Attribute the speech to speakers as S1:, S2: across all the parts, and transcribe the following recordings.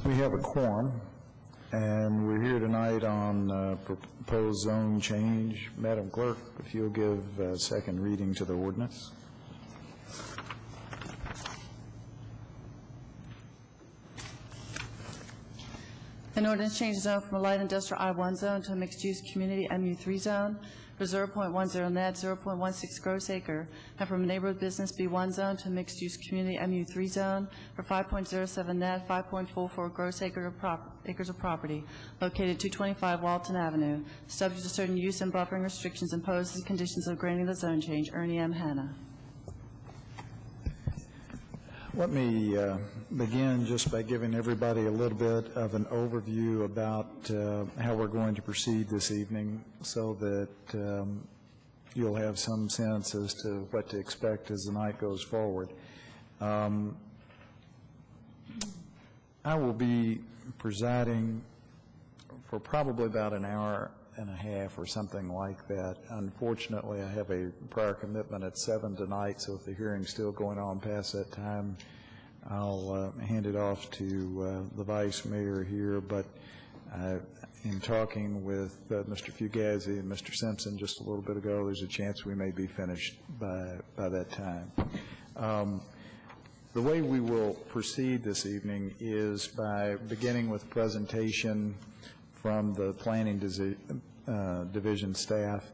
S1: We have a quorum, and we're here tonight on proposed zone change. Madam Clerk, if you'll give second reading to the ordinance.
S2: An ordinance changes zone from a light industrial I-1 zone to a mixed-use community MU3 zone for 0.10 net, 0.16 gross acre, and from a neighborhood business B1 zone to a mixed-use community MU3 zone for 5.07 net, 5.44 gross acres of property located at 225 Walton Avenue, subject to certain use and buffering restrictions imposed as conditions of granting the zone change. Ernie M. Hanna.
S1: Let me begin just by giving everybody a little bit of an overview about how we're going to proceed this evening so that you'll have some sense as to what to expect as the night goes forward. I will be presiding for probably about an hour and a half or something like that. Unfortunately, I have a prior commitment at 7 tonight, so if the hearing's still going on past that time, I'll hand it off to the Vice Mayor here. But in talking with Mr. Fugazi and Mr. Simpson just a little bit ago, there's a chance we may be finished by that time. The way we will proceed this evening is by beginning with a presentation from the Planning Division staff.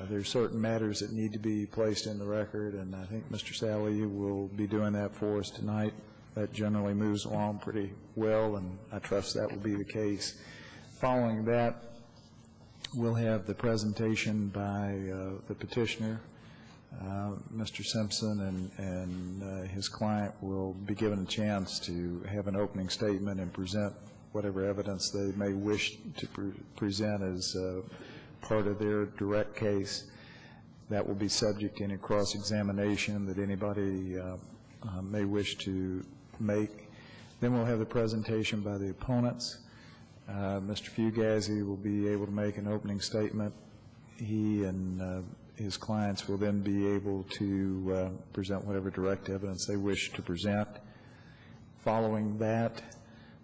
S1: There are certain matters that need to be placed in the record, and I think Mr. Sally will be doing that for us tonight. That generally moves along pretty well, and I trust that will be the case. Following that, we'll have the presentation by the petitioner. Mr. Simpson and his client will be given a chance to have an opening statement and present whatever evidence they may wish to present as part of their direct case. That will be subject to any cross-examination that anybody may wish to make. Then we'll have the presentation by the opponents. Mr. Fugazi will be able to make an opening statement. He and his clients will then be able to present whatever direct evidence they wish to present. Following that,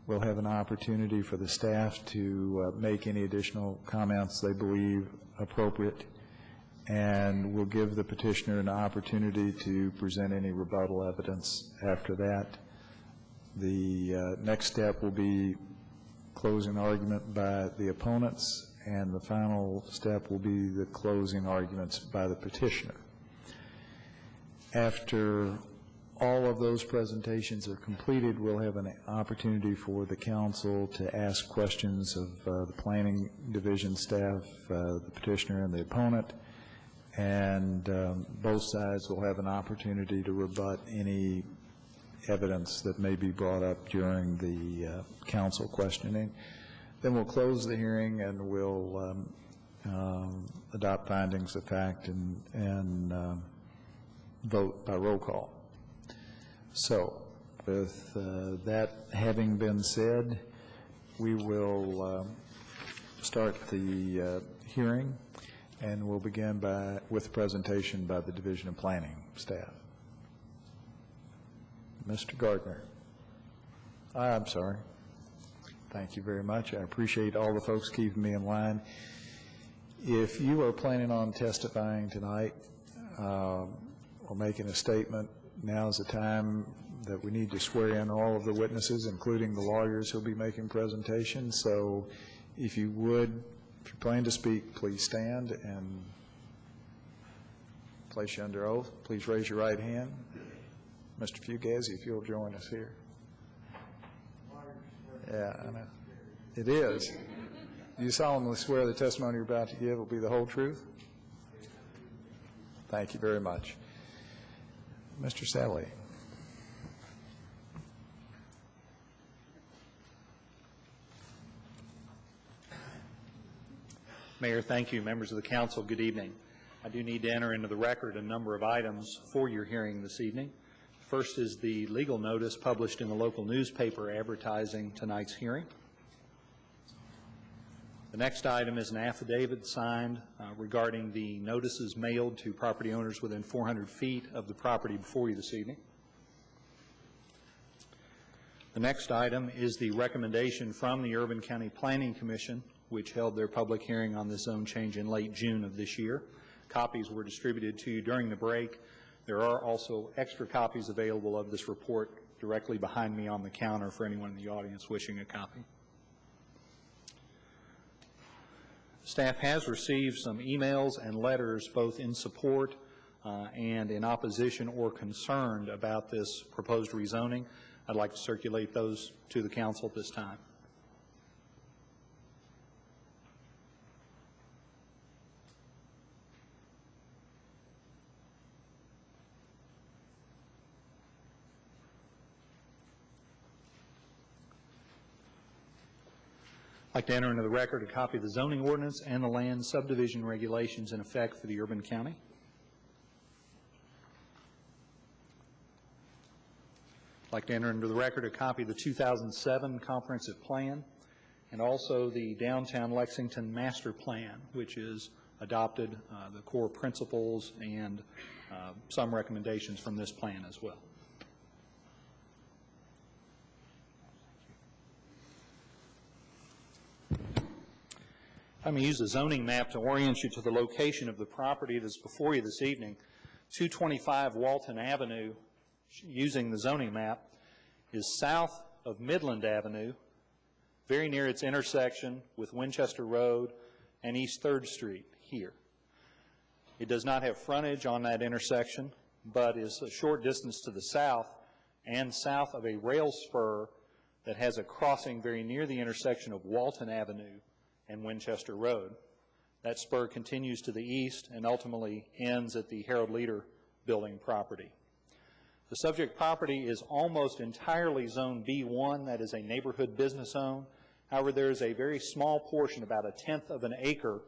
S1: we'll have an opportunity for the staff to make any additional comments they believe appropriate, and we'll give the petitioner an opportunity to present any rebuttal evidence after that. The next step will be closing argument by the opponents, and the final step will be the closing arguments by the petitioner. After all of those presentations are completed, we'll have an opportunity for the council to ask questions of the Planning Division staff, the petitioner and the opponent, and both sides will have an opportunity to rebut any evidence that may be brought up during the council questioning. Then we'll close the hearing and we'll adopt findings of fact and vote by roll call. So, with that having been said, we will start the hearing, and we'll begin with a presentation by the Division of Planning staff. Mr. Gardner. I'm sorry. Thank you very much. I appreciate all the folks keeping me in line. If you are planning on testifying tonight or making a statement, now is the time that we need to swear in all of the witnesses, including the lawyers who will be making presentations. So if you would, if you plan to speak, please stand and place you under oath. Please raise your right hand. Mr. Fugazi, if you'll join us here. Yeah, I know. It is. Do you solemnly swear the testimony you're about to give will be the whole truth? Thank you very much. Mr. Sally.
S3: Mayor, thank you. Members of the council, good evening. I do need to enter into the record a number of items for your hearing this evening. First is the legal notice published in the local newspaper advertising tonight's hearing. The next item is an affidavit signed regarding the notices mailed to property owners within 400 feet of the property before you this evening. The next item is the recommendation from the Urban County Planning Commission, which held their public hearing on this zone change in late June of this year. Copies were distributed to you during the break. There are also extra copies available of this report directly behind me on the counter for anyone in the audience wishing a copy. Staff has received some emails and letters both in support and in opposition or concerned about this proposed rezoning. I'd like to circulate those to the council at this time. I'd like to enter into the record a copy of the zoning ordinance and the land subdivision regulations in effect for the urban county. I'd like to enter into the record a copy of the 2007 comprehensive plan and also the downtown Lexington master plan, which is adopted the core principles and some recommendations from this plan as well. I'm going to use the zoning map to orient you to the location of the property that's before you this evening. 225 Walton Avenue, using the zoning map, is south of Midland Avenue, very near its intersection with Winchester Road and East 3rd Street here. It does not have frontage on that intersection, but is a short distance to the south and south of a rail spur that has a crossing very near the intersection of Walton Avenue and Winchester Road. That spur continues to the east and ultimately ends at the Harold Leader building property. The subject property is almost entirely Zone B1, that is a neighborhood business zone. However, there is a very small portion, about 1/10 of an acre,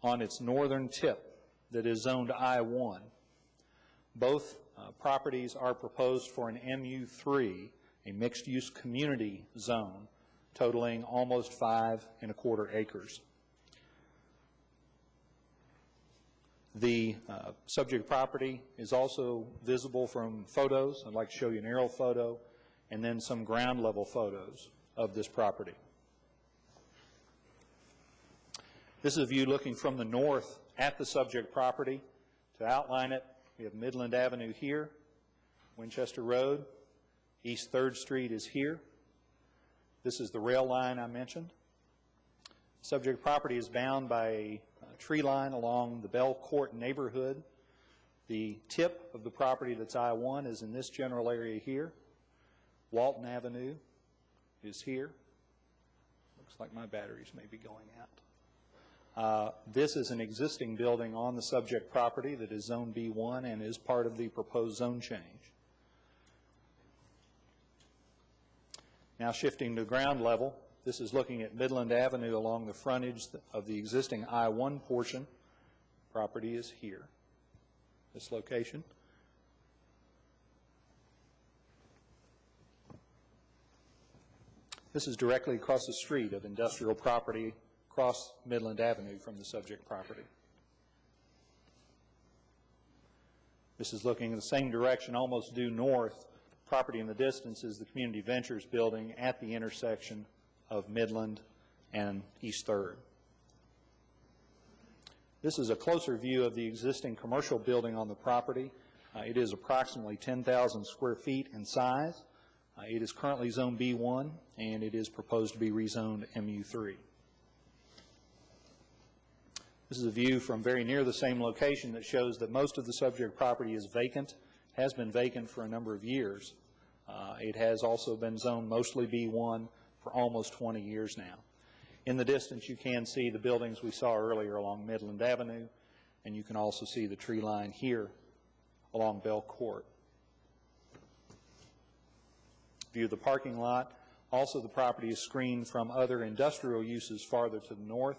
S3: on its northern tip that is zoned I1. Both properties are proposed for an MU3, a mixed-use community zone, totaling almost 5¼ acres. The subject property is also visible from photos. I'd like to show you an aerial photo and then some ground level photos of this property. This is a view looking from the north at the subject property. To outline it, we have Midland Avenue here, Winchester Road, East 3rd Street is here. This is the rail line I mentioned. Subject property is bound by a tree line along the Bell Court neighborhood. The tip of the property that's I1 is in this general area here. Walton Avenue is here. Looks like my batteries may be going out. This is an existing building on the subject property that is Zone B1 and is part of the proposed zone change. Now shifting to ground level, this is looking at Midland Avenue along the frontage of the existing I1 portion. Property is here, this location. This is directly across the street of industrial property across Midland Avenue from the subject property. This is looking in the same direction, almost due north. Property in the distance is the Community Ventures building at the intersection of Midland and East 3rd. This is a closer view of the existing commercial building on the property. It is approximately 10,000 square feet in size. It is currently Zone B1 and it is proposed to be rezoned MU3. This is a view from very near the same location that shows that most of the subject property is vacant, has been vacant for a number of years. It has also been zoned mostly B1 for almost 20 years now. In the distance, you can see the buildings we saw earlier along Midland Avenue, and you can also see the tree line here along Bell Court. View of the parking lot. Also, the property is screened from other industrial uses farther to the north.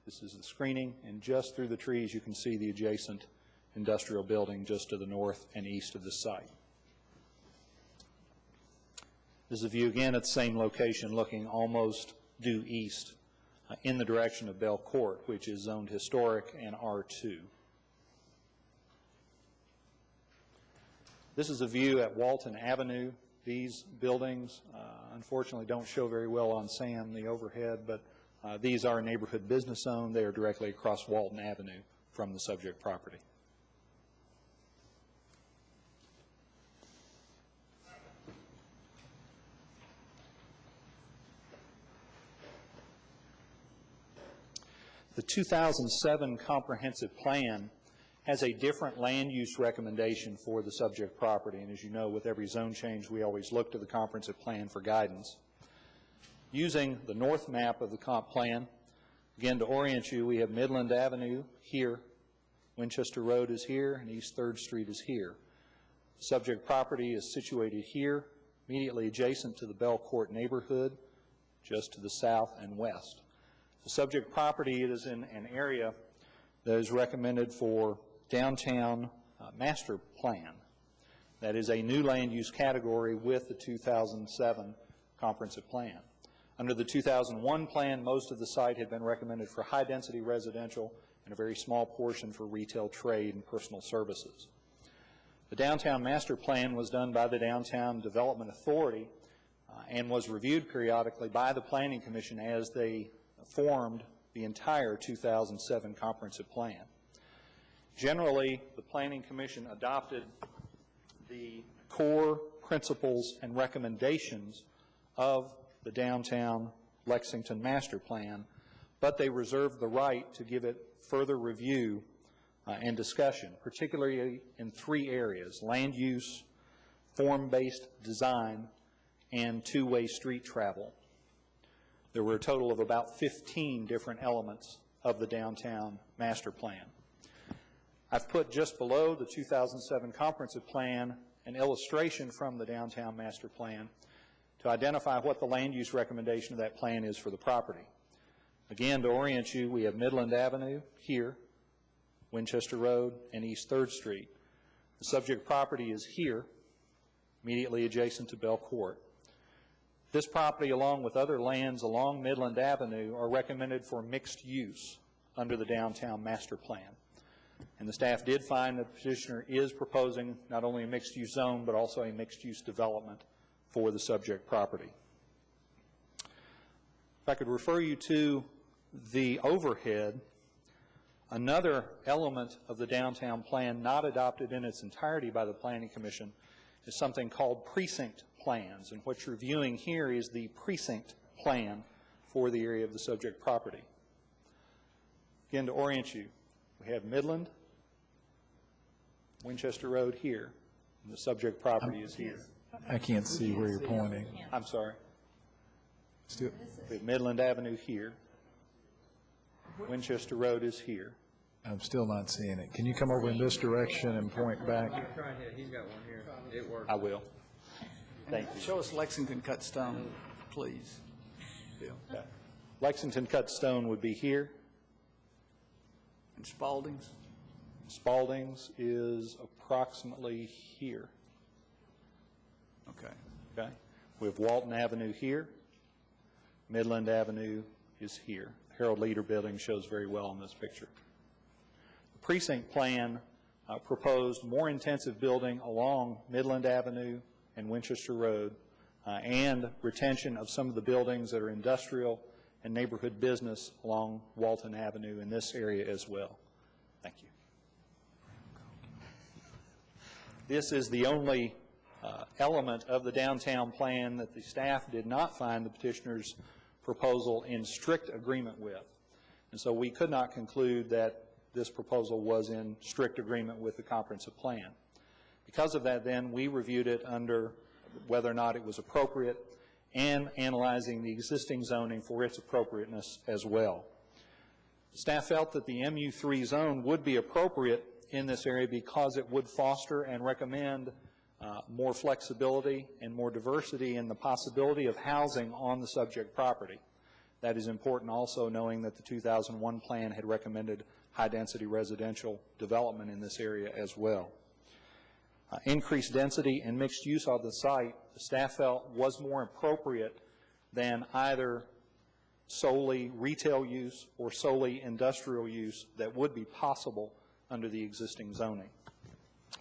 S3: This is the screening, and just through the trees you can see the adjacent industrial building just to the north and east of the site. This is a view again at the same location looking almost due east in the direction of Bell Court, which is zoned historic and R2. This is a view at Walton Avenue. These buildings, unfortunately, don't show very well on SAM, the overhead, but these are neighborhood business zone. They are directly across Walton Avenue from the subject property. The 2007 comprehensive plan has a different land use recommendation for the subject property. And as you know, with every zone change, we always look to the comprehensive plan for guidance. Using the north map of the comp plan, again, to orient you, we have Midland Avenue here, Winchester Road is here, and East 3rd Street is here. Subject property is situated here, immediately adjacent to the Belcourt neighborhood, just to the south and west. The subject property is in an area that is recommended for downtown master plan. That is a new land use category with the 2007 comprehensive plan. Under the 2001 plan, most of the site had been recommended for high-density residential and a very small portion for retail, trade, and personal services. The downtown master plan was done by the Downtown Development Authority and was reviewed periodically by the Planning Commission as they formed the entire 2007 comprehensive plan. Generally, the Planning Commission adopted the core principles and recommendations of the downtown Lexington master plan, but they reserved the right to give it further review and discussion, particularly in 3 areas: land use, form-based design, and two-way street travel. There were a total of about 15 different elements of the downtown master plan. I've put just below the 2007 comprehensive plan an illustration from the downtown master plan to identify what the land use recommendation of that plan is for the property. Again, to orient you, we have Midland Avenue here, Winchester Road, and East 3rd Street. The subject property is here, immediately adjacent to Belcourt. This property, along with other lands along Midland Avenue, are recommended for mixed use under the downtown master plan. And the staff did find that the petitioner is proposing not only a mixed-use zone, but also a mixed-use development for the subject property. If I could refer you to the overhead, another element of the downtown plan not adopted in its entirety by the Planning Commission is something called precinct plans, and what you're viewing here is the precinct plan for the area of the subject property. Again, to orient you, we have Midland, Winchester Road here, and the subject property is here.
S1: I can't see where you're pointing.
S3: I'm sorry.
S1: Still,
S3: We have Midland Avenue here. Winchester Road is here.
S1: I'm still not seeing it. Can you come over in this direction and point back?
S4: Right here, he's got one here. It works.
S3: I will. Thank you.
S5: Show us Lexington cut stone, please. Bill.
S3: Okay. Lexington cut stone would be here.
S5: And Spalding's?
S3: Spalding's is approximately here.
S5: Okay.
S3: Okay. We have Walton Avenue here. Midland Avenue is here. Harold Leader Building shows very well in this picture. The precinct plan proposed more intensive building along Midland Avenue and Winchester Road and retention of some of the buildings that are industrial and neighborhood business along Walton Avenue in this area as well. Thank you. This is the only element of the downtown plan that the staff did not find the petitioner's proposal in strict agreement with. And so we could not conclude that this proposal was in strict agreement with the comprehensive plan. Because of that, then, we reviewed it under whether or not it was appropriate and analyzing the existing zoning for its appropriateness as well. Staff felt that the MU3 zone would be appropriate in this area because it would foster and recommend more flexibility and more diversity in the possibility of housing on the subject property. That is important also knowing that the 2001 plan had recommended high-density residential development in this area as well. Increased density and mixed use of the site, the staff felt was more appropriate than either solely retail use or solely industrial use that would be possible under the existing zoning.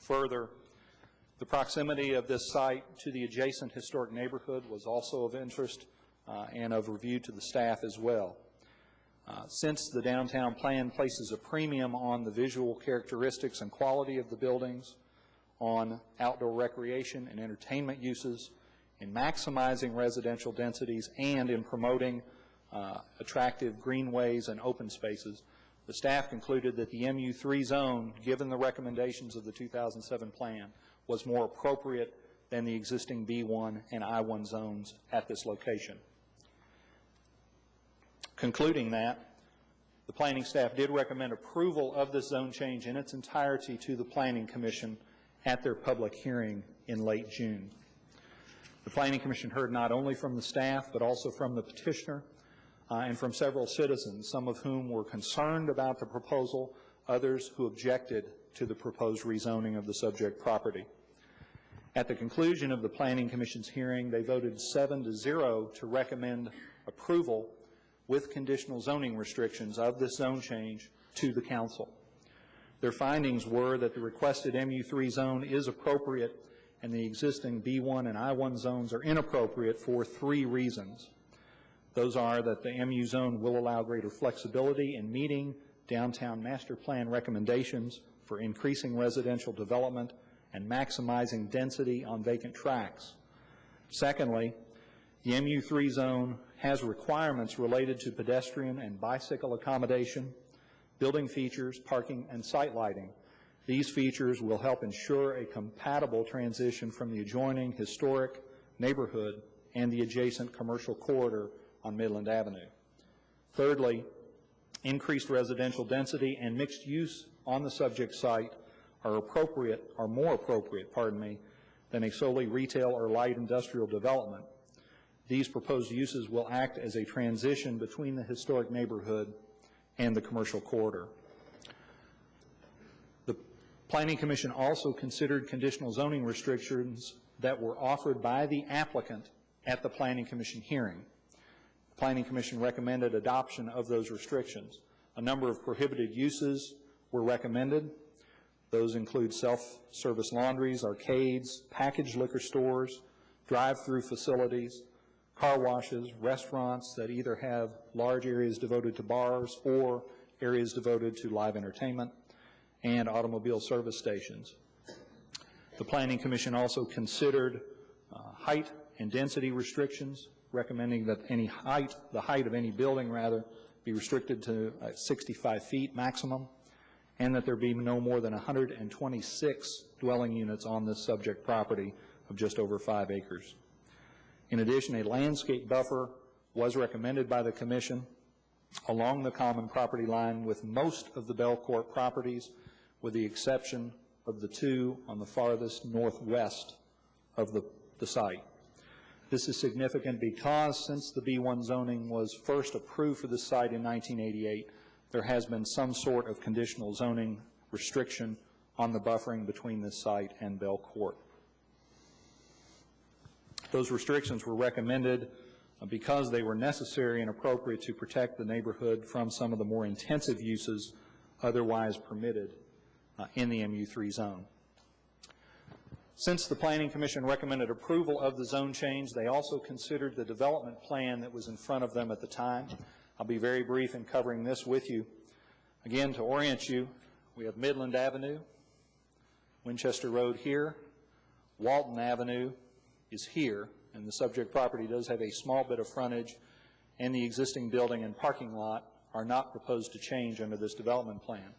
S3: Further, The proximity of this site to the adjacent historic neighborhood was also of interest and of review to the staff as well. Since the downtown plan places a premium on the visual characteristics and quality of the buildings, on outdoor recreation and entertainment uses, in maximizing residential densities, and in promoting attractive greenways and open spaces, the staff concluded that the MU3 zone, given the recommendations of the 2007 plan, was more appropriate than the existing B1 and I1 zones at this location. Concluding that, the planning staff did recommend approval of this zone change in its entirety to the Planning Commission at their public hearing in late June. The Planning Commission heard not only from the staff, but also from the petitioner and from several citizens, some of whom were concerned about the proposal, others who objected to the proposed rezoning of the subject property. At the conclusion of the Planning Commission's hearing, they voted 7-0 to recommend approval with conditional zoning restrictions of this zone change to the Council. Their findings were that the requested MU3 zone is appropriate and the existing B1 and I1 zones are inappropriate for 3 reasons. Those are that the MU zone will allow greater flexibility in meeting downtown master plan recommendations for increasing residential development and maximizing density on vacant tracts. Secondly, the MU3 zone has requirements related to pedestrian and bicycle accommodation, building features, parking, and site lighting. These features will help ensure a compatible transition from the adjoining historic neighborhood and the adjacent commercial corridor on Midland Avenue. Thirdly, increased residential density and mixed use on the subject site are more appropriate, than a solely retail or light industrial development. These proposed uses will act as a transition between the historic neighborhood and the commercial corridor. The Planning Commission also considered conditional zoning restrictions that were offered by the applicant at the Planning Commission hearing. The Planning Commission recommended adoption of those restrictions. A number of prohibited uses were recommended. Those include self-service laundries, arcades, packaged liquor stores, drive-through facilities, car washes, restaurants that either have large areas devoted to bars or areas devoted to live entertainment, and automobile service stations. The Planning Commission also considered height and density restrictions, recommending that the height of any building be restricted to 65 feet maximum, and that there be no more than 126 dwelling units on this subject property of just over 5 acres. In addition, a landscape buffer was recommended by the Commission along the common property line with most of the Belcourt properties, with the exception of the 2 on the farthest northwest of the site. This is significant because since the B1 zoning was first approved for this site in 1988, there has been some sort of conditional zoning restriction on the buffering between this site and Belcourt. Those restrictions were recommended because they were necessary and appropriate to protect the neighborhood from some of the more intensive uses otherwise permitted in the MU3 zone. Since the Planning Commission recommended approval of the zone change, they also considered the development plan that was in front of them at the time. I'll be very brief in covering this with you. Again, to orient you, we have Midland Avenue, Winchester Road here, Walton Avenue is here, and the subject property does have a small bit of frontage, and the existing building and parking lot are not proposed to change under this development plan.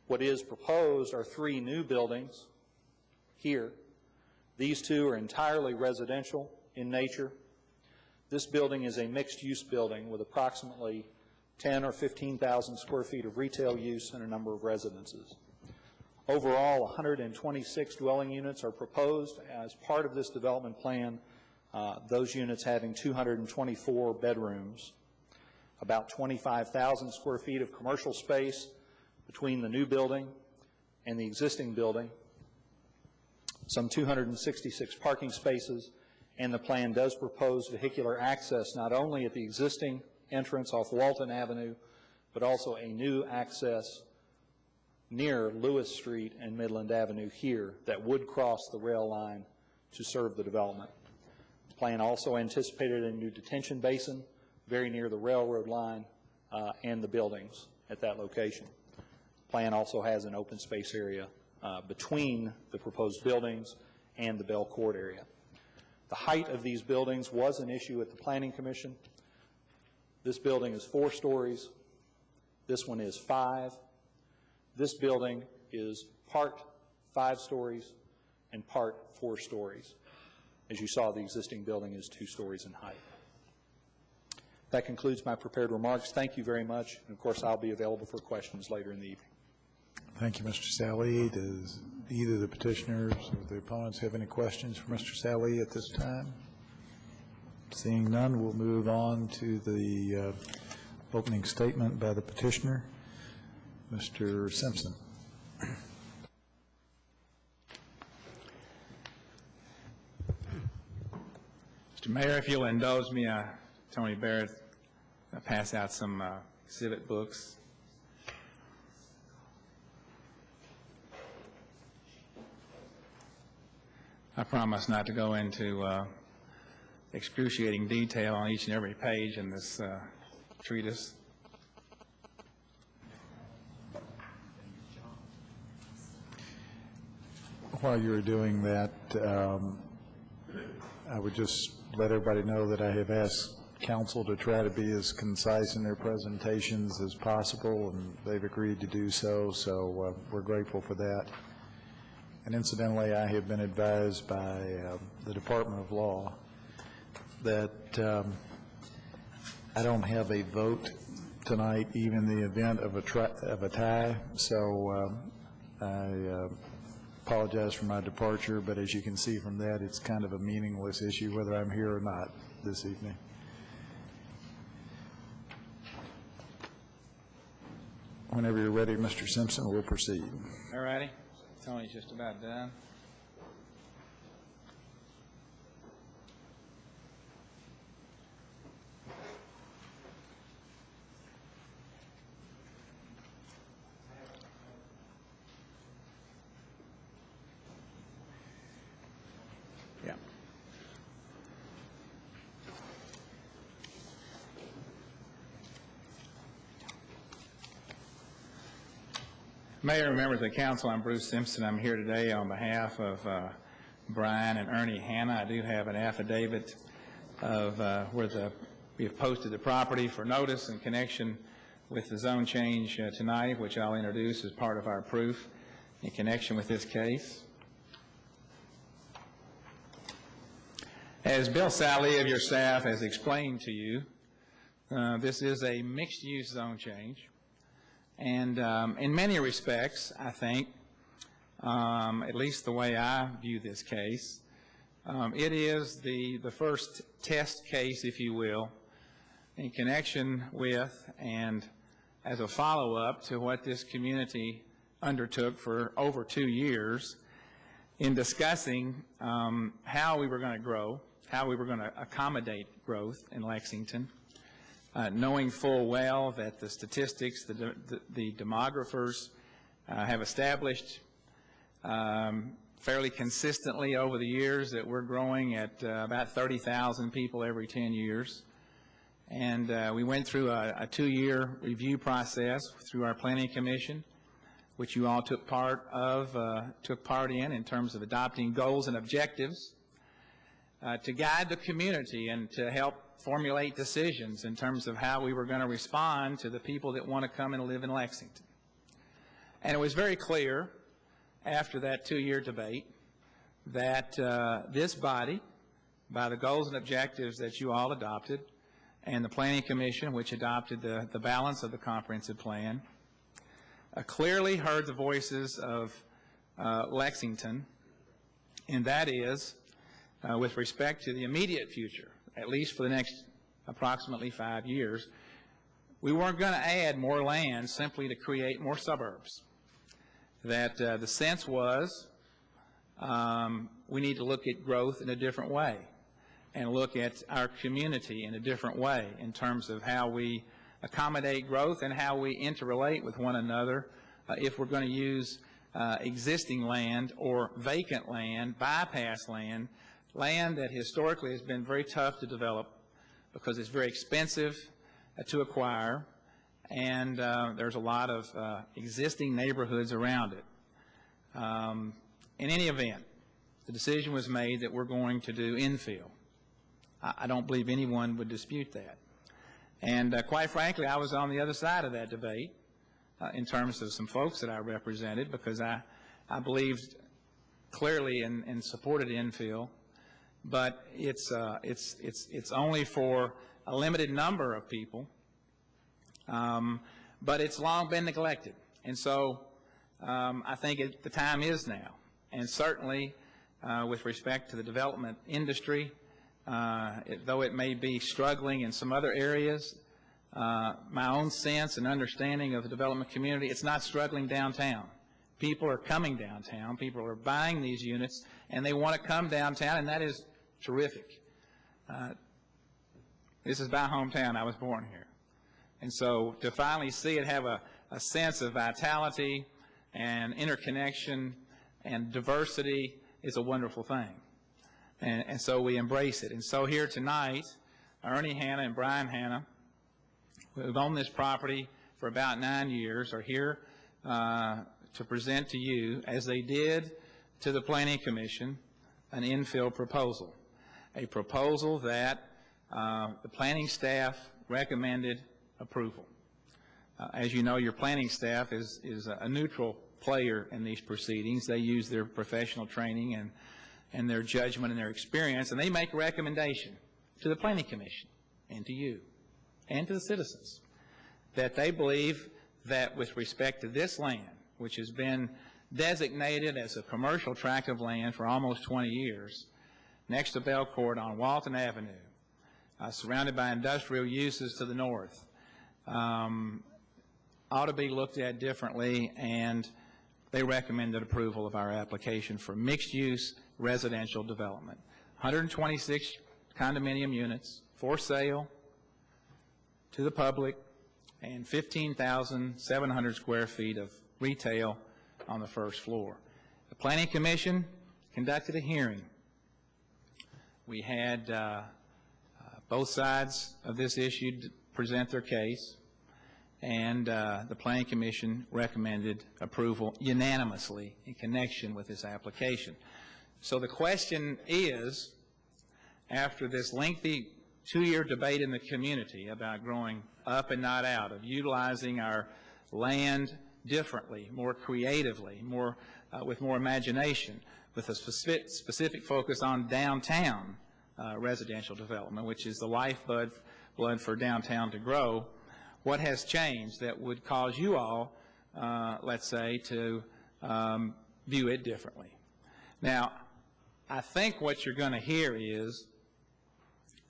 S3: What is proposed are 3 new buildings here. These 2 are entirely residential in nature. This building is a mixed-use building with approximately 10 or 15,000 square feet of retail use and a number of residences. Overall, 126 dwelling units are proposed as part of this development plan, those units having 224 bedrooms, about 25,000 square feet of commercial space between the new building and the existing building, some 266 parking spaces, and the plan does propose vehicular access not only at the existing entrance off Walton Avenue, but also a new access near Lewis Street and Midland Avenue here that would cross the rail line to serve the development. The plan also anticipated a new detention basin very near the railroad line and the buildings at that location. The plan also has an open space area between the proposed buildings and the Bell Court area. The height of these buildings was an issue at the Planning Commission. This building is 4 stories. This one is 5. This building is part 5 stories and part 4 stories. As you saw, the existing building is 2 stories in height. That concludes my prepared remarks. Thank you very much. And of course, I'll be available for questions later in the evening.
S1: Thank you, Mr. Sally. Does either the petitioners or the opponents have any questions for Mr. Sally at this time? Seeing none, we'll move on to the opening statement by the petitioner. Mr. Simpson.
S6: Mr. Mayor, if you'll indulge me, Tony Barrett, I pass out some exhibit books. I promise not to go into excruciating detail on each and every page in this treatise.
S1: While you're doing that, I would just let everybody know that I have asked council to try to be as concise in their presentations as possible, and they've agreed to do so, so we're grateful for that. And incidentally, I have been advised by the Department of Law that I don't have a vote tonight, even in the event of a tie, so I apologize for my departure, but as you can see from that, it's kind of a meaningless issue whether I'm here or not this evening. Whenever you're ready, Mr. Simpson, we'll proceed.
S6: All righty. Tony's just about done. Yeah. Mayor, members of the council, I'm Bruce Simpson. I'm here today on behalf of Brian and Ernie Hanna. I do have an affidavit of where we have posted the property for notice in connection with the zone change tonight, which I'll introduce as part of our proof in connection with this case. As Bill Sally of your staff has explained to you, this is a mixed-use zone change. And in many respects, I think, at least the way I view this case, it is the first test case, if you will, in connection with and as a follow-up to what this community undertook for over 2 years in discussing how we were going to grow, how we were going to accommodate growth in Lexington, knowing full well that the statistics, the demographers have established fairly consistently over the years that we're growing at about 30,000 people every 10 years. And we went through a 2-year review process through our Planning Commission, which you all took part in terms of adopting goals and objectives to guide the community and to help formulate decisions in terms of how we were going to respond to the people that want to come and live in Lexington. And it was very clear after that 2-year debate that this body, by the goals and objectives that you all adopted, and the Planning Commission, which adopted the balance of the comprehensive plan, clearly heard the voices of Lexington, and that is with respect to the immediate future, at least for the next approximately 5 years, we weren't going to add more land simply to create more suburbs. That the sense was we need to look at growth in a different way and look at our community in a different way in terms of how we accommodate growth and how we interrelate with one another if we're going to use existing land or vacant land, bypass land, land that historically has been very tough to develop because it's very expensive to acquire, and there's a lot of existing neighborhoods around it. In any event, the decision was made that we're going to do infill. I don't believe anyone would dispute that. And quite frankly, I was on the other side of that debate in terms of some folks that I represented, because I believed clearly and supported infill, but it's only for a limited number of people, but it's long been neglected. And so I think the time is now. And certainly with respect to the development industry, though it may be struggling in some other areas, my own sense and understanding of the development community, it's not struggling downtown. People are coming downtown. People are buying these units, and they want to come downtown, and that is terrific. This is my hometown. I was born here. And so to finally see it have a sense of vitality and interconnection and diversity is a wonderful thing. And so we embrace it. And so here tonight, Ernie Hanna and Brian Hanna, who've owned this property for about 9 years, are here to present to you, as they did to the Planning Commission, an infill proposal, a proposal that the planning staff recommended approval. As you know, your planning staff is a neutral player in these proceedings. They use their professional training and their judgment and their experience, and they make a recommendation to the Planning Commission and to you and to the citizens that they believe that with respect to this land, which has been designated as a commercial tract of land for almost 20 years, next to Belcourt on Walton Avenue, surrounded by industrial uses to the north, ought to be looked at differently, and they recommended approval of our application for mixed-use residential development. 126 condominium units for sale to the public, and 15,700 square feet of retail on the first floor. The Planning Commission conducted a hearing. We had both sides of this issue present their case, and the Planning Commission recommended approval unanimously in connection with this application. So the question is, after this lengthy 2-year debate in the community about growing up and not out, of utilizing our land differently, more creatively, more with more imagination, with a specific focus on downtown residential development, which is the lifeblood for downtown to grow, what has changed that would cause you all, let's say, to view it differently? Now, I think what you're going to hear is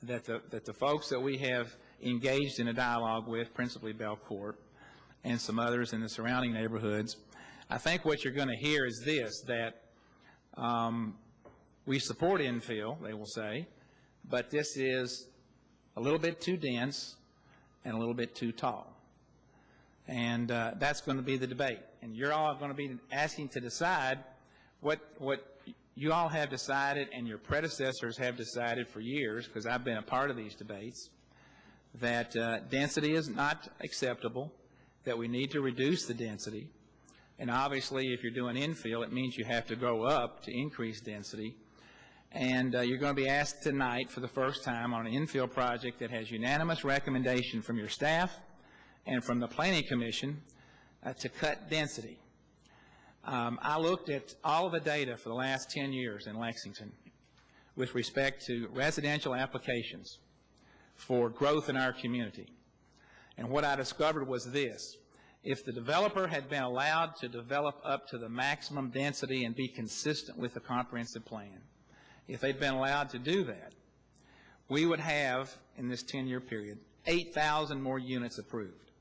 S6: that the folks that we have engaged in a dialogue with, principally Belcourt and some others in the surrounding neighborhoods, I think what you're going to hear is this, that we support infill, they will say, but this is a little bit too dense and a little bit too tall. And that's going to be the debate. And you're all going to be asking to decide what you all have decided and your predecessors have decided for years, because I've been a part of these debates, that density is not acceptable, that we need to reduce the density. And obviously, if you're doing infill, it means you have to go up to increase density. And you're going to be asked tonight for the first time on an infill project that has unanimous recommendation from your staff and from the Planning Commission to cut density. I looked at all of the data for the last 10 years in Lexington with respect to residential applications for growth in our community. And what I discovered was this: if the developer had been allowed to develop up to the maximum density and be consistent with the comprehensive plan, if they'd been allowed to do that, we would have, in this 10-year period, 8,000 more units approved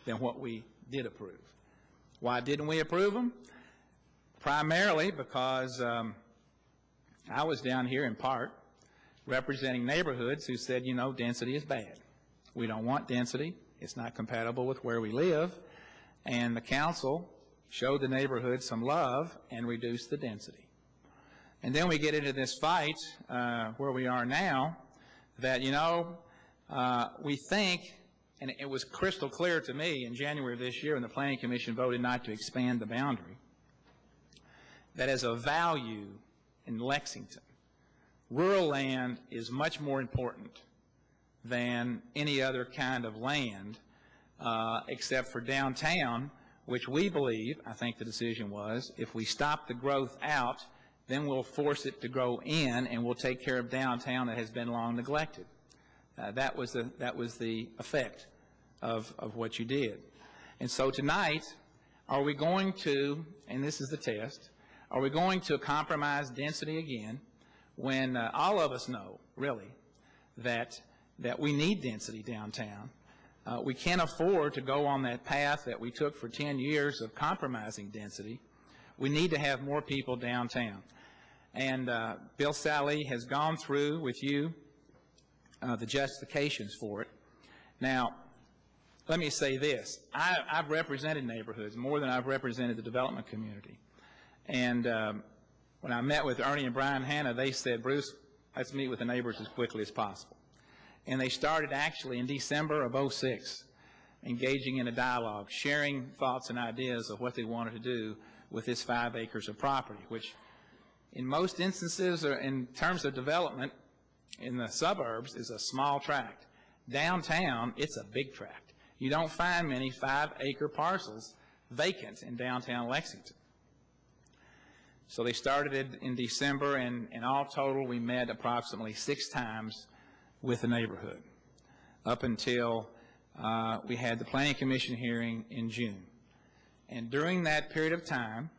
S6: than what we did approve. Why didn't we approve them? Primarily because I was down here in part representing neighborhoods who said, you know, density is bad. We don't want density. It's not compatible with where we live. And the council showed the neighborhood some love, and reduced the density. And then we get into this fight where we are now that, we think, and it was crystal clear to me in January of this year when the Planning Commission voted not to expand the boundary, that as a value in Lexington, rural land is much more important than any other kind of land except for downtown, which we believe, I think the decision was, if we stop the growth out, then we'll force it to grow in, and we'll take care of downtown that has been long neglected. That was the effect of what you did. And so tonight, are we going to, and this is the test, are we going to compromise density again when all of us know, really, that we need density downtown? We can't afford to go on that path that we took for 10 years of compromising density. We need to have more people downtown. And Bill Sally has gone through with you the justifications for it. Now, let me say this. I've represented neighborhoods more than I've represented the development community. And when I met with Ernie and Brian Hanna, they said, Bruce, let's meet with the neighbors as quickly as possible. And they started actually in December of '06, engaging in a dialogue, sharing thoughts and ideas of what they wanted to do with this 5 acres of property, which in most instances, or in terms of development in the suburbs, is a small tract. Downtown, it's a big tract. You don't find many 5-acre parcels vacant in downtown Lexington. So they started in December, and all total, we met approximately 6 times with the neighborhood, up until we had the Planning Commission hearing in June. And during that period of time,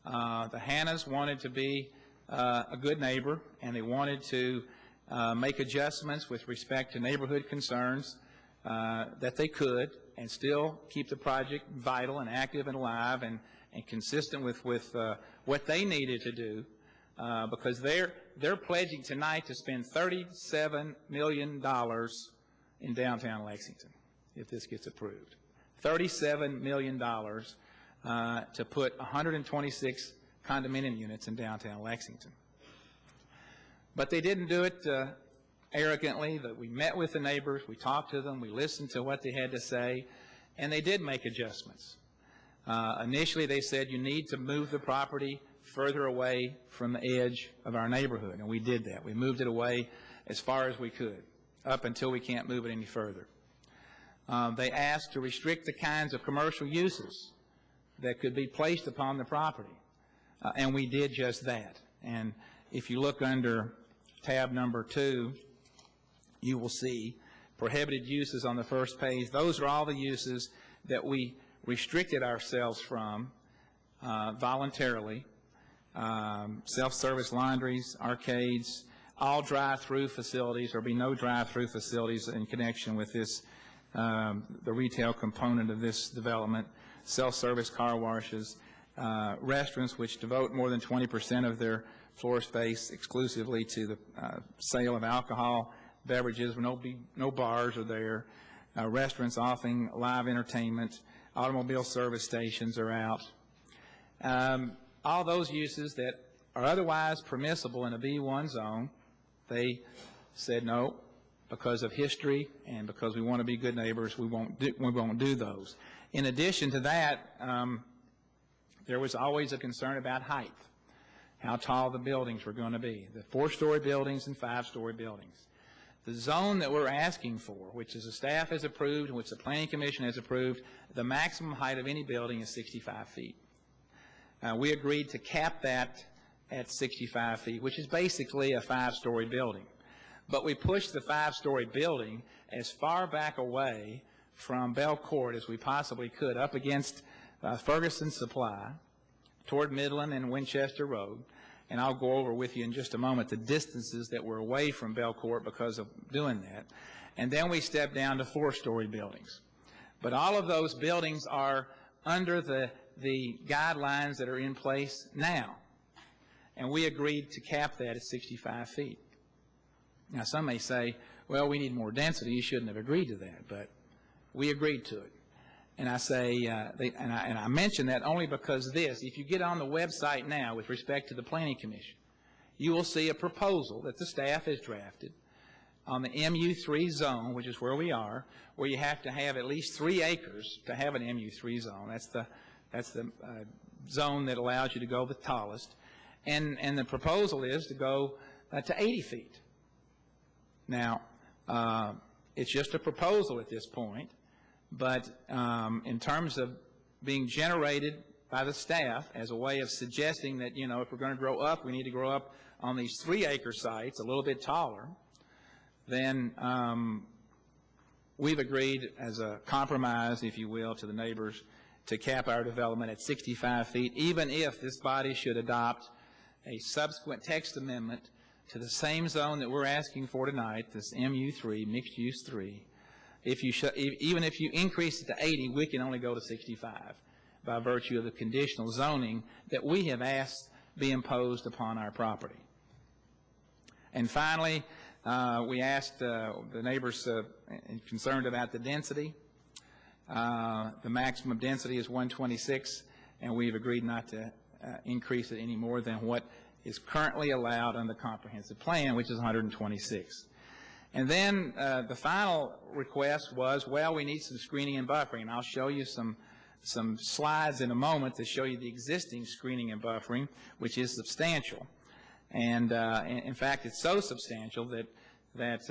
S6: the Hannas wanted to be a good neighbor, and they wanted to make adjustments with respect to neighborhood concerns that they could, and still keep the project vital and active and alive and consistent with what they needed to do, because they're pledging tonight to spend $37 million in downtown Lexington if this gets approved. $37 million to put 126 condominium units in downtown Lexington. But they didn't do it arrogantly. That we met with the neighbors, we talked to them, we listened to what they had to say, and they did make adjustments. Initially, they said you need to move the property further away from the edge of our neighborhood, and we did that. We moved it away as far as we could, up until we can't move it any further. They asked to restrict the kinds of commercial uses that could be placed upon the property, and we did just that. And if you look under tab number 2, you will see prohibited uses on the first page. Those are all the uses that we restricted ourselves from voluntarily. Self-service laundries, arcades, all drive-through facilities. There will be no drive-through facilities in connection with this, the retail component of this development. Self-service car washes, restaurants which devote more than 20% of their floor space exclusively to the sale of alcohol, beverages. No bars are there. Restaurants offering live entertainment. Automobile service stations are out. All those uses that are otherwise permissible in a B1 zone, they said no, because of history and because we want to be good neighbors, we won't do those. In addition to that, there was always a concern about height, how tall the buildings were going to be, the 4-story buildings and 5-story buildings. The zone that we're asking for, which is the staff has approved and which the Planning Commission has approved, the maximum height of any building is 65 feet. We agreed to cap that at 65 feet, which is basically a 5-story building. But we pushed the 5-story building as far back away from Bell Court as we possibly could, up against Ferguson Supply, toward Midland and Winchester Road. And I'll go over with you in just a moment the distances that were away from Bell Court because of doing that. And then we stepped down to 4-story buildings. But all of those buildings are under the guidelines that are in place now. And we agreed to cap that at 65 feet. Now, some may say, well, we need more density. You shouldn't have agreed to that. But we agreed to it. And I say, and I mention that only because this, if you get on the website now with respect to the Planning Commission, you will see a proposal that the staff has drafted on the MU3 zone, which is where we are, where you have to have at least 3 acres to have an MU3 zone. That's the zone that allows you to go the tallest. And the proposal is to go to 80 feet. Now, it's just a proposal at this point, but in terms of being generated by the staff as a way of suggesting that, you know, if we're going to grow up, we need to grow up on these 3-acre sites a little bit taller, then we've agreed as a compromise, if you will, to the neighbors to cap our development at 65 feet, even if this body should adopt a subsequent text amendment to the same zone that we're asking for tonight, this MU3, mixed use 3. Even if you increase it to 80, we can only go to 65 by virtue of the conditional zoning that we have asked be imposed upon our property. And finally, we asked the neighbors concerned about the density. The maximum density is 126, and we've agreed not to increase it any more than what is currently allowed under the comprehensive plan, which is 126. And then the final request was, well, we need some screening and buffering. And I'll show you some slides in a moment to show you the existing screening and buffering, which is substantial. And in fact, it's so substantial that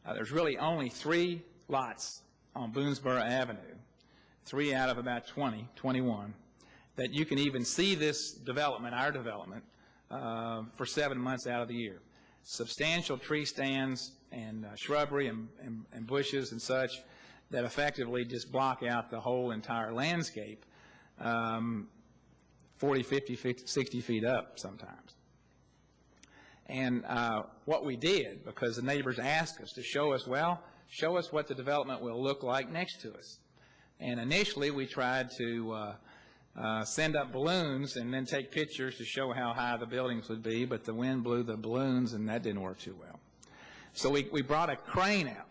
S6: there's really only 3 lots on Boonesboro Avenue, 3 out of about 21, that you can even see this development, our development, for 7 months out of the year. Substantial tree stands and shrubbery and bushes and such that effectively just block out the whole entire landscape 40, 50, 60 feet up sometimes. And what we did, because the neighbors asked us to show us what the development will look like next to us. And initially we tried to send up balloons and then take pictures to show how high the buildings would be, but the wind blew the balloons and that didn't work too well. So we brought a crane out,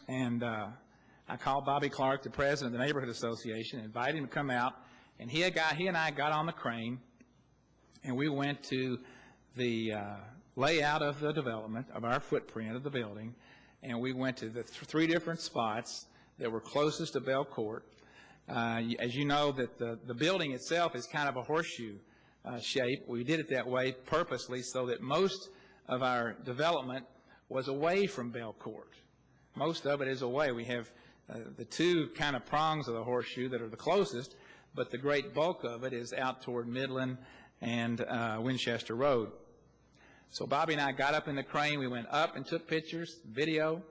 S6: and I called Bobby Clark, the president of the Neighborhood Association, invited him to come out, and he and I got on the crane, and we went to the layout of the development, of our footprint of the building, and we went to the 3 different spots that were closest to Belcourt. As you know, that the building itself is kind of a horseshoe shape. We did it that way purposely so that most of our development was away from Belcourt. Most of it is away. We have the 2 kind of prongs of the horseshoe that are the closest, but the great bulk of it is out toward Midland and Winchester Road. So Bobby and I got up in the crane. We went up and took pictures, video.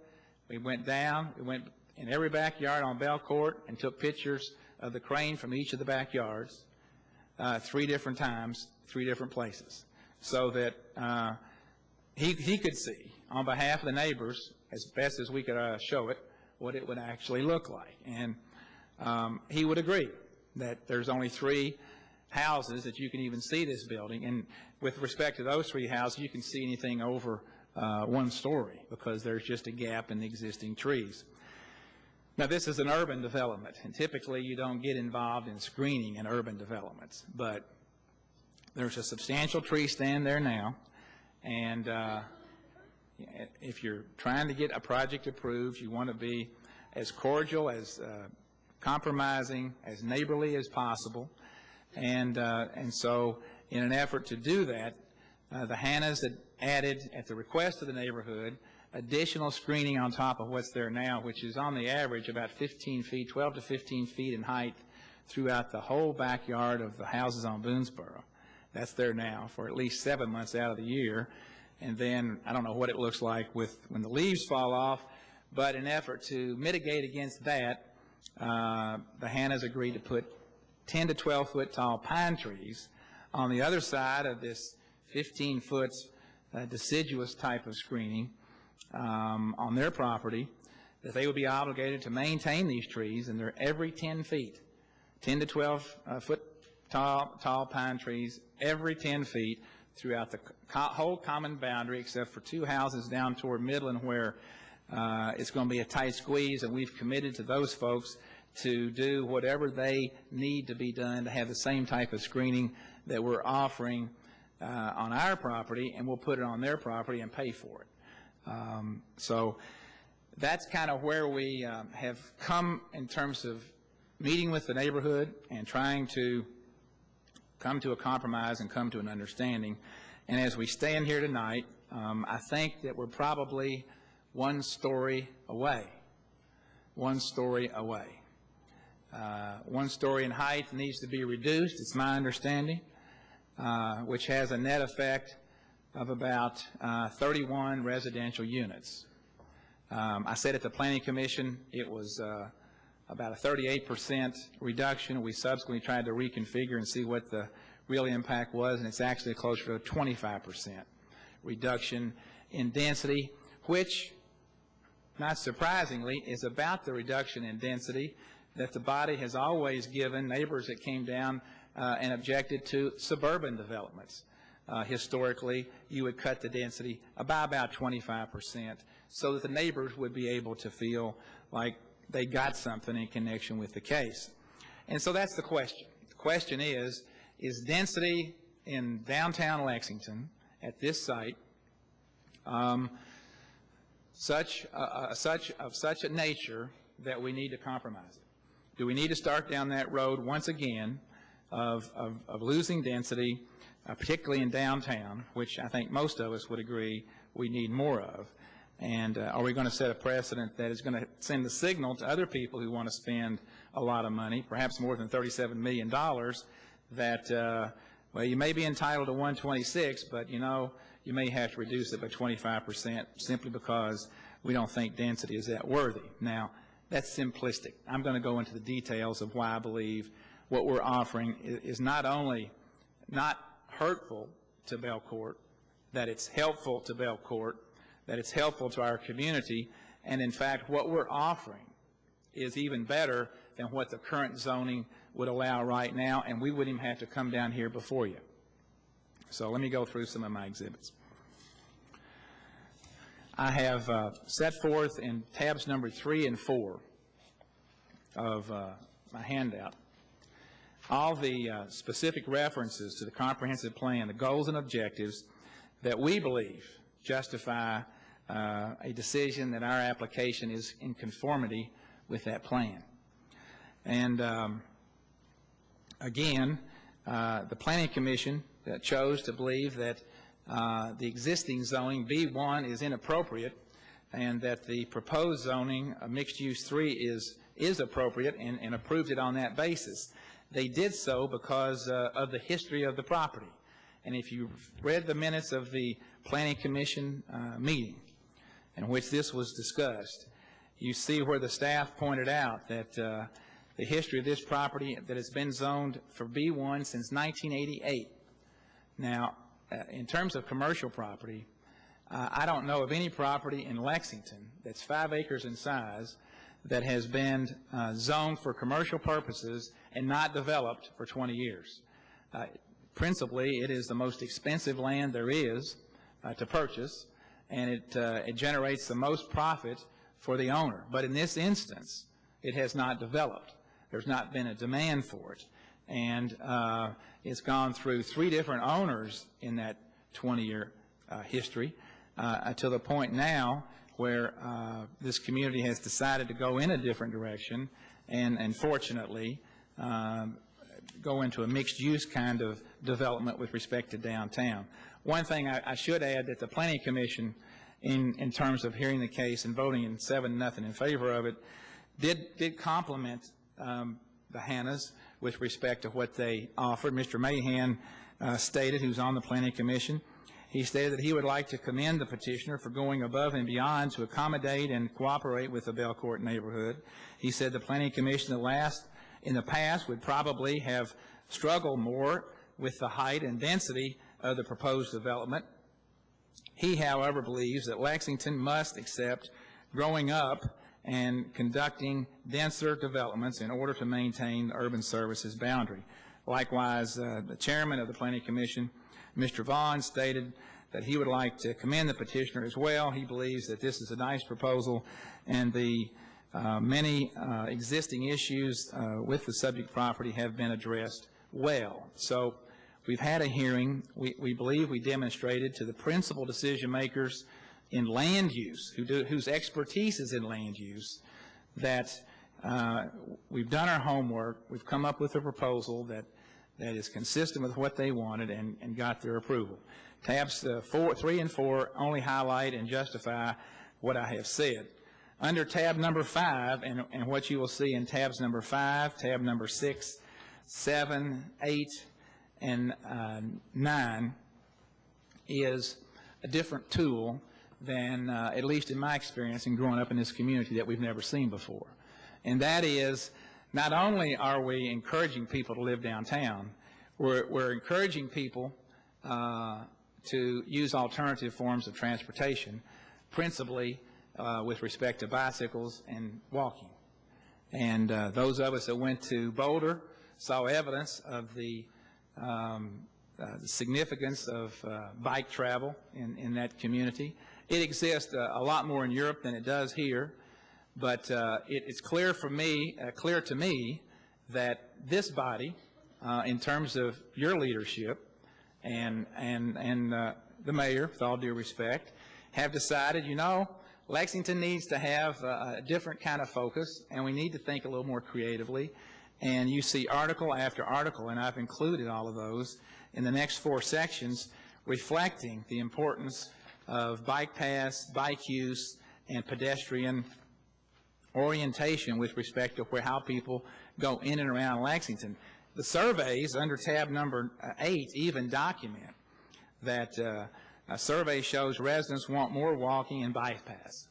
S6: We went down. We went in every backyard on Belcourt and took pictures of the crane from each of the backyards 3 different times, 3 different places, so that he could see on behalf of the neighbors, as best as we could show it, what it would actually look like. And he would agree that there's only 3 houses that you can even see this building. And with respect to those 3 houses, you can see anything over 1 story because there's just a gap in the existing trees. Now, this is an urban development, and typically you don't get involved in screening in urban developments, but there's a substantial tree stand there now, and if you're trying to get a project approved, you want to be as cordial, as compromising, as neighborly as possible, and so in an effort to do that, the Hannas had added, at the request of the neighborhood, additional screening on top of what's there now, which is on the average about 15 feet, 12 to 15 feet in height throughout the whole backyard of the houses on Boonesboro. That's there now for at least 7 months out of the year. And then I don't know what it looks like when the leaves fall off, but in an effort to mitigate against that, the Hannas agreed to put 10 to 12 foot tall pine trees on the other side of this 15-foot deciduous type of screening on their property, that they would be obligated to maintain these trees, and they're every 10 feet, 10 to 12 foot tall pine trees every 10 feet throughout the whole common boundary, except for 2 houses down toward Midland where it's going to be a tight squeeze, and we've committed to those folks to do whatever they need to be done to have the same type of screening that we're offering on our property, and we'll put it on their property and pay for it. So that's kind of where we have come in terms of meeting with the neighborhood and trying to come to a compromise and come to an understanding. And as we stand here tonight, I think that we're probably one story away. One story away. 1 story in height needs to be reduced, it's my understanding, which has a net effect of about 31 residential units. I said at the Planning Commission it was about a 38% reduction. We subsequently tried to reconfigure and see what the real impact was, and it's actually closer to a 25% reduction in density, which, not surprisingly, is about the reduction in density that the body has always given neighbors that came down and objected to suburban developments. Historically, you would cut the density by about 25% so that the neighbors would be able to feel like they got something in connection with the case. And so that's the question. The question is density in downtown Lexington at this site of such a nature that we need to compromise it? Do we need to start down that road once again of losing density, particularly in downtown, which I think most of us would agree we need more of? And are we going to set a precedent that is going to send a signal to other people who want to spend a lot of money, perhaps more than $37 million, that, well, you may be entitled to 126, but, you know, you may have to reduce it by 25% simply because we don't think density is that worthy. Now, that's simplistic. I'm going to go into the details of why I believe what we're offering is not only not hurtful to Belcourt, that it's helpful to Belcourt, that it's helpful to our community, and in fact what we're offering is even better than what the current zoning would allow right now, and we wouldn't even have to come down here before you. So let me go through some of my exhibits. I have set forth in tabs number 3 and 4 of my handout all the specific references to the comprehensive plan, the goals and objectives that we believe justify a decision that our application is in conformity with that plan. And again, the Planning Commission chose to believe that the existing zoning, B1, is inappropriate, and that the proposed zoning, Mixed Use 3, is appropriate, and approved it on that basis. They did so because of the history of the property. And if you read the minutes of the Planning Commission meeting in which this was discussed, you see where the staff pointed out that the history of this property, that it's been zoned for B1 since 1988. Now, in terms of commercial property, I don't know of any property in Lexington that's 5 acres in size that has been zoned for commercial purposes and not developed for 20 years. Principally, it is the most expensive land there is to purchase, and it generates the most profit for the owner. But in this instance, it has not developed. There's not been a demand for it. And it's gone through 3 different owners in that 20-year history to the point now where this community has decided to go in a different direction and fortunately go into a mixed-use kind of development with respect to downtown. One thing I should add, that the Planning Commission, in terms of hearing the case and voting in 7-0 in favor of it, did compliment the Hannas with respect to what they offered. Mr. Mahan stated, who's on the Planning Commission, he stated that he would like to commend the petitioner for going above and beyond to accommodate and cooperate with the Belcourt neighborhood. He said the Planning Commission in the past would probably have struggled more with the height and density of the proposed development. He, however, believes that Lexington must accept growing up and conducting denser developments in order to maintain the urban services boundary. Likewise, the chairman of the Planning Commission, Mr. Vaughn, stated that he would like to commend the petitioner as well. He believes that this is a nice proposal, and the Many existing issues with the subject property have been addressed well. So we've had a hearing. We believe we demonstrated to the principal decision makers in land use, whose expertise is in land use, that we've done our homework. We've come up with a proposal that is consistent with what they wanted and got their approval. Tabs 3 and 4 only highlight and justify what I have said. Under tab number 5, and what you will see in tabs number 5, tab number 6, 7, 8, and 9 is a different tool than, at least in my experience in growing up in this community, that we've never seen before. And that is, not only are we encouraging people to live downtown, we're encouraging people to use alternative forms of transportation, principally with respect to bicycles and walking. And those of us that went to Boulder saw evidence of the significance of bike travel in that community. It exists a lot more in Europe than it does here, but it's clear to me that this body, in terms of your leadership and the mayor, with all due respect, have decided, you know, Lexington needs to have a different kind of focus, and we need to think a little more creatively. And you see article after article, and I've included all of those in the next 4 sections, reflecting the importance of bike paths, bike use, and pedestrian orientation with respect to how people go in and around Lexington. The surveys under tab number 8 even document that a survey shows residents want more walking and bike paths.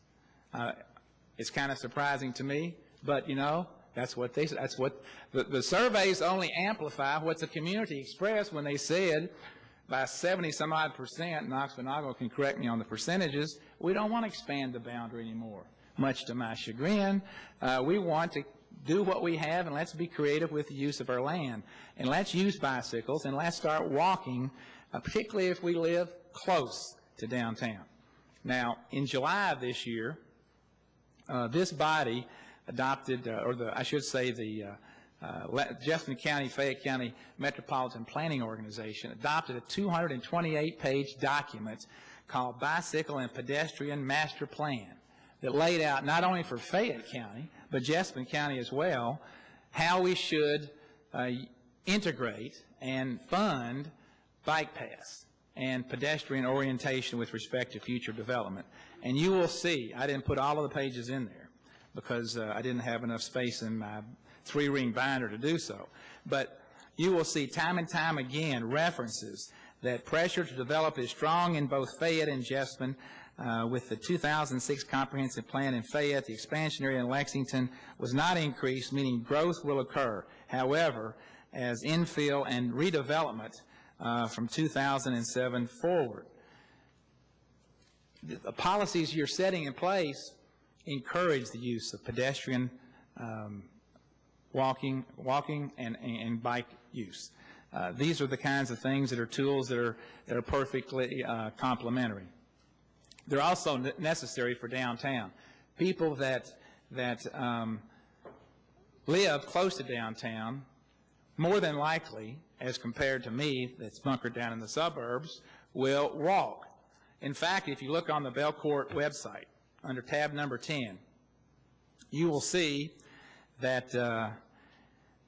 S6: It's kind of surprising to me, but you know, that's what the surveys only amplify what the community expressed when they said by 70-some-odd%, Knox Vanago can correct me on the percentages, we don't want to expand the boundary anymore. Much to my chagrin, we want to do what we have, and let's be creative with the use of our land. And let's use bicycles, and let's start walking, particularly if we live close to downtown. Now, in July of this year, this body adopted, I should say the Jessamine County, Fayette County Metropolitan Planning Organization adopted a 228-page document called Bicycle and Pedestrian Master Plan that laid out not only for Fayette County, but Jessamine County as well, how we should integrate and fund bike paths and pedestrian orientation with respect to future development. And you will see, I didn't put all of the pages in there because I didn't have enough space in my 3-ring binder to do so. But you will see time and time again references that pressure to develop is strong in both Fayette and Jessamine. With the 2006 comprehensive plan in Fayette, the expansion area in Lexington was not increased, meaning growth will occur. However, as infill and redevelopment from 2007 forward, the policies you're setting in place encourage the use of pedestrian walking and bike use. These are the kinds of things that are tools that are perfectly complementary. They're also necessary for downtown. People that live close to downtown, more than likely, as compared to me that's bunkered down in the suburbs, will walk. In fact, if you look on the Belcourt website under tab number 10, you will see that the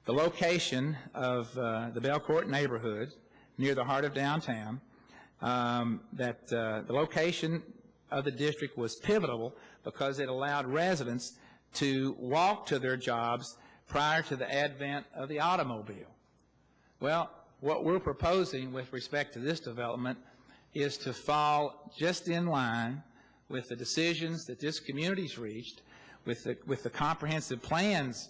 S6: location of the Belcourt neighborhood near the heart of downtown, that the location of the district was pivotal because it allowed residents to walk to their jobs prior to the advent of the automobile. Well, what we're proposing with respect to this development is to fall just in line with the decisions that this community's reached, with the comprehensive plans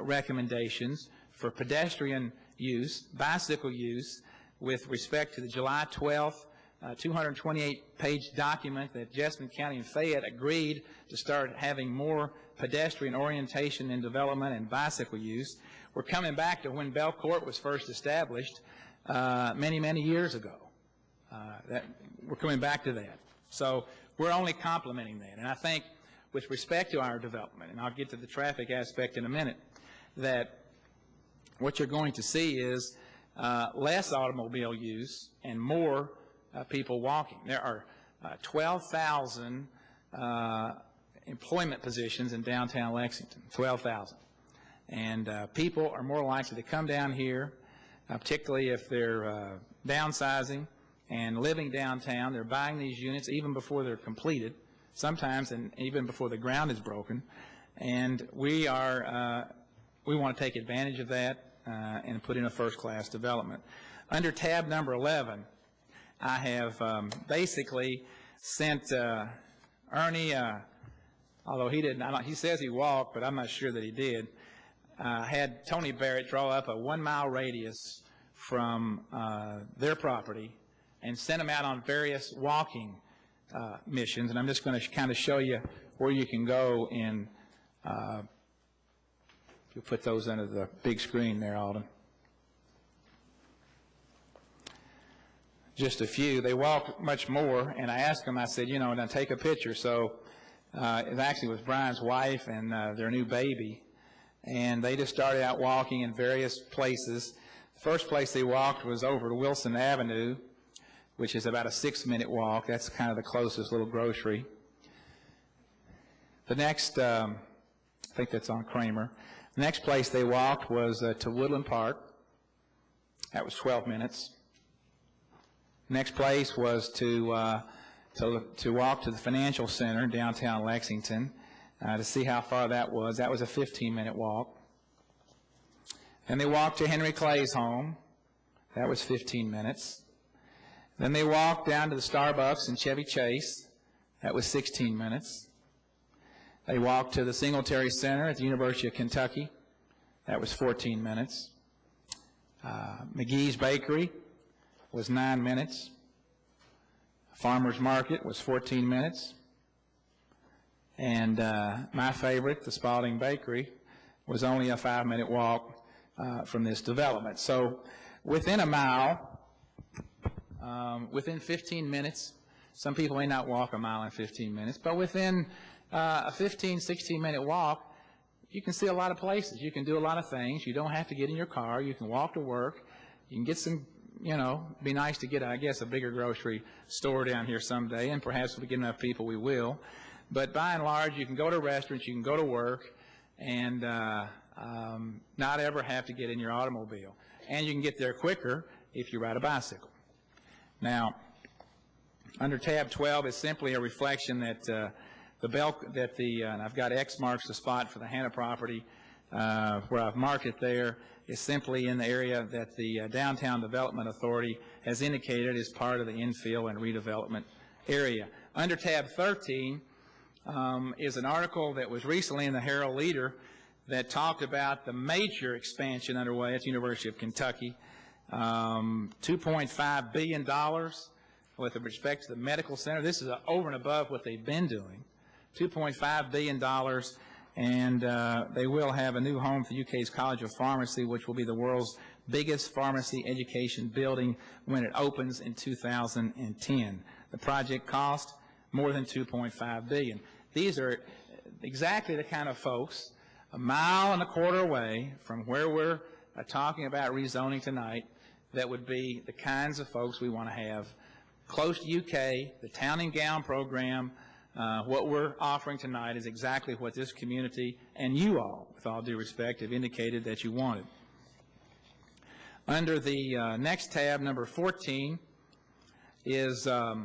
S6: recommendations for pedestrian use, bicycle use, with respect to the July 12th 228-page document that Jessamine County and Fayette agreed to start having more pedestrian orientation and development and bicycle use. We're coming back to when Belcourt was first established many, many years ago. We're coming back to that. So we're only complementing that. And I think with respect to our development, and I'll get to the traffic aspect in a minute, that what you're going to see is less automobile use and more people walking. There are 12,000 employment positions in downtown Lexington, 12,000. And people are more likely to come down here, particularly if they're downsizing and living downtown. They're buying these units even before they're completed, sometimes and even before the ground is broken. And we want to take advantage of that and put in a first-class development. Under tab number 11, I have basically sent Ernie, although he didn't, he says he walked, but I'm not sure that he did, had Tony Barrett draw up a 1-mile radius from their property and sent them out on various walking missions. And I'm just going to kind of show you where you can go in, if you put those under the big screen there, Alden. Just a few. They walked much more, and I asked them, I said, you know, now take a picture. So it actually was Brian's wife and their new baby, and they just started out walking in various places. The first place they walked was over to Wilson Avenue, which is about a 6-minute walk. That's kind of the closest little grocery. The next, I think that's on Kramer. The next place they walked was to Woodland Park. That was 12 minutes. Next place was to walk to the Financial Center downtown Lexington to see how far that was. That was a 15-minute walk. Then they walked to Henry Clay's home. That was 15 minutes. Then they walked down to the Starbucks in Chevy Chase. That was 16 minutes. They walked to the Singletary Center at the University of Kentucky. That was 14 minutes. McGee's Bakery was 9 minutes. Farmer's Market was 14 minutes. And my favorite, the Spalding Bakery, was only a 5-minute walk from this development. So within a mile, within 15 minutes, some people may not walk a mile in 15 minutes, but within a 15, 16-minute walk, you can see a lot of places. You can do a lot of things. You don't have to get in your car. You can walk to work. You can get some, you know, be nice to get, I guess, a bigger grocery store down here someday, and perhaps if we get enough people, we will. But by and large, you can go to restaurants, you can go to work, and not ever have to get in your automobile. And you can get there quicker if you ride a bicycle. Now, under tab 12 is simply a reflection that and I've got X marks the spot for the Hannah property, where I've marked it there, is simply in the area that the Downtown Development Authority has indicated is part of the infill and redevelopment area. Under tab 13 is an article that was recently in the Herald Leader that talked about the major expansion underway at the University of Kentucky, $2.5 billion with respect to the medical center. This is over and above what they've been doing. $2.5 billion, and they will have a new home for UK's College of Pharmacy, which will be the world's biggest pharmacy education building when it opens in 2010. The project cost more than $2.5 billion. These are exactly the kind of folks a mile and a quarter away from where we're talking about rezoning tonight that would be the kinds of folks we want to have close to UK, the Town and Gown program. What we're offering tonight is exactly what this community and you all, with all due respect, have indicated that you wanted. Under the next tab, number 14, is, I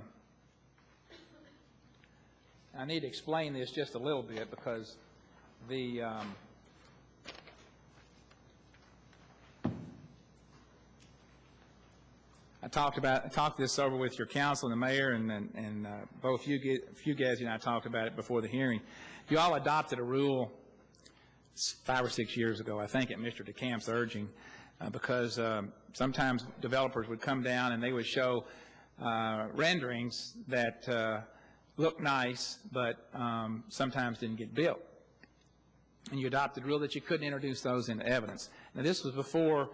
S6: need to explain this just a little bit because the, I talked this over with your council and the mayor, and both Fugazi and I talked about it before the hearing. You all adopted a rule 5 or 6 years ago, I think, at Mr. DeCamp's urging, because sometimes developers would come down and they would show renderings that looked nice, but sometimes didn't get built. And you adopted a rule that you couldn't introduce those into evidence. Now, this was before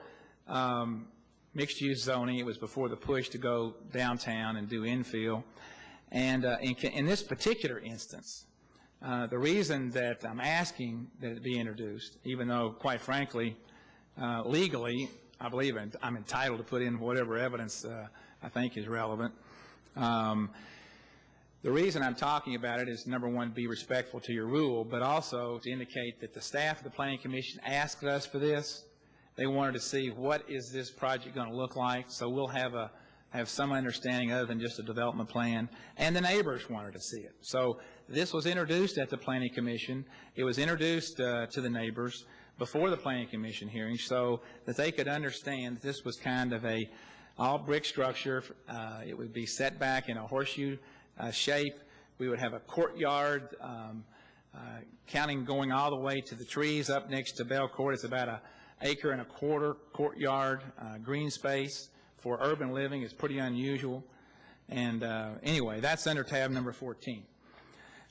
S6: mixed-use zoning. It was before the push to go downtown and do infill. And in this particular instance, The reason that I'm asking that it be introduced, even though, quite frankly, legally, I believe I'm entitled to put in whatever evidence I think is relevant. The reason I'm talking about it is, number one, be respectful to your rule, but also to indicate that the staff of the Planning Commission asked us for this. They wanted to see what is this project going to look like, so we'll have some understanding other than just a development plan, and the neighbors wanted to see it. So this was introduced at the Planning Commission. It was introduced to the neighbors before the Planning Commission hearing so that they could understand that this was kind of a all-brick structure. It would be set back in a horseshoe shape. We would have a courtyard, counting going all the way to the trees up next to Bell Court. It's about 1.25 acre courtyard, green space for urban living. Is pretty unusual. And anyway, that's under tab number 14.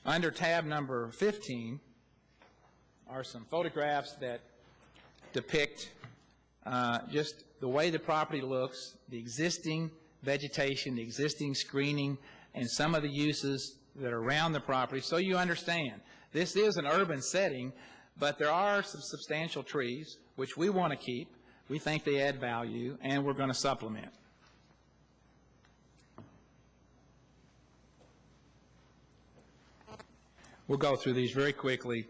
S6: Under tab number 15 are some photographs that depict just the way the property looks, the existing vegetation, the existing screening, and some of the uses that are around the property, so you understand. This is an urban setting, but there are some substantial trees, which we want to keep. We think they add value, and we're going to supplement. We'll go through these very quickly,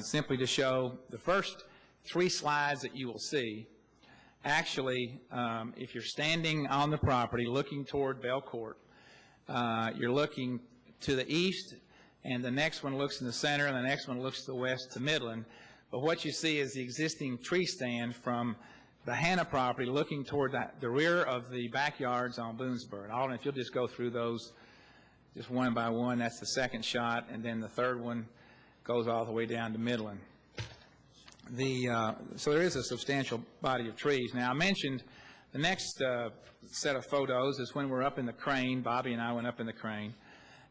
S6: simply to show the first 3 slides that you will see. Actually, if you're standing on the property looking toward Bell Court, you're looking to the east, and the next one looks in the center, and the next one looks to the west to Midland. But what you see is the existing tree stand from the Hanna property looking toward the rear of the backyards on Boonesboro. And Alden, if you'll just go through those just one by one. That's the second shot, and then the third one goes all the way down to Midland. So there is a substantial body of trees. Now, I mentioned the next set of photos is when we're up in the crane. Bobby and I went up in the crane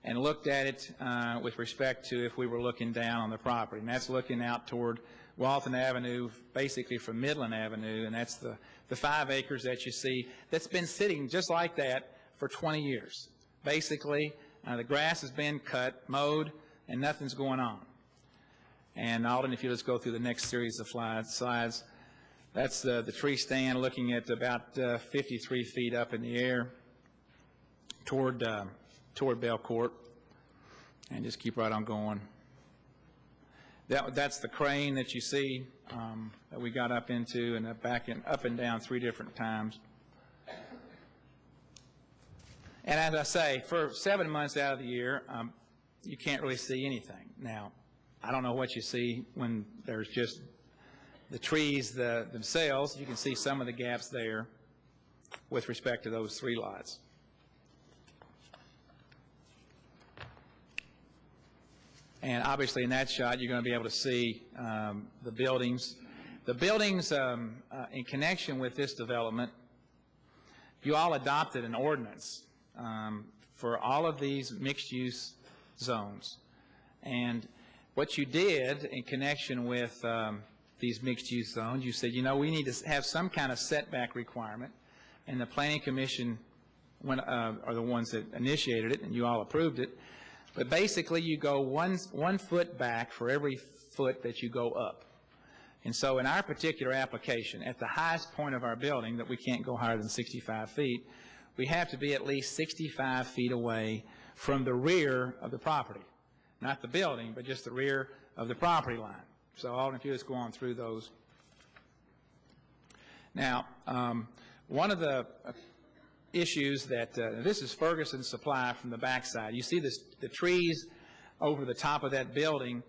S6: and looked at it with respect to if we were looking down on the property. And that's looking out toward Walton Avenue, basically from Midland Avenue, and that's the 5 acres that you see that's been sitting just like that for 20 years. Basically, the grass has been cut, mowed, and nothing's going on. And Alden, if you just go through the next series of slides, that's the tree stand looking at about 53 feet up in the air toward Bell Court. And just keep right on going. That's the crane that you see that we got up into and back and up and down 3 different times. And as I say, for 7 months out of the year, you can't really see anything. Now, I don't know what you see when there's just the trees themselves. You can see some of the gaps there with respect to those 3 lots. And obviously in that shot, you're going to be able to see the buildings. The buildings in connection with this development, you all adopted an ordinance for all of these mixed-use zones. And what you did in connection with these mixed-use zones, you said, you know, we need to have some kind of setback requirement. And the Planning Commission are the ones that initiated it, and you all approved it. But basically, you go one foot back for every foot that you go up. And so in our particular application, at the highest point of our building, that we can't go higher than 65 feet, we have to be at least 65 feet away from the rear of the property. Not the building, but just the rear of the property line. So Alden, if you just go on through those. Now, one of the issues that, this is Ferguson Supply from the backside. You see the trees over the top of that building.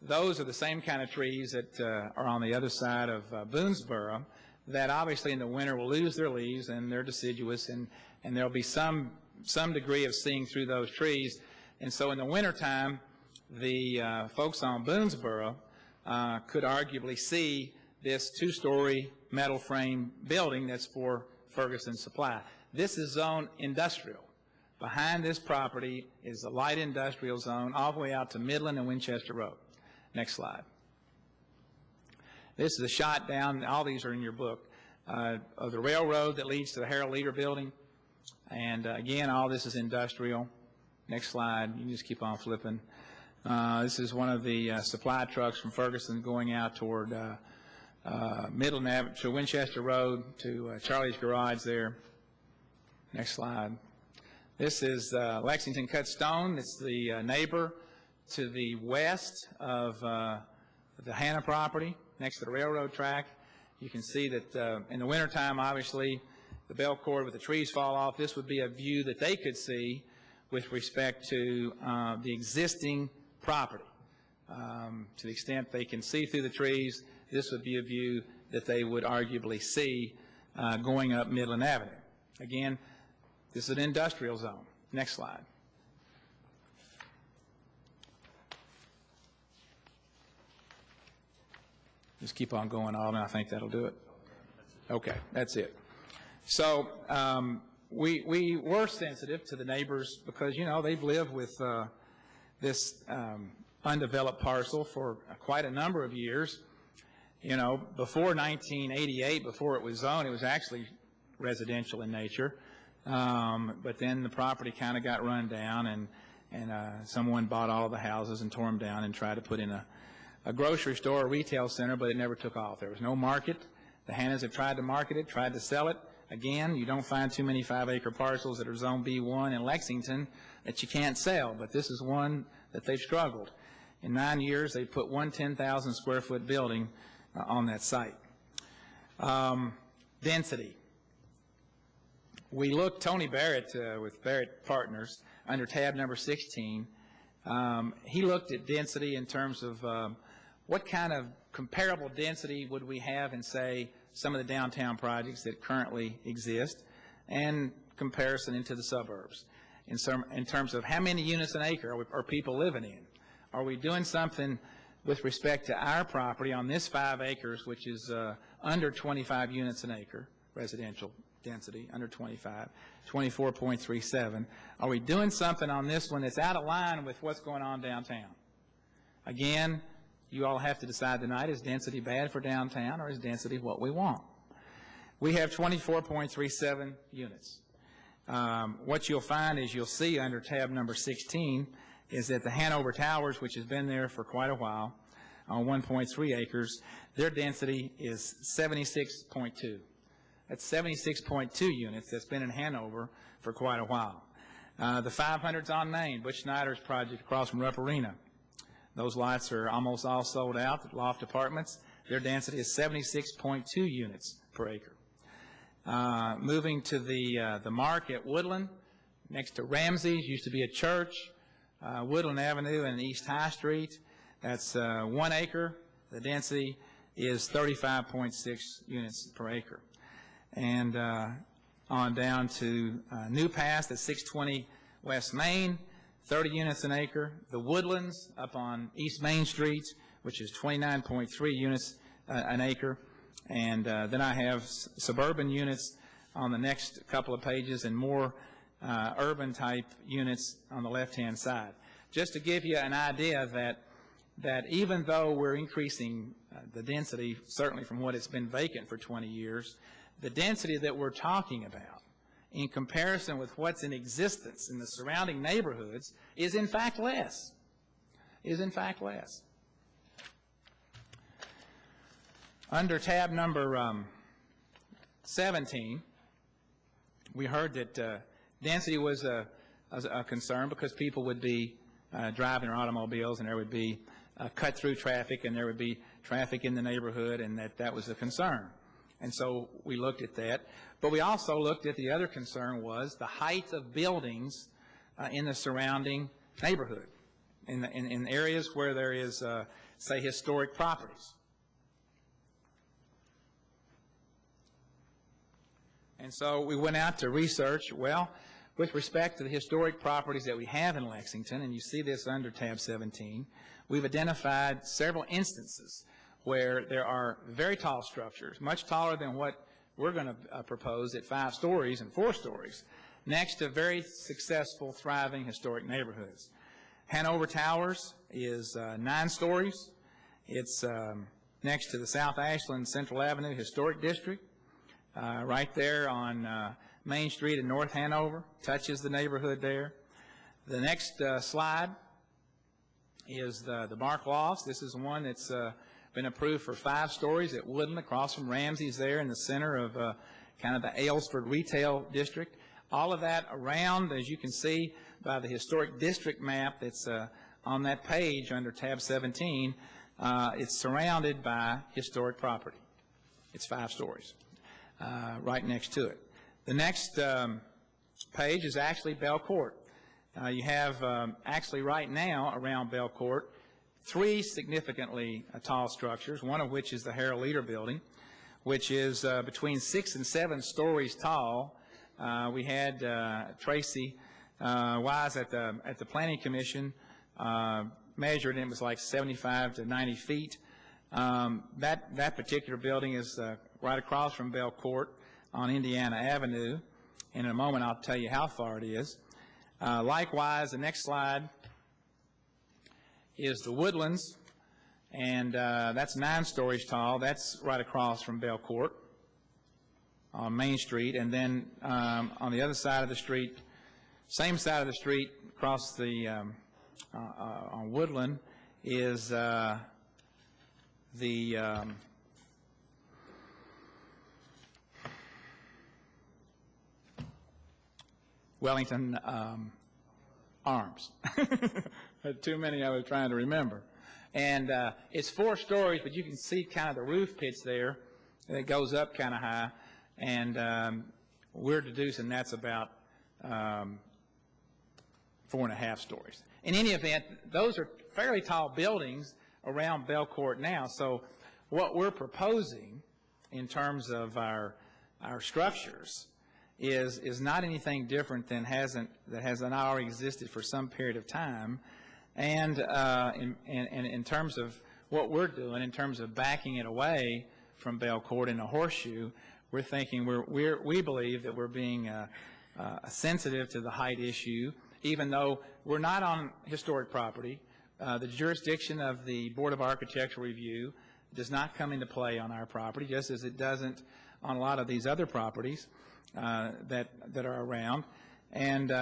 S6: Those are the same kind of trees that are on the other side of Boonesboro that obviously in the winter will lose their leaves and they're deciduous, and there'll be some degree of seeing through those trees. And so in the wintertime, the folks on Boonesboro could arguably see this 2-story metal frame building that's for Ferguson Supply. This is zone industrial. Behind this property is a light industrial zone all the way out to Midland and Winchester Road. Next slide. This is a shot down, all these are in your book, of the railroad that leads to the Harold Leader building. And again, all this is industrial. Next slide. You can just keep on flipping. This is one of the supply trucks from Ferguson going out toward Midland Avenue, to Winchester Road, to Charlie's Garage there. Next slide. This is Lexington Cut Stone. It's the neighbor to the west of the Hannah property, next to the railroad track. You can see that in the wintertime, obviously, the bell cord with the trees fall off. This would be a view that they could see with respect to the existing property. To the extent they can see through the trees, this would be a view that they would arguably see going up Midland Avenue. Again, this is an industrial zone. Next slide. Just keep on going on, and I think that'll do it. Okay, that's it. So we were sensitive to the neighbors because, you know, they've lived with this undeveloped parcel for quite a number of years. You know, before 1988, before it was zoned, it was actually residential in nature. But then the property kind of got run down, and someone bought all of the houses and tore them down and tried to put in a grocery store, a retail center, but it never took off. There was no market. The Hannahs have tried to market it, tried to sell it. Again, you don't find too many 5-acre parcels that are Zone B1 in Lexington that you can't sell, but this is one that they've struggled. In 9 years, they put one 10,000 square foot building on that site. Density. We looked, Tony Barrett with Barrett Partners, under tab number 16, he looked at density in terms of what kind of comparable density would we have in, say, some of the downtown projects that currently exist, and comparison into the suburbs in terms of how many units an acre are people living in. Are we doing something with respect to our property on this 5 acres, which is under 25 units an acre, residential density, under 25, 24.37. Are we doing something on this one that's out of line with what's going on downtown? Again, you all have to decide tonight, is density bad for downtown, or is density what we want? We have 24.37 units. What you'll find is you'll see under tab number 16 is that the Hanover Towers, which has been there for quite a while, on 1.3 acres, their density is 76.2. That's 76.2 units that's been in Hanover for quite a while. The 500s on Main, Butch Snyder's project across from Rupp Arena. Those lots are almost all sold out, the loft apartments. Their density is 76.2 units per acre. Moving to the Mark at Woodland, next to Ramsey's, used to be a church, Woodland Avenue and East High Street. That's 1 acre. The density is 35.6 units per acre. And on down to New Pass at 620 West Main, 30 units an acre. The Woodlands up on East Main Street, which is 29.3 units an acre. And then I have suburban units on the next couple of pages and more urban type units on the left-hand side. Just to give you an idea that even though we're increasing the density, certainly from what it's been vacant for 20 years, the density that we're talking about in comparison with what's in existence in the surrounding neighborhoods is in fact less, Under tab number 17, we heard that density was a concern because people would be driving their automobiles and there would be cut-through traffic and there would be traffic in the neighborhood, and that was a concern. And so we looked at that. But we also looked at the other concern was the height of buildings in the surrounding neighborhood, in areas where there is, say, historic properties. And so we went out to research, well, with respect to the historic properties that we have in Lexington, and you see this under tab 17, we've identified several instances where there are very tall structures, much taller than what we're going to propose at 5 stories and 4 stories, next to very successful, thriving historic neighborhoods. Hanover Towers is 9 stories. It's next to the South Ashland Central Avenue Historic District, right there on Main Street in North Hanover, touches the neighborhood there. The next slide is the Mark Lofts. This is one that's been approved for 5 stories at Woodland across from Ramsey's there in the center of kind of the Aylesford retail district. All of that around, as you can see by the historic district map that's on that page under tab 17, it's surrounded by historic property. It's 5 stories right next to it. The next page is actually Bell Court. You have actually right now around Bell Court 3 significantly tall structures, one of which is the Harold Leader Building, which is between 6 and 7 stories tall. We had Tracy Wise at the Planning Commission measured, and it was like 75 to 90 feet. That particular building is right across from Bell Court on Indiana Avenue. And in a moment, I'll tell you how far it is. Likewise, the next slide is the Woodlands, and that's 9 stories tall. That's right across from Bell Court on Main Street. And then on the other side of the street, same side of the street, across the on Woodland, is the Wellington Arms. Too many I was trying to remember. And it's 4 stories, but you can see kind of the roof pitch there. It goes up kind of high. And we're deducing that's about 4.5 stories. In any event, those are fairly tall buildings around Bell Court now. So what we're proposing in terms of our structures is not anything different than that hasn't already existed for some period of time. And in terms of what we're doing, in terms of backing it away from Bell Court in a horseshoe, we're thinking we believe that we're being sensitive to the height issue, even though we're not on historic property. The jurisdiction of the Board of Architectural Review does not come into play on our property, just as it doesn't on a lot of these other properties that are around. And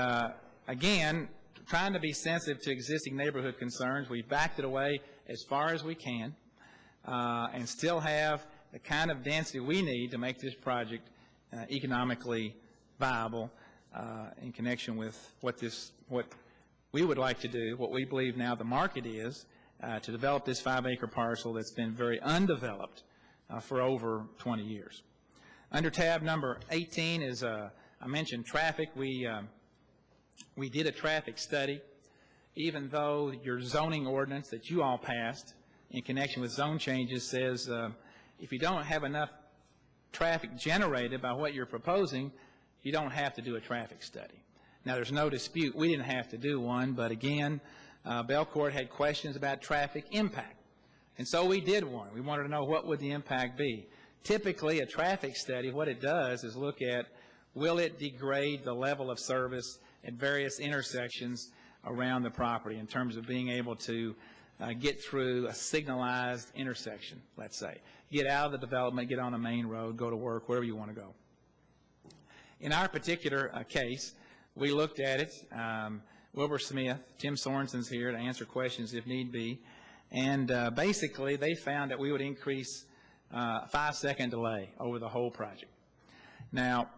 S6: again, trying to be sensitive to existing neighborhood concerns, we've backed it away as far as we can and still have the kind of density we need to make this project economically viable in connection with what we would like to do, what we believe now the market is, to develop this 5-acre parcel that's been very undeveloped for over 20 years. Under tab number 18 is, I mentioned traffic. We did a traffic study. Even though your zoning ordinance that you all passed in connection with zone changes says if you don't have enough traffic generated by what you're proposing, you don't have to do a traffic study. Now, there's no dispute. We didn't have to do one, but again, Bell Court had questions about traffic impact. And so we did one. We wanted to know what would the impact be. Typically, a traffic study, what it does is look at, will it degrade the level of service at various intersections around the property in terms of being able to get through a signalized intersection, let's say. Get out of the development, get on a main road, go to work, wherever you want to go. In our particular case, we looked at it. Wilbur Smith, Tim Sorensen's here to answer questions if need be. And basically, they found that we would increase 5-second delay over the whole project. Now,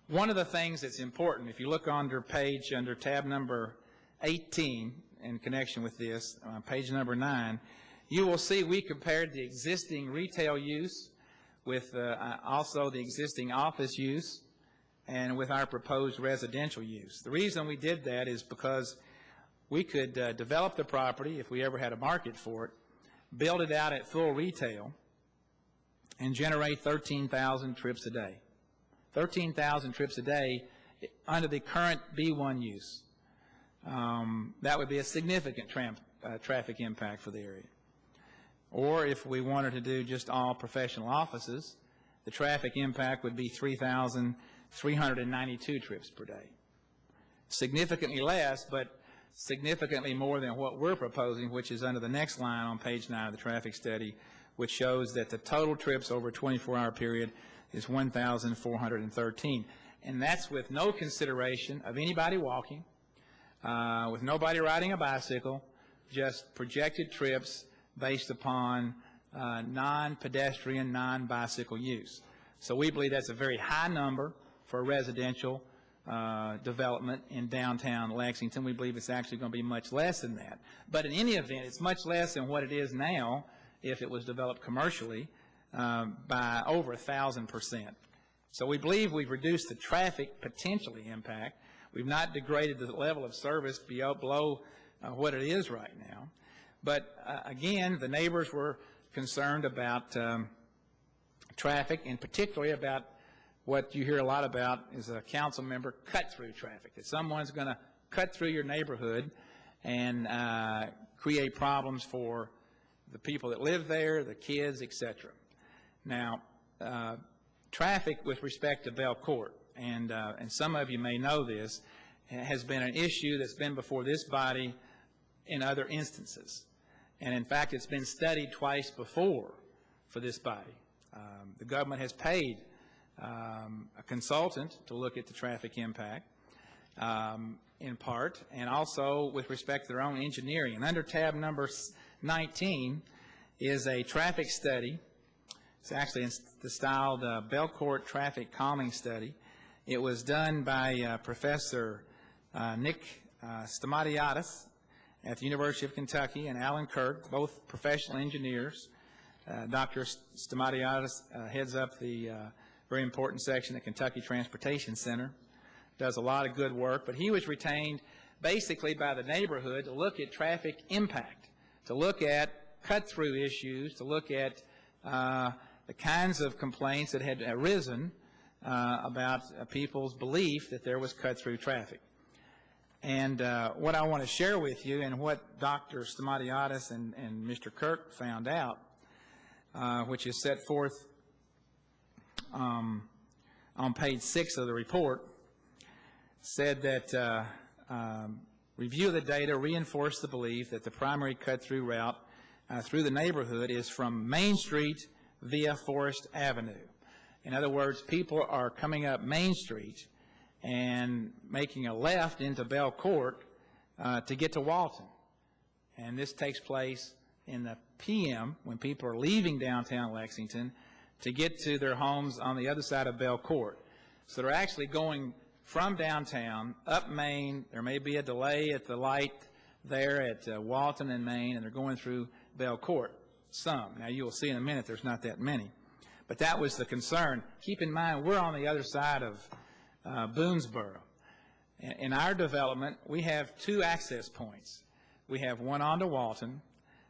S6: one of the things that's important, if you look under tab number 18 in connection with this, page number 9, you will see we compared the existing retail use with also the existing office use and with our proposed residential use. The reason we did that is because we could develop the property if we ever had a market for it, build it out at full retail, and generate 13,000 trips a day. 13,000 trips a day under the current B1 use. That would be a significant traffic impact for the area. Or if we wanted to do just all professional offices, the traffic impact would be 3,392 trips per day. Significantly less, but significantly more than what we're proposing, which is under the next line on page 9 of the traffic study, which shows that the total trips over a 24-hour period is 1,413. And that's with no consideration of anybody walking, with nobody riding a bicycle, just projected trips based upon non-pedestrian, non-bicycle use. So we believe that's a very high number for residential development in downtown Lexington. We believe it's actually going to be much less than that. But in any event, it's much less than what it is now if it was developed commercially by over 1,000%. So we believe we've reduced the traffic potentially impact. We've not degraded the level of service below what it is right now. But again, the neighbors were concerned about traffic, and particularly about what you hear a lot about is a council member cut-through traffic, that someone's going to cut through your neighborhood and create problems for the people that live there, the kids, etc. Now, traffic with respect to Belcourt, and some of you may know this, has been an issue that's been before this body in other instances. And in fact, it's been studied twice before for this body. The government has paid a consultant to look at the traffic impact in part, and also with respect to their own engineering. And under tab number 19 is a traffic study. It's actually styled Belcourt Traffic Calming Study. It was done by Professor Nick Stamatiadis at the University of Kentucky and Alan Kirk, both professional engineers. Dr. Stamatiadis heads up the very important section at Kentucky Transportation Center, does a lot of good work, but he was retained basically by the neighborhood to look at traffic impact, to look at cut-through issues, to look at the kinds of complaints that had arisen about people's belief that there was cut-through traffic. And what I want to share with you, and what Dr. Stamatiadis and Mr. Kirk found out, which is set forth on page 6 of the report, said that review of the data reinforced the belief that the primary cut-through route through the neighborhood is from Main Street via Forest Avenue. In other words, people are coming up Main Street and making a left into Belcourt to get to Walton. And this takes place in the PM when people are leaving downtown Lexington to get to their homes on the other side of Belcourt. So they're actually going from downtown up Main. There may be a delay at the light there at Walton and Main, and they're going through Belcourt. Some. Now, you will see in a minute there's not that many. But that was the concern. Keep in mind, we're on the other side of Boonesboro. In our development, we have 2 access points. We have one onto Walton,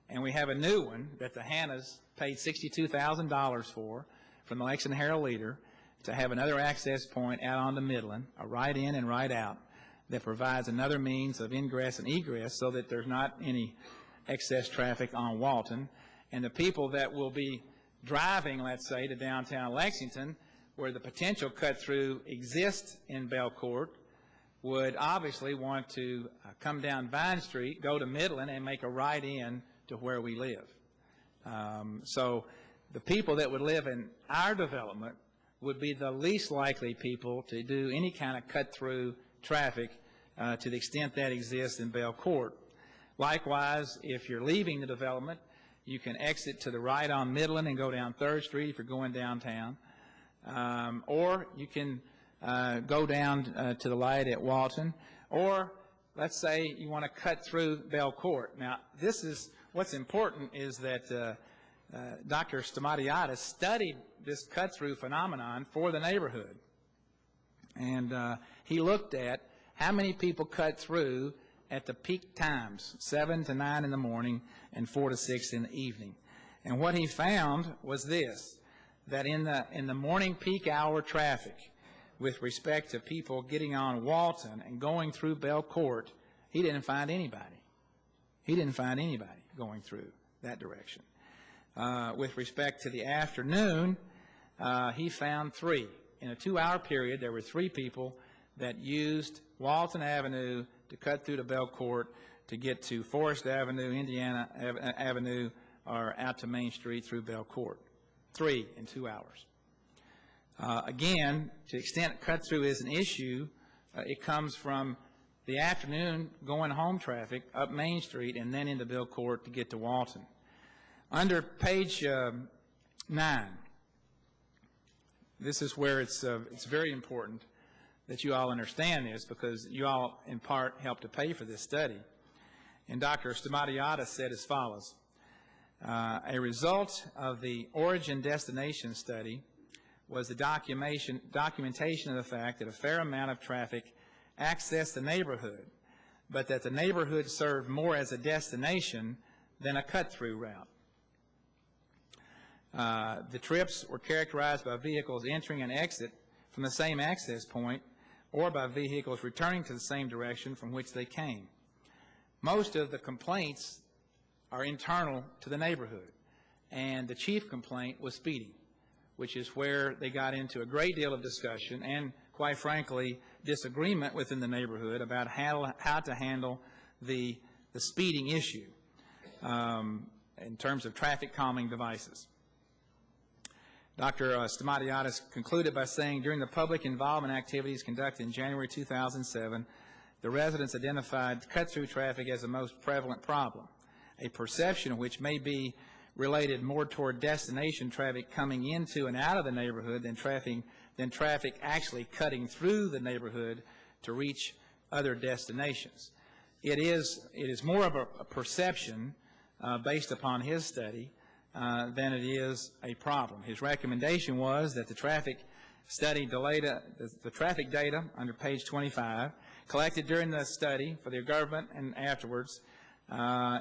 S6: and we have a new one that the Hannas paid $62,000 for from the Lexington Herald-Leader to have another access point out onto Midland, a right in and right out, that provides another means of ingress and egress so that there's not any excess traffic on Walton. And the people that will be driving, let's say, to downtown Lexington, where the potential cut-through exists in Belcourt, would obviously want to come down Vine Street, go to Midland, and make a right in to where we live. So the people that would live in our development would be the least likely people to do any kind of cut-through traffic to the extent that exists in Belcourt. Likewise, if you're leaving the development, you can exit to the right on Midland and go down 3rd Street if you're going downtown. Or you can go down to the light at Walton. Or let's say you want to cut through Belcourt. Now, this is what's important is that Dr. Stamatiadis studied this cut-through phenomenon for the neighborhood. And he looked at how many people cut through at the peak times, 7 to 9 in the morning and 4 to 6 in the evening. And what he found was this, that in the morning peak hour traffic, with respect to people getting on Walton and going through Belcourt, he didn't find anybody. He didn't find anybody going through that direction. With respect to the afternoon, he found 3. In a 2-hour period, there were 3 people that used Walton Avenue to cut through to Belcourt to get to Forest Avenue, Indiana Avenue, or out to Main Street through Belcourt. 3 in 2 hours. Again, to the extent cut-through is an issue, it comes from the afternoon going home traffic up Main Street and then into Belcourt to get to Walton. Under page 9, this is where it's very important that you all understand this, because you all, in part, helped to pay for this study. And Dr. Stamatiadis said as follows: a result of the origin destination study was the documentation of the fact that a fair amount of traffic accessed the neighborhood, but that the neighborhood served more as a destination than a cut-through route. The trips were characterized by vehicles entering and exit from the same access point, or by vehicles returning to the same direction from which they came. Most of the complaints are internal to the neighborhood, and the chief complaint was speeding, which is where they got into a great deal of discussion and, quite frankly, disagreement within the neighborhood about how to handle the speeding issue in terms of traffic calming devices. Dr. Stamatiadis concluded by saying, during the public involvement activities conducted in January 2007, the residents identified cut-through traffic as the most prevalent problem, a perception which may be related more toward destination traffic coming into and out of the neighborhood than traffic actually cutting through the neighborhood to reach other destinations. It is more of a perception based upon his study than it is a problem. His recommendation was that the traffic study the traffic data under page 25 collected during the study for the government and afterwards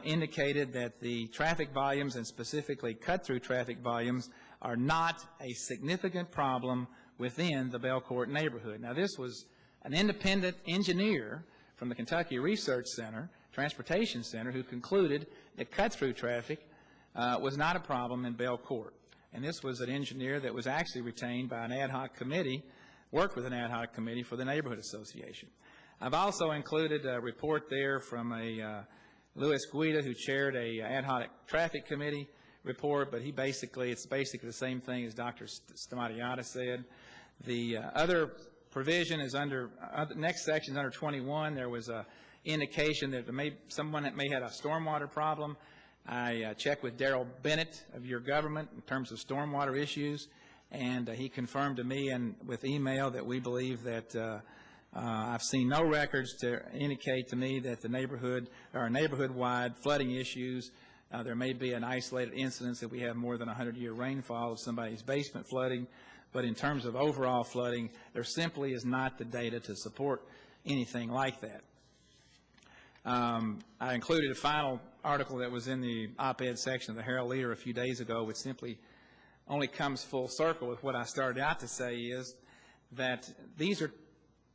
S6: indicated that the traffic volumes, and specifically cut-through traffic volumes, are not a significant problem within the Belcourt neighborhood. Now, this was an independent engineer from the Kentucky Research Center, Transportation Center, who concluded that cut-through traffic was not a problem in Belcourt. And this was an engineer that was actually retained by an ad hoc committee, worked with an ad hoc committee for the Neighborhood Association. I've also included a report there from Louis Guida, who chaired a ad hoc traffic committee report, but it's basically the same thing as Dr. Stamatiadis said. The other provision is under, next section is under 21. There was an indication that someone that may have a stormwater problem. I checked with Darrell Bennett of your government in terms of stormwater issues, and he confirmed to me and with email that we believe that I've seen no records to indicate to me that the neighborhood or neighborhood-wide flooding issues. There may be an isolated incidence that we have more than 100-year rainfall of somebody's basement flooding, but in terms of overall flooding, there simply is not the data to support anything like that. I included a final article that was in the op-ed section of the Herald Leader a few days ago, which simply only comes full circle with what I started out to say, is that these are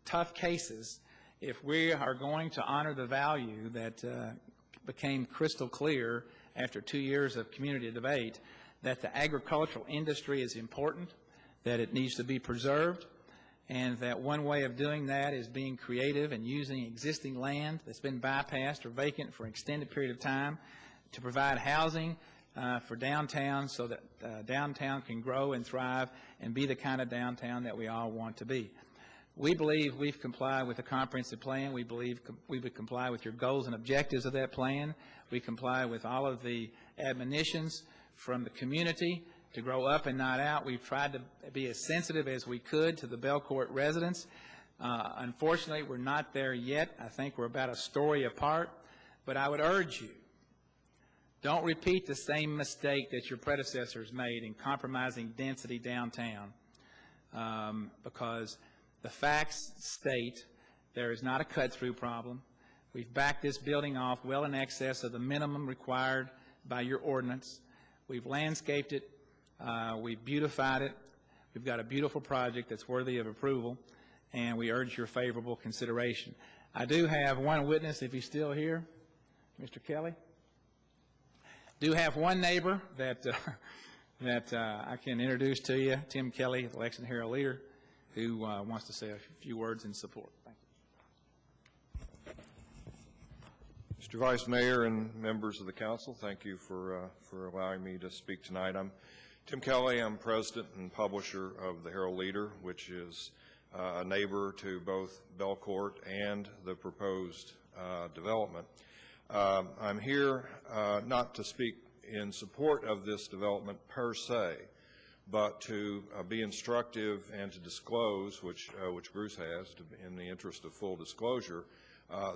S6: tough cases if we are going to honor the value that became crystal clear after 2 years of community debate, that the agricultural industry is important, that it needs to be preserved, and that one way of doing that is being creative and using existing land that's been bypassed or vacant for an extended period of time to provide housing for downtown so that downtown can grow and thrive and be the kind of downtown that we all want to be. We believe we've complied with the comprehensive plan. We believe we would comply with your goals and objectives of that plan. We comply with all of the admonitions from the community to grow up and not out. We've tried to be as sensitive as we could to the Belcourt residents. Unfortunately, we're not there yet. I think we're about a story apart. But I would urge you, don't repeat the same mistake that your predecessors made in compromising density downtown, because the facts state there is not a cut-through problem. We've backed this building off well in excess of the minimum required by your ordinance. We've landscaped it. We've beautified it. We've got a beautiful project that's worthy of approval, and we urge your favorable consideration. I do have one witness, if he's still here, Mr. Kelly. Do have one neighbor that I can introduce to you, Tim Kelly, the Lexington Herald Leader, who wants to say a few words in support. Thank you.
S7: Mr. Vice Mayor and members of the council, thank you for allowing me to speak tonight. I'm Tim Kelly. I'm president and publisher of the Herald Leader, which is a neighbor to both Belcourt and the proposed development. I'm here not to speak in support of this development per se, but to be instructive and to disclose, which Bruce has, in the interest of full disclosure,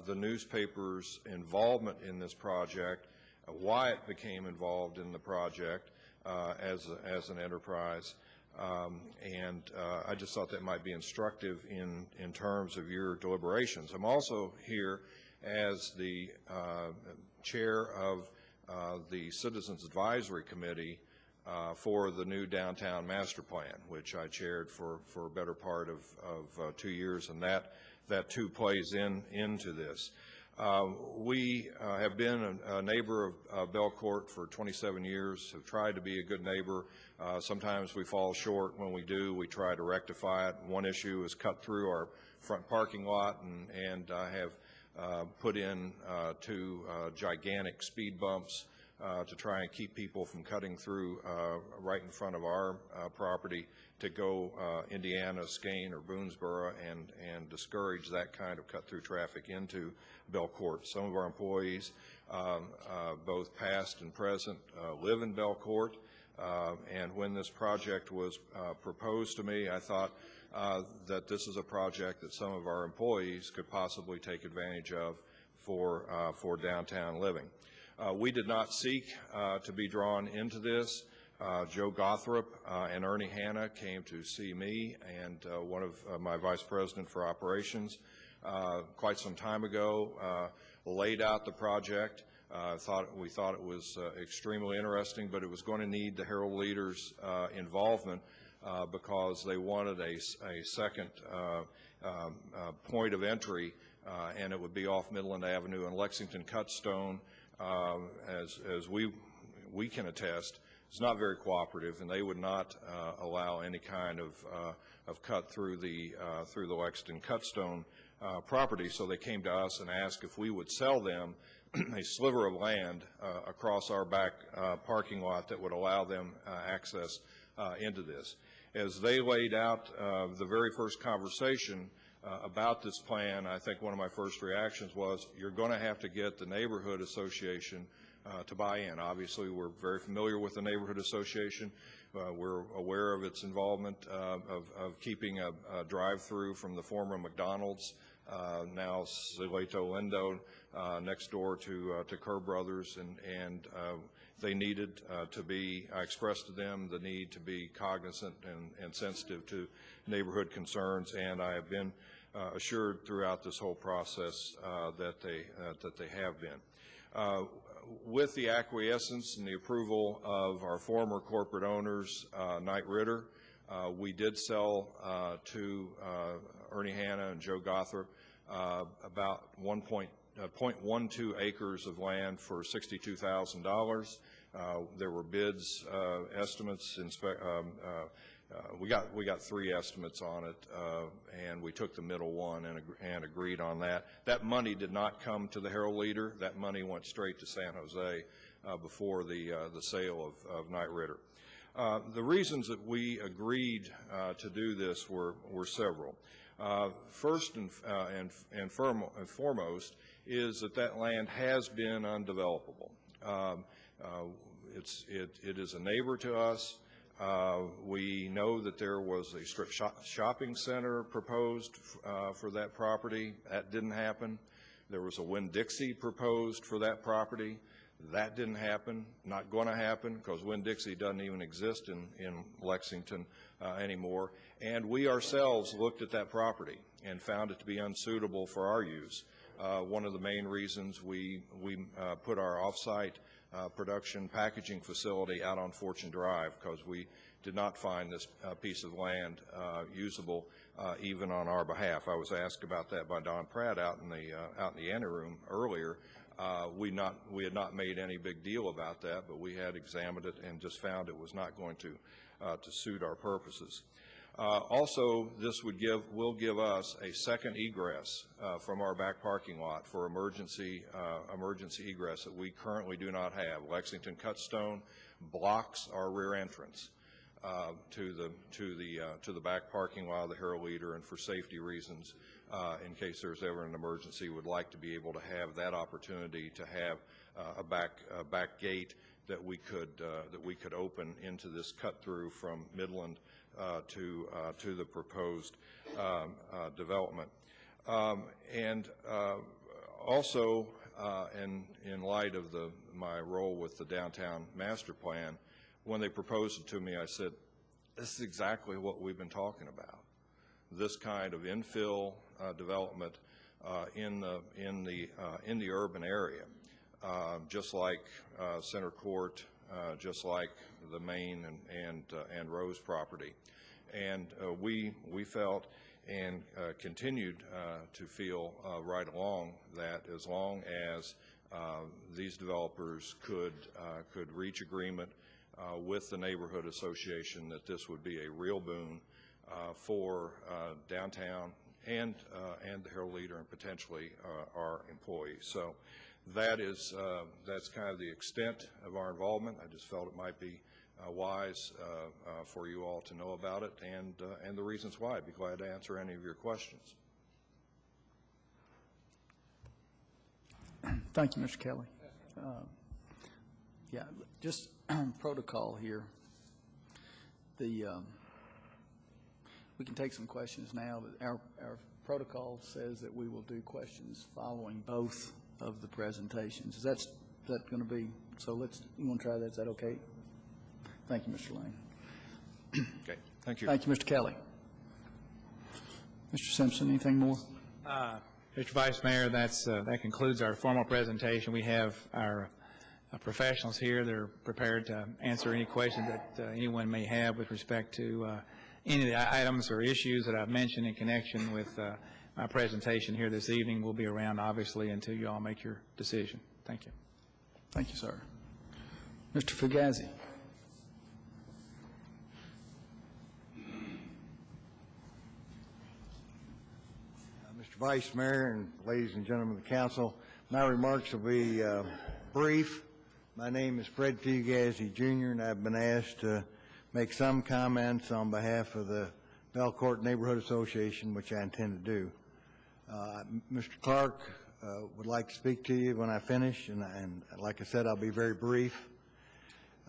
S7: the newspaper's involvement in this project, why it became involved in the project as an enterprise, and I just thought that might be instructive in terms of your deliberations. I'm also here as the chair of the Citizens Advisory Committee for the new downtown master plan, which I chaired for a better part of 2 years, and that too plays into this. We have been a neighbor of Belcourt for 27 years, have tried to be a good neighbor. Sometimes we fall short. When we do, we try to rectify it. One issue is cut through our front parking lot, and I have put in 2 gigantic speed bumps to try and keep people from cutting through right in front of our property to go Indiana, Skane, or Boonesboro, and discourage that kind of cut-through traffic into Belcourt. Some of our employees, both past and present, live in Belcourt, and when this project was proposed to me, I thought that this is a project that some of our employees could possibly take advantage of for downtown living. We did not seek to be drawn into this. Joe Gothrop and Ernie Hanna came to see me and one of my vice president for operations quite some time ago, laid out the project. We thought it was extremely interesting, but it was going to need the Herald Leader's involvement because they wanted a second point of entry, and it would be off Midland Avenue and Lexington Cutstone. As we can attest, it's not very cooperative, and they would not allow any kind of cut through the Lexington Cutstone property. So they came to us and asked if we would sell them a sliver of land across our back parking lot that would allow them access into this. As they laid out the very first conversation about this plan, I think one of my first reactions was, you're going to have to get the neighborhood association to buy in. Obviously, we're very familiar with the neighborhood association. We're aware of its involvement of keeping a drive-through from the former McDonald's, now Sileto Lindo, next door to Kerr Brothers, and they needed to be, I expressed to them the need to be cognizant and sensitive to neighborhood concerns, and I have been assured throughout this whole process that they have been. With the acquiescence and the approval of our former corporate owners, Knight Ridder, we did sell to Ernie Hanna and Joe Gothrop about 0.12 acres of land for $62,000. There were bids, estimates, we got 3 estimates on it, and we took the middle one and agreed on that. That money did not come to the Herald Leader. That money went straight to San Jose before the sale of Knight Ridder. The reasons that we agreed to do this were several. First and foremost is that land has been undevelopable. It is a neighbor to us. We know that there was a strip shopping center proposed for that property. That didn't happen. There was a Winn-Dixie proposed for that property. That didn't happen. Not going to happen because Winn-Dixie doesn't even exist in Lexington anymore. And we ourselves looked at that property and found it to be unsuitable for our use. One of the main reasons we put our off-site production packaging facility out on Fortune Drive, because we did not find this piece of land usable even on our behalf. I was asked about that by Don Pratt out in the anteroom earlier. We had not made any big deal about that, but we had examined it and just found it was not going to suit our purposes. Also, this will give us a second egress from our back parking lot for emergency egress that we currently do not have. Lexington Cutstone blocks our rear entrance. to the back parking lot of the Herald Leader, and for safety reasons, in case there's ever an emergency, would like to be able to have that opportunity to have a back gate that we could open into this cut through from Midland to the proposed development. And also, in light of my role with the downtown master plan, when they proposed it to me, I said, this is exactly what we've been talking about. This kind of infill development in the urban area, just like Center Court, just like the Main and Rose property. And we felt and continued to feel right along that as long as these developers could reach agreement with the neighborhood association, that this would be a real boon for downtown and the Herald Leader, and potentially our employees. So that's kind of the extent of our involvement. I just felt it might be wise for you all to know about it, and the reasons why. I'd be glad to answer any of your questions.
S5: Thank you, Mr. Kelly. Yeah, just protocol here. We can take some questions now, but our protocol says that we will do questions following both of the presentations. Is that going to be, so you want to try that? Is that okay? Thank you, Mr. Lane.
S7: Okay, thank you.
S5: Thank you, Mr. Kelly. Mr. Simpson, anything more?
S6: Mr. Vice Mayor, that concludes our formal presentation. We have our professionals here. They're prepared to answer any questions that anyone may have with respect to any of the items or issues that I've mentioned in connection with my presentation here this evening. We'll be around, obviously, until you all make your decision. Thank you.
S5: Thank you, sir. Mr. Fugazi.
S8: Mr. Vice Mayor and ladies and gentlemen of the council, my remarks will be brief. My name is Fred Fugazi, Jr., and I've been asked to make some comments on behalf of the Belcourt Neighborhood Association, which I intend to do. Mr. Clark would like to speak to you when I finish, and like I said, I'll be very brief.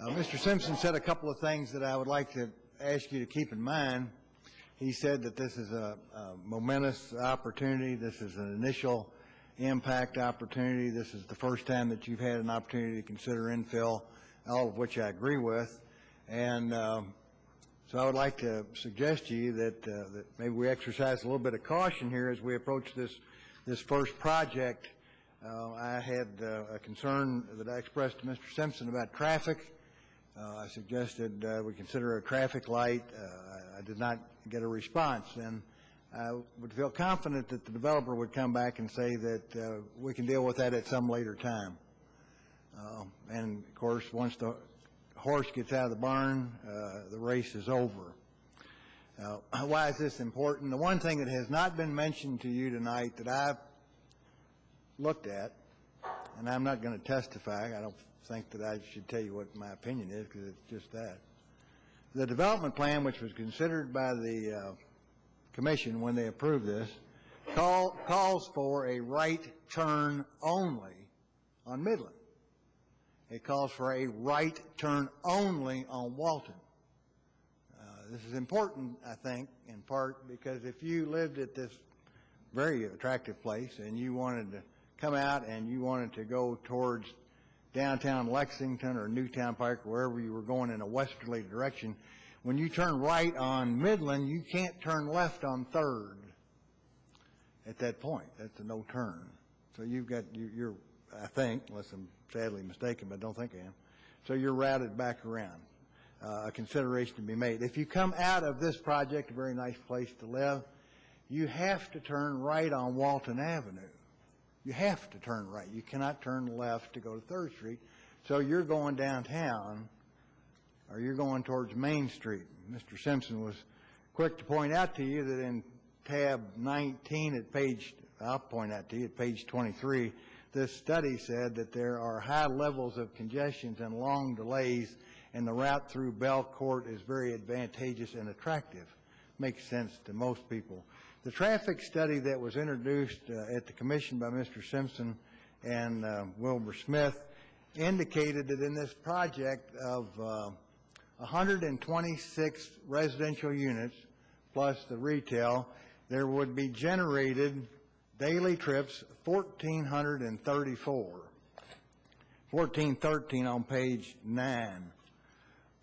S8: Mr. Simpson said a couple of things that I would like to ask you to keep in mind. He said that this is a momentous opportunity. This is an initial impact opportunity. This is the first time that you've had an opportunity to consider infill, all of which I agree with. And so I would like to suggest to you that maybe we exercise a little bit of caution here as we approach this first project. I had a concern that I expressed to Mr. Simpson about traffic. I suggested we consider a traffic light. I did not get a response, and I would feel confident that the developer would come back and say that we can deal with that at some later time. And of course, once the horse gets out of the barn, the race is over. Why is this important? The one thing that has not been mentioned to you tonight that I've looked at, and I'm not going to testify, I don't think that I should tell you what my opinion is, because it's just that. The development plan, which was considered by the commission when they approved this, calls for a right turn only on Midland. It calls for a right turn only on Walton. This is important, I think, in part because if you lived at this very attractive place and you wanted to come out and you wanted to go towards downtown Lexington or Newtown Park, wherever you were going in a westerly direction, when you turn right on Midland, you can't turn left on 3rd at that point. That's a no turn. So you've got, you're, I think, unless I'm sadly mistaken, but I don't think I am, so you're routed back around. A consideration to be made. If you come out of this project, a very nice place to live, you have to turn right on Walton Avenue. You have to turn right. You cannot turn left to go to 3rd Street. So you're going downtown, or you're going towards Main Street. Mr. Simpson was quick to point out to you that in tab 19 at page, I'll point out to you at page 23, this study said that there are high levels of congestions and long delays and the route through Belcourt is very advantageous and attractive. Makes sense to most people. The traffic study that was introduced at the commission by Mr. Simpson and Wilbur Smith indicated that in this project of 126 residential units plus the retail, there would be generated daily trips 1,434. 1413 on page 9.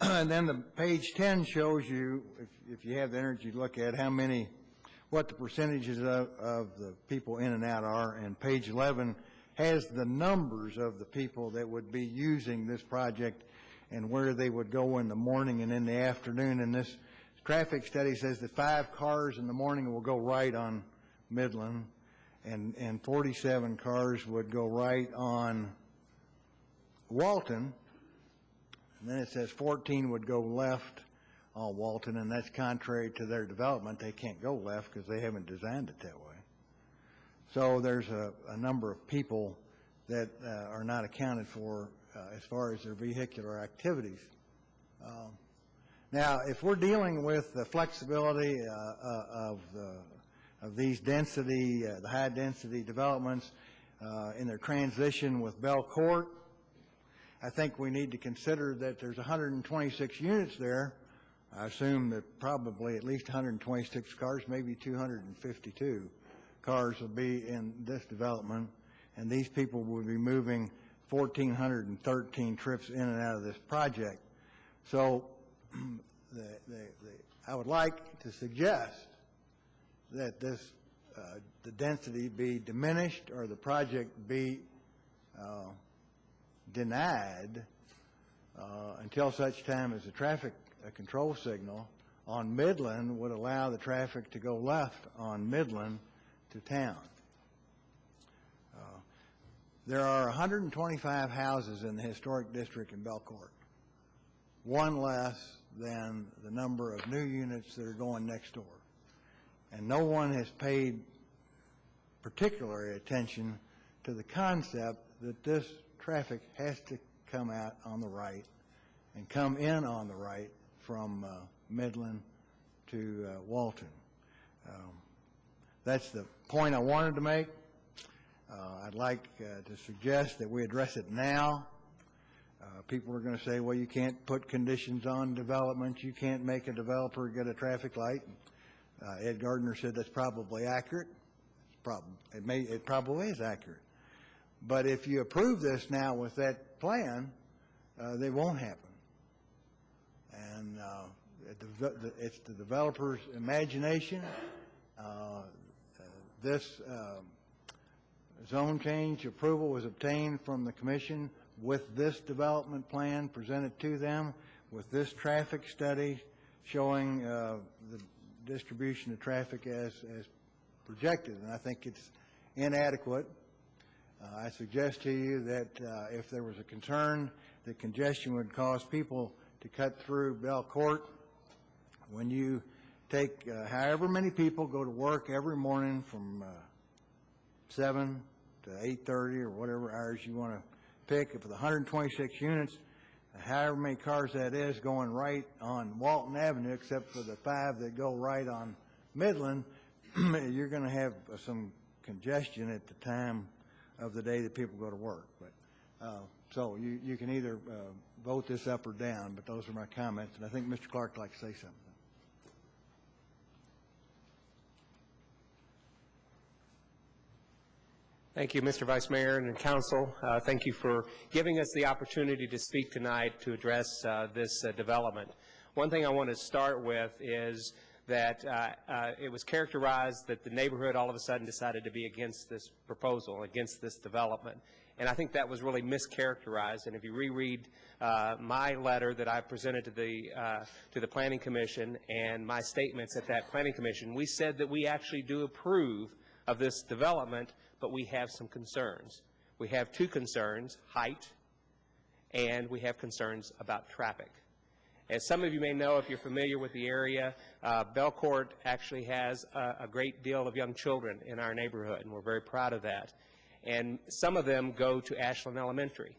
S8: And then the page 10 shows you, if you have the energy to look at, what the percentages of the people in and out are, and page 11 has the numbers of the people that would be using this project and where they would go in the morning and in the afternoon. And this traffic study says that 5 cars in the morning will go right on Midland, and 47 cars would go right on Walton, and then it says 14 would go left on Walton, and that's contrary to their development. They can't go left because they haven't designed it that way. So there's a number of people that are not accounted for as far as their vehicular activities. Now, if we're dealing with the flexibility of these density, the high-density developments in their transition with Belcourt, I think we need to consider that there's 126 units there. I assume that probably at least 126 cars, maybe 252 cars will be in this development, and these people will be moving 1,413 trips in and out of this project. So I would like to suggest that this the density be diminished or the project be denied until such time as the traffic control signal on Midland would allow the traffic to go left on Midland to town. There are 125 houses in the historic district in Belcourt, one less than the number of new units that are going next door. And no one has paid particular attention to the concept that this traffic has to come out on the right and come in on the right from Midland to Walton. That's the point I wanted to make. I'd like to suggest that we address it now. People are going to say, well, you can't put conditions on development. You can't make a developer get a traffic light. Ed Gardner said that's probably accurate. It probably is accurate. But if you approve this now with that plan, they won't happen. And it's the developer's imagination. This zone change approval was obtained from the commission with this development plan presented to them, with this traffic study showing the distribution of traffic as projected, and I think it's inadequate. I suggest to you that if there was a concern that congestion would cause people to cut through Belcourt, when you take however many people go to work every morning from 7 to 8:30 or whatever hours you want to pick, if the 126 units, however many cars that is going right on Walton Avenue, except for the 5 that go right on Midland, you're going to have some congestion at the time of the day that people go to work. But so you can either vote this up or down, but those are my comments. And I think Mr. Clark would like to say something.
S9: Thank you, Mr. Vice Mayor and Council. Thank you for giving us the opportunity to speak tonight to address this development. One thing I want to start with is that it was characterized that the neighborhood all of a sudden decided to be against this proposal, against this development. And I think that was really mischaracterized. And if you reread my letter that I presented to the Planning Commission and my statements at that Planning Commission, we said that we actually do approve of this development, but we have some concerns. We have 2 concerns, height, and we have concerns about traffic. As some of you may know, if you're familiar with the area, Belcourt actually has a great deal of young children in our neighborhood, and we're very proud of that. And some of them go to Ashland Elementary.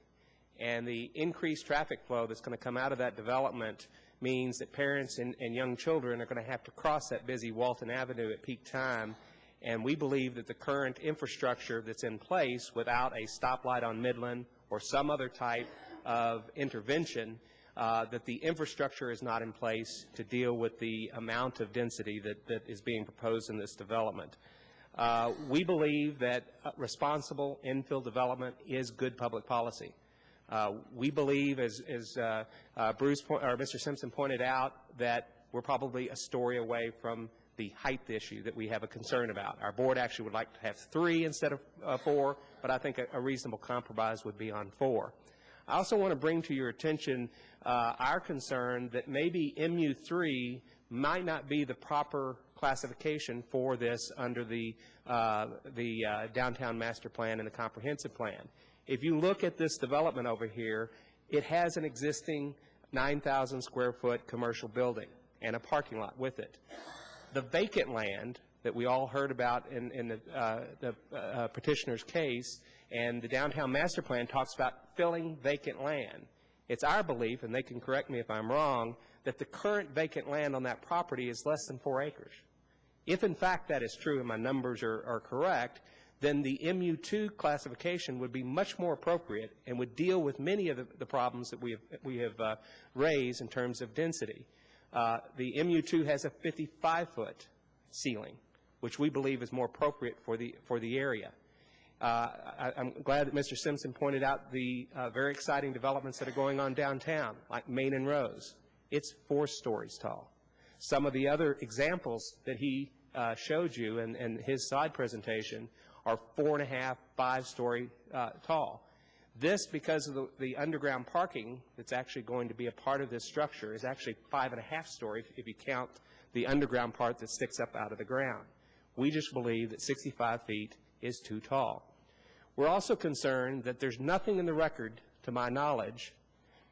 S9: And the increased traffic flow that's going to come out of that development means that parents and young children are going to have to cross that busy Walton Avenue at peak time. And we believe that the current infrastructure that's in place without a stoplight on Midland or some other type of intervention, that the infrastructure is not in place to deal with the amount of density that is being proposed in this development. We believe that responsible infill development is good public policy. We believe, as Mr. Simpson pointed out, that we're probably a story away from the height issue that we have a concern about. Our board actually would like to have 3 instead of 4, but I think a reasonable compromise would be on 4. I also want to bring to your attention our concern that maybe MU3 might not be the proper classification for this under the downtown master plan and the comprehensive plan. If you look at this development over here, it has an existing 9,000 square foot commercial building and a parking lot with it. The vacant land that we all heard about in the petitioner's case and the downtown master plan talks about filling vacant land. It's our belief, and they can correct me if I'm wrong, that the current vacant land on that property is less than 4 acres. If in fact that is true and my numbers are correct, then the MU2 classification would be much more appropriate and would deal with many of the problems that we have raised in terms of density. The MU2 has a 55-foot ceiling, which we believe is more appropriate for the area. I'm glad that Mr. Simpson pointed out the very exciting developments that are going on downtown, like Main and Rose. It's 4 stories tall. Some of the other examples that he showed you in his slide presentation are 4.5, 5-story tall. This, because of the underground parking that's actually going to be a part of this structure, is actually 5.5 story if you count the underground part that sticks up out of the ground. We just believe that 65 feet is too tall. We're also concerned that there's nothing in the record, to my knowledge,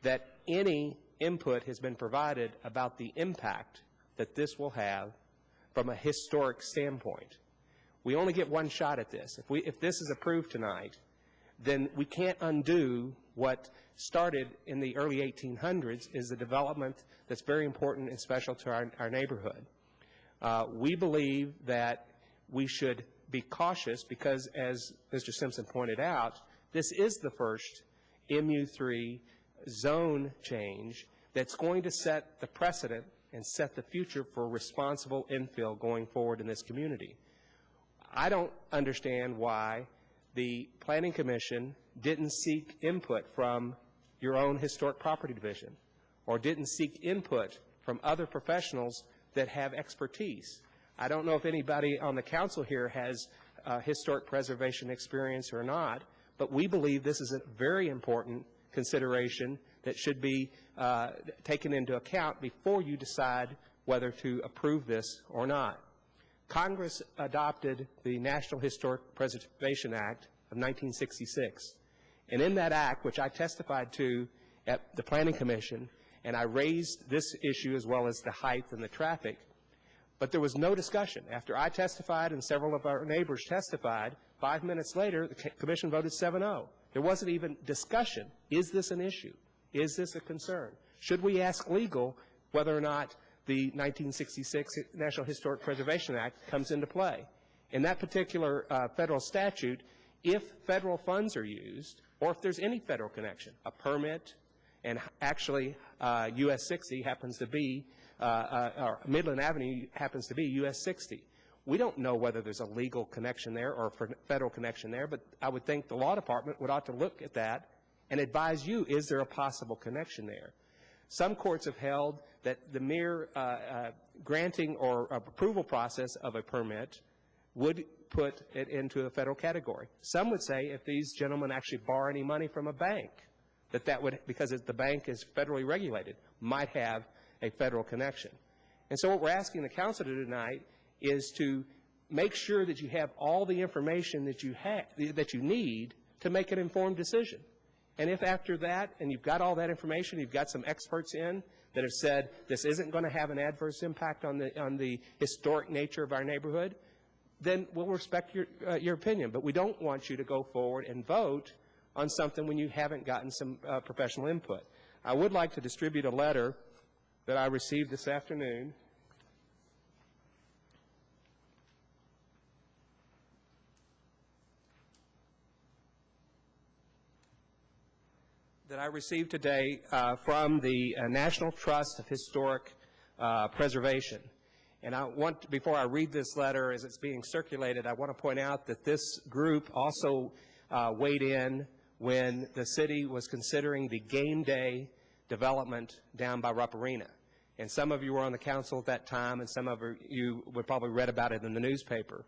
S9: that any input has been provided about the impact that this will have from a historic standpoint. We only get one shot at this. If this is approved tonight, then we can't undo what started in the early 1800s is a development that's very important and special to our neighborhood. We believe that we should be cautious because, as Mr. Simpson pointed out, this is the first MU3 zone change that's going to set the precedent and set the future for responsible infill going forward in this community. I don't understand why the Planning Commission didn't seek input from your own Historic Property Division or didn't seek input from other professionals that have expertise. I don't know if anybody on the council here has historic preservation experience or not, but we believe this is a very important consideration that should be taken into account before you decide whether to approve this or not. Congress adopted the National Historic Preservation Act of 1966. And in that act, which I testified to at the Planning Commission, and I raised this issue as well as the height and the traffic, but there was no discussion. After I testified and several of our neighbors testified, 5 minutes later, the Commission voted 7-0. There wasn't even discussion. Is this an issue? Is this a concern? Should we ask legal whether or not the 1966 National Historic Preservation Act comes into play? In that particular federal statute, if federal funds are used, or if there's any federal connection, a permit, and actually US 60 happens to be, or Midland Avenue happens to be US 60. We don't know whether there's a legal connection there or a federal connection there, but I would think the law department would ought to look at that and advise you, is there a possible connection there? Some courts have held that the mere granting or approval process of a permit would put it into a federal category. Some would say if these gentlemen actually borrow any money from a bank, that would, because the bank is federally regulated, might have a federal connection. And so what we're asking the council to do tonight is to make sure that you have all the information that you need to make an informed decision. And if after that, and you've got all that information, you've got some experts in that have said this isn't going to have an adverse impact on the historic nature of our neighborhood, then we'll respect your opinion. But we don't want you to go forward and vote on something when you haven't gotten some professional input. I would like to distribute a letter that I received this afternoon. That I received today from the National Trust of Historic Preservation. And I want, before I read this letter as it's being circulated, I want to point out that this group also weighed in when the city was considering the game day development down by Rupp Arena. And some of you were on the council at that time, and some of you would probably read about it in the newspaper.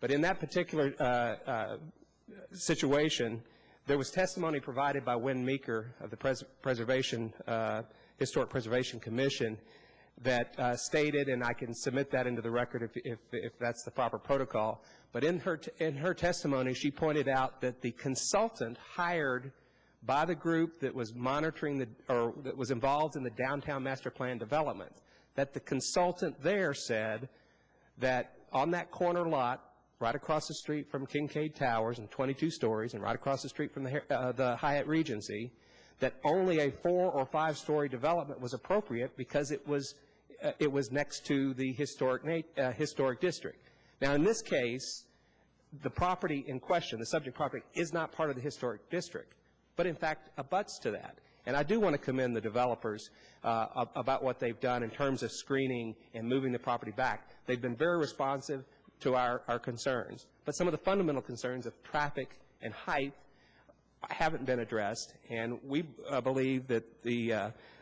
S9: But in that particular situation, there was testimony provided by Wynn Meeker of the Historic Preservation Commission that stated, and I can submit that into the record if that's the proper protocol, but in her testimony, she pointed out that the consultant hired by the group that was monitoring or that was involved in the downtown master plan development, that the consultant there said that on that corner lot, right across the street from Kincaid Towers and 22 stories, and right across the street from the Hyatt Regency, that only a 4 or 5 story development was appropriate because it was next to the historic district. Now, in this case, the property in question, the subject property, is not part of the historic district, but in fact abuts to that. And I do want to commend the developers about what they've done in terms of screening and moving the property back. They've been very responsive to our concerns. But some of the fundamental concerns of traffic and height haven't been addressed, and we believe that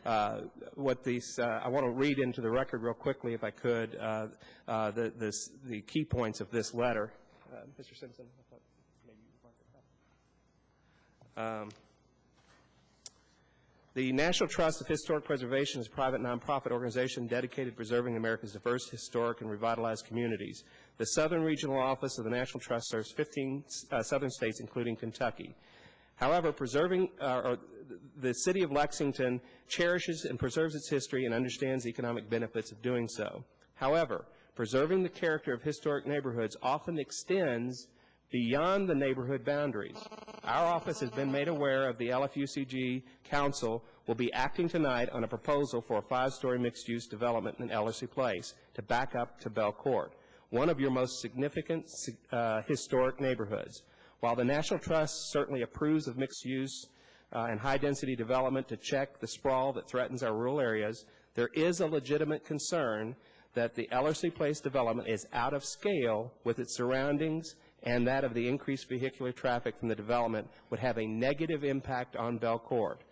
S9: I want to read into the record real quickly, if I could, the key points of this letter. Mr. Simpson, I thought maybe you might. The National Trust of Historic Preservation is a private nonprofit organization dedicated to preserving America's diverse, historic, and revitalized communities. The Southern Regional Office of the National Trust serves 15 southern states, including Kentucky. However, the city of Lexington cherishes and preserves its history and understands the economic benefits of doing so. However, preserving the character of historic neighborhoods often extends beyond the neighborhood boundaries. Our office has been made aware of the LFUCG Council will be acting tonight on a proposal for a 5-story mixed-use development in Ellerslie Place to back up to Bell Court, one of your most significant historic neighborhoods. While the National Trust certainly approves of mixed-use and high-density development to check the sprawl that threatens our rural areas, there is a legitimate concern that the Ellerslie Place development is out of scale with its surroundings, and that of the increased vehicular traffic from the development would have a negative impact on Bell Court.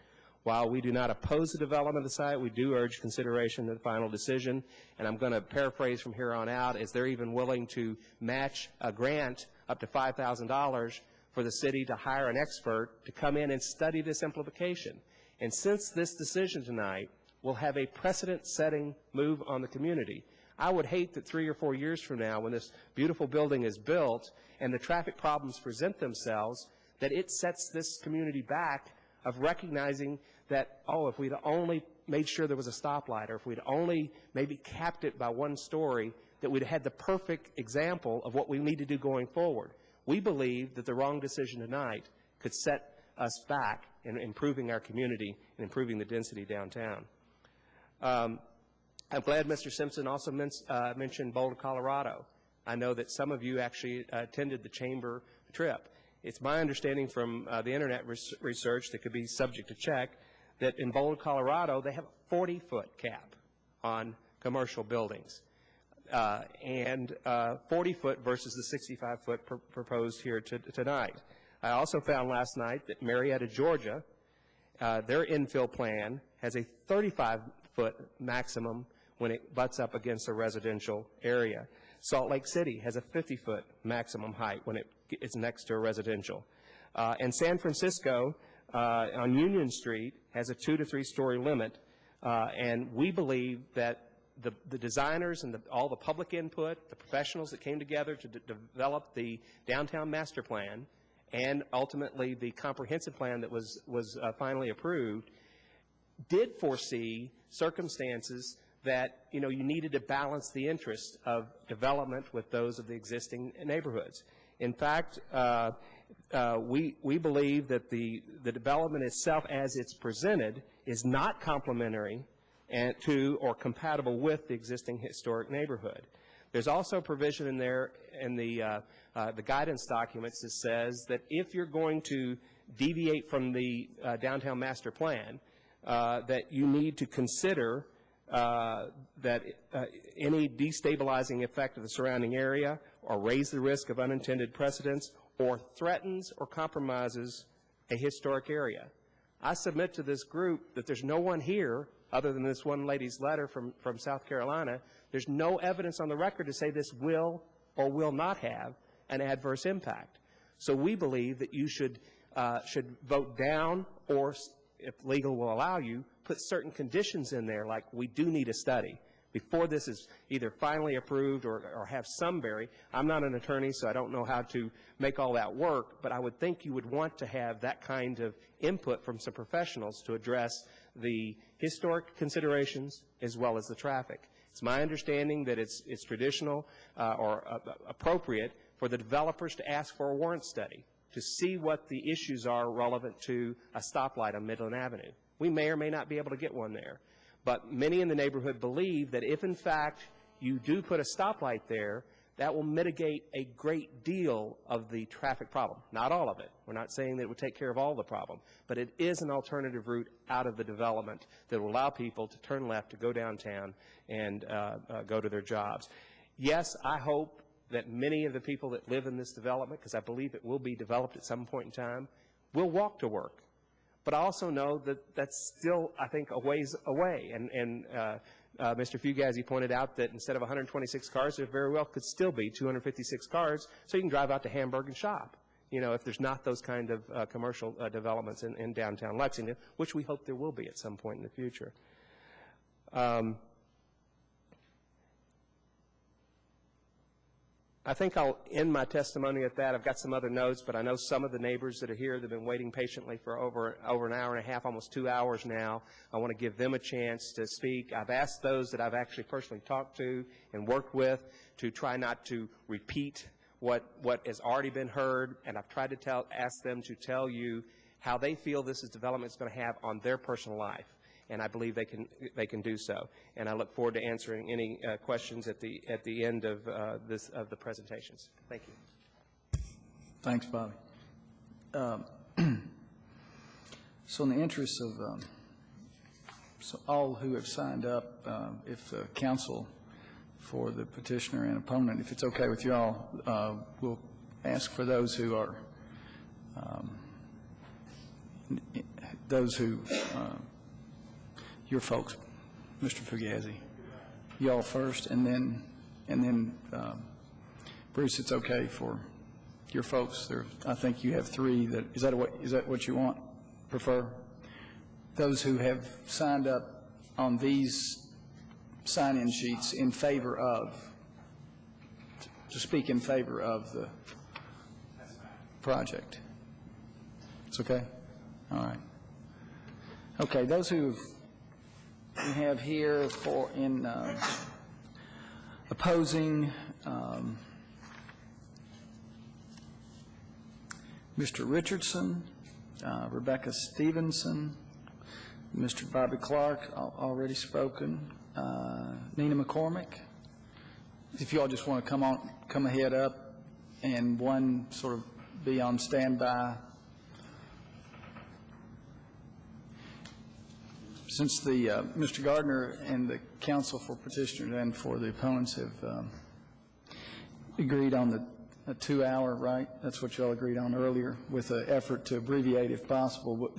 S9: While we do not oppose the development of the site, we do urge consideration of the final decision, and I'm going to paraphrase from here on out, as they're even willing to match a grant up to $5,000 for the city to hire an expert to come in and study this simplification. And since this decision tonight will have a precedent-setting move on the community, I would hate that 3 or 4 years from now, when this beautiful building is built and the traffic problems present themselves, that it sets this community back of recognizing that, oh, if we'd only made sure there was a stoplight, or if we'd only maybe capped it by 1 story, that we'd had the perfect example of what we need to do going forward. We believe that the wrong decision tonight could set us back in improving our community and improving the density downtown. I'm glad Mr. Simpson also mentioned Boulder, Colorado. I know that some of you actually attended the chamber trip. It's my understanding from the Internet research that could be subject to check that in Boulder, Colorado, they have a 40-foot cap on commercial buildings, and 40-foot versus the 65-foot proposed here tonight. I also found last night that Marietta, Georgia, their infill plan has a 35-foot maximum when it butts up against a residential area. Salt Lake City has a 50-foot maximum height when it is next to a residential. And San Francisco on Union Street has a 2 to 3 story limit. And we believe that the designers and all the public input, the professionals that came together to develop the downtown master plan and ultimately the comprehensive plan that was finally approved, did foresee circumstances that, you needed to balance the interests of development with those of the existing neighborhoods. In fact, We believe that the development itself as it's presented is not complementary to or compatible with the existing historic neighborhood. There's also provision in there in the guidance documents that says that if you're going to deviate from the downtown master plan, that you need to consider that any destabilizing effect of the surrounding area or raise the risk of unintended precedents or threatens or compromises a historic area. I submit to this group that there's no one here, other than this one lady's letter from South Carolina, there's no evidence on the record to say this will or will not have an adverse impact. So we believe that you should vote down, or if legal will allow you, put certain conditions in there, like we do need a study before this is either finally approved or have some bearing. I'm not an attorney, so I don't know how to make all that work, but I would think you would want to have that kind of input from some professionals to address the historic considerations as well as the traffic. It's my understanding that it's traditional or appropriate for the developers to ask for a warrant study to see what the issues are relevant to a stoplight on Midland Avenue. We may or may not be able to get one there. But many in the neighborhood believe that if, in fact, you do put a stoplight there, that will mitigate a great deal of the traffic problem. Not all of it. We're not saying that it would take care of all the problem. But it is an alternative route out of the development that will allow people to turn left, to go downtown, and go to their jobs. Yes, I hope that many of the people that live in this development, because I believe it will be developed at some point in time, will walk to work. But I also know that that's still, I think, a ways away. And Mr. Fugazi pointed out that instead of 126 cars, there very well could still be 256 cars, so you can drive out to Hamburg and shop, you know, if there's not those kind of commercial developments in downtown Lexington, which we hope there will be at some point in the future. I think I'll end my testimony at that. I've got some other notes, but I know some of the neighbors that are here that have been waiting patiently for over an hour and a half, almost 2 hours now. I want to give them a chance to speak. I've asked those that I've actually personally talked to and worked with to try not to repeat what has already been heard, and I've tried to ask them to tell you how they feel this development is going to have on their personal life. And I believe they can do so. And I look forward to answering any questions at the end of the presentations. Thank you.
S5: Thanks, Bobby. So in the interest of so all who have signed up, if the council for the petitioner and opponent, if it's okay with you all, we'll ask for those who are your folks, Mr. Fugazi, y'all first, and then Bruce, it's okay for your folks. I think you have three. Is that what you want? Prefer? Those who have signed up on these sign-in sheets in favor of, to speak in favor of the project. It's okay? All right. Okay, those who we have here for opposing Mr. Richardson, Rebecca Stevenson, Mr. Bobby Clark, already spoken, Nina McCormick. If you all just want to come ahead up, and one sort of be on standby. Since Mr. Gardner and the counsel for petitioners and for the opponents have agreed on a 2-hour, right? That's what you all agreed on earlier, with an effort to abbreviate if possible.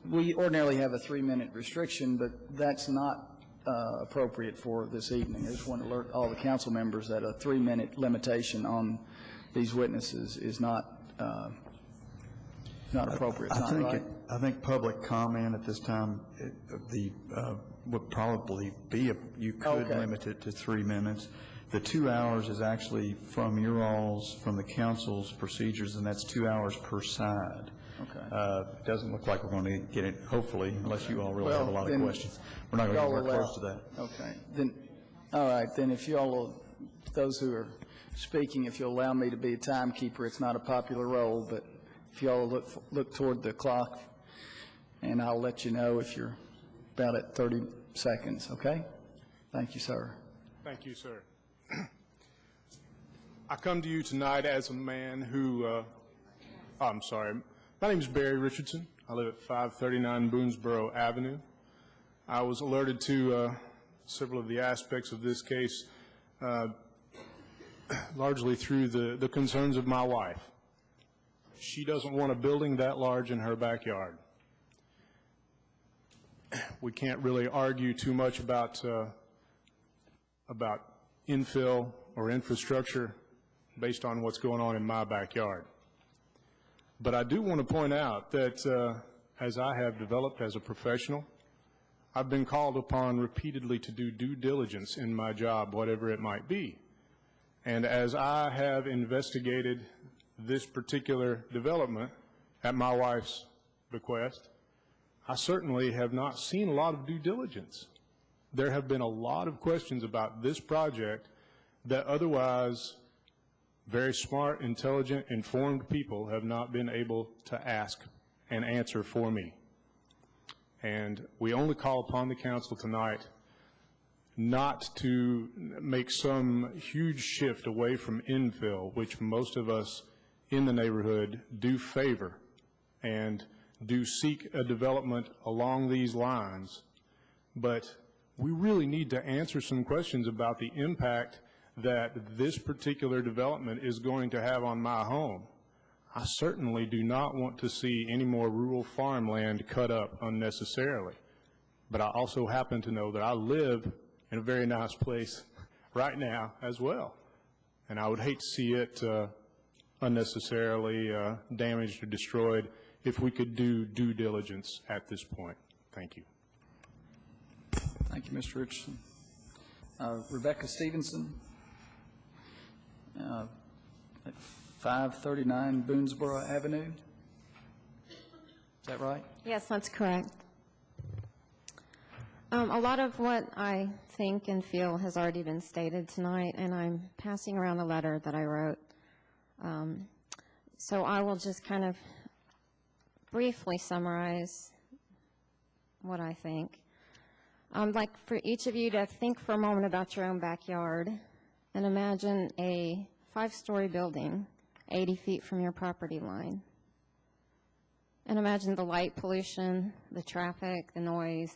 S5: We ordinarily have a 3-minute restriction, but that's not appropriate for this evening. I just want to alert all the council members that a 3-minute limitation on these witnesses is not appropriate.
S1: I think public comment at this time would probably be you could limit it to 3 minutes. The 2 hours is actually from from the council's procedures, and that's 2 hours per side. Okay. It doesn't look like we're going to get it, hopefully, unless you all really have a lot of questions. We're not going to get very close to that.
S5: Okay. Then, all right. Then if you all will, those who are speaking, if you'll allow me to be a timekeeper, it's not a popular role, but if you all look toward the clock, and I'll let you know if you're about at 30 seconds, okay? Thank you, sir.
S10: Thank you, sir. I come to you tonight as a man who, I'm sorry, my name is Barry Richardson. I live at 539 Boonesboro Avenue. I was alerted to several of the aspects of this case largely through the concerns of my wife. She doesn't want a building that large in her backyard. We can't really argue too much about infill or infrastructure based on what's going on in my backyard. But I do want to point out that as I have developed as a professional, I've been called upon repeatedly to do due diligence in my job, whatever it might be. And as I have investigated this particular development at my wife's bequest, I certainly have not seen a lot of due diligence. There have been a lot of questions about this project that otherwise very smart, intelligent, informed people have not been able to ask and answer for me. And we only call upon the council tonight not to make some huge shift away from infill, which most of us in the neighborhood do favor and do seek a development along these lines. But we really need to answer some questions about the impact that this particular development is going to have on my home. I certainly do not want to see any more rural farmland cut up unnecessarily. But I also happen to know that I live in a very nice place right now as well. And I would hate to see it unnecessarily damaged or destroyed if we could do due diligence at this point. Thank you.
S5: Thank you, Mr. Richardson. Rebecca Stevenson, at 539 Boonesboro Avenue. Is that right?
S11: Yes, that's correct. A lot of what I think and feel has already been stated tonight, and I'm passing around a letter that I wrote. So I will just kind of briefly summarize what I think. I'd like for each of you to think for a moment about your own backyard and imagine a 5-story building 80 feet from your property line. And imagine the light pollution, the traffic, the noise,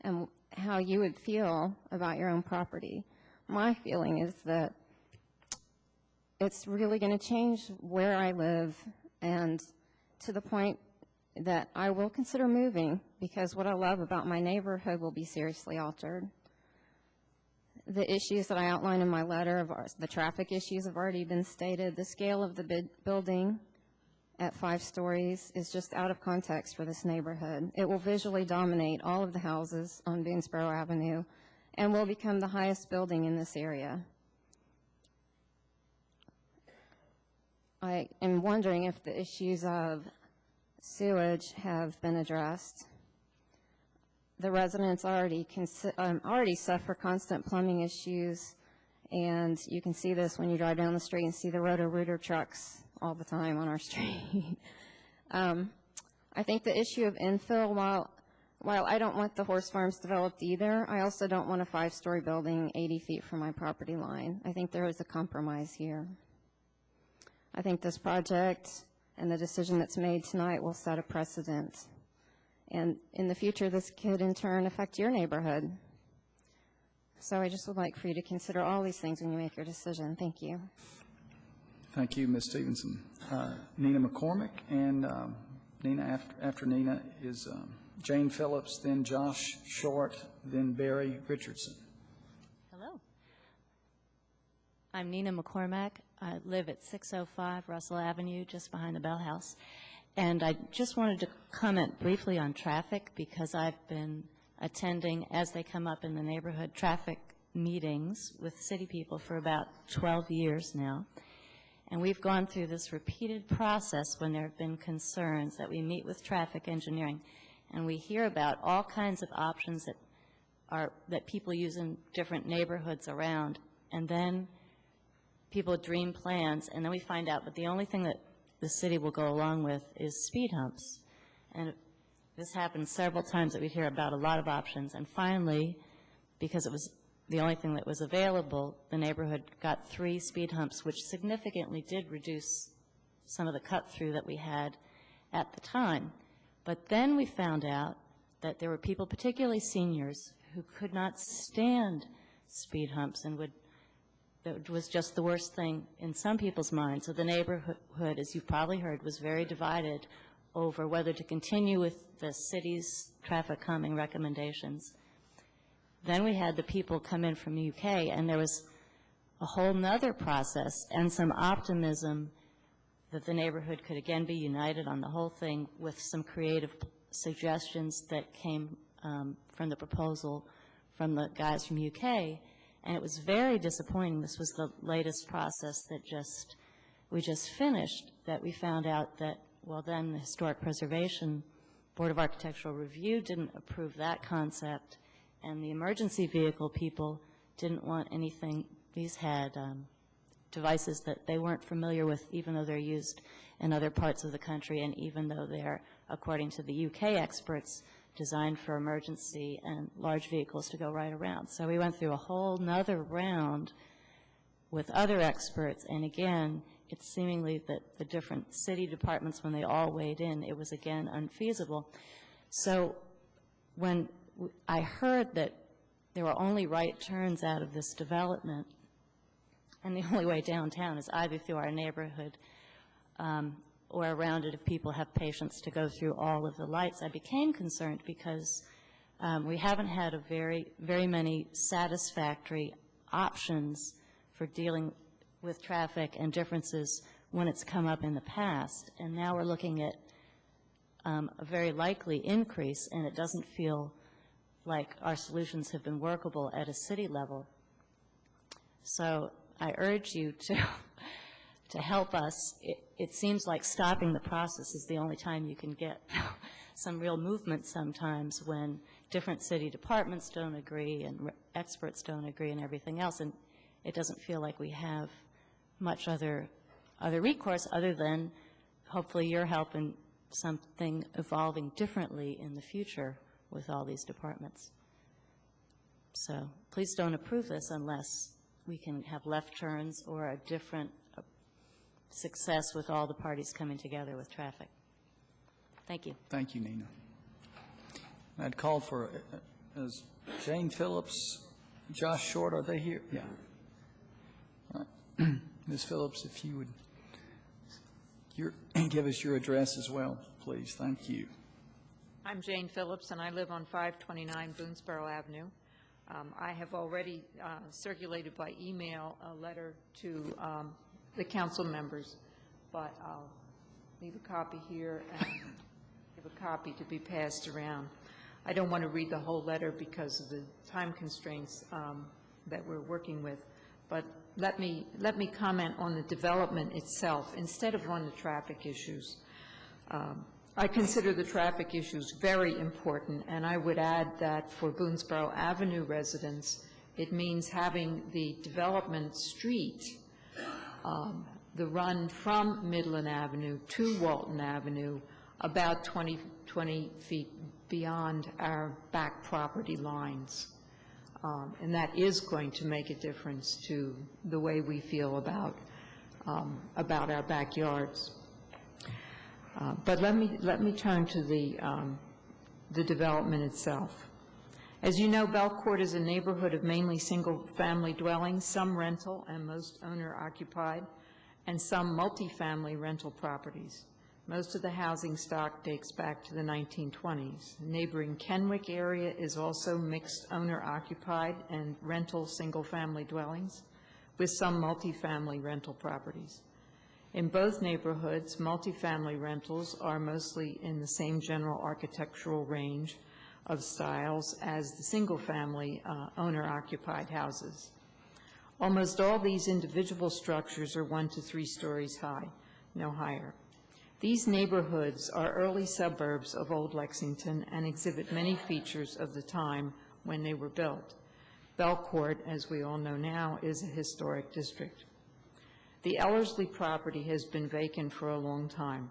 S11: and how you would feel about your own property. My feeling is that it's really going to change where I live, and to the point that I will consider moving because what I love about my neighborhood will be seriously altered. The issues that I outline in my letter, the traffic issues have already been stated. The scale of the building at 5 stories is just out of context for this neighborhood. It will visually dominate all of the houses on Boonesboro Avenue and will become the highest building in this area. I am wondering if the issues of sewage have been addressed. The residents already suffer constant plumbing issues, and you can see this when you drive down the street and see the Roto-Rooter trucks all the time on our street. I think the issue of infill, while I don't want the horse farms developed either, I also don't want a 5-story building 80 feet from my property line. I think there is a compromise here. I think this project and the decision that's made tonight will set a precedent. And in the future, this could in turn affect your neighborhood. So I just would like for you to consider all these things when you make your decision. Thank you.
S5: Thank you, Ms. Stevenson. Nina McCormick, and Nina, after Nina is Jane Phillips, then Josh Short, then Barry Richardson.
S12: Hello. I'm Nina McCormack. I live at 605 Russell Avenue, just behind the Bell House. And I just wanted to comment briefly on traffic because I've been attending, as they come up in the neighborhood, traffic meetings with city people for about 12 years now. And we've gone through this repeated process when there have been concerns that we meet with traffic engineering. And we hear about all kinds of options that people use in different neighborhoods around. And then people dream plans, and then we find out, but the only thing that the city will go along with is speed humps. And this happened several times that we'd hear about a lot of options. And finally, because it was the only thing that was available, the neighborhood got 3 speed humps, which significantly did reduce some of the cut-through that we had at the time. But then we found out that there were people, particularly seniors, who could not stand speed humps and that was just the worst thing in some people's minds. So the neighborhood, as you've probably heard, was very divided over whether to continue with the city's traffic calming recommendations. Then we had the people come in from the UK, and there was a whole nother process and some optimism that the neighborhood could again be united on the whole thing with some creative suggestions that came from the proposal from the guys from UK. And it was very disappointing. This was the latest process that we just finished, that we found out that, well, then the Historic Preservation Board of Architectural Review didn't approve that concept, and the emergency vehicle people didn't want anything. These had devices that they weren't familiar with, even though they're used in other parts of the country, and even though they're, according to the UK experts, designed for emergency and large vehicles to go right around. So we went through a whole nother round with other experts, and again, it's seemingly that the different city departments, when they all weighed in, it was again unfeasible. So when I heard that there were only right turns out of this development, and the only way downtown is either through our neighborhood or around it if people have patience to go through all of the lights, I became concerned because we haven't had very many satisfactory options for dealing with traffic and differences when it's come up in the past. And now we're looking at a very likely increase, and it doesn't feel like our solutions have been workable at a city level. So I urge you to help us. It seems like stopping the process is the only time you can get some real movement sometimes, when different city departments don't agree and experts don't agree and everything else. And it doesn't feel like we have much other recourse other than hopefully your help in something evolving differently in the future with all these departments. So please don't approve this unless we can have left turns or a different success with all the parties coming together with traffic. Thank you.
S5: Thank you, Nina. I'd call for Jane Phillips, Josh Short, are they here? Yeah. All right. Ms. Phillips, if you would give us your address as well, please. Thank you.
S13: I'm Jane Phillips, and I live on 529 Boonesboro Avenue. I have already circulated by email a letter to the council members, but I'll leave a copy here and give a copy to be passed around. I don't want to read the whole letter because of the time constraints that we're working with, but let me comment on the development itself instead of on the traffic issues. I consider the traffic issues very important, and I would add that for Boonesboro Avenue residents, it means having the development street, the run from Midland Avenue to Walton Avenue, about 20 feet beyond our back property lines. And that is going to make a difference to the way we feel about our backyards. But let me turn to the development itself. As you know, Belcourt is a neighborhood of mainly single-family dwellings, some rental and most owner-occupied, and some multifamily rental properties. Most of the housing stock dates back to the 1920s. Neighboring Kenwick area is also mixed owner-occupied and rental single-family dwellings, with some multifamily rental properties. In both neighborhoods, multifamily rentals are mostly in the same general architectural range of styles as the single-family owner-occupied houses. Almost all these individual structures are 1 to 3 stories high, no higher. These neighborhoods are early suburbs of Old Lexington and exhibit many features of the time when they were built. Belcourt, as we all know now, is a historic district. The Ellerslie property has been vacant for a long time,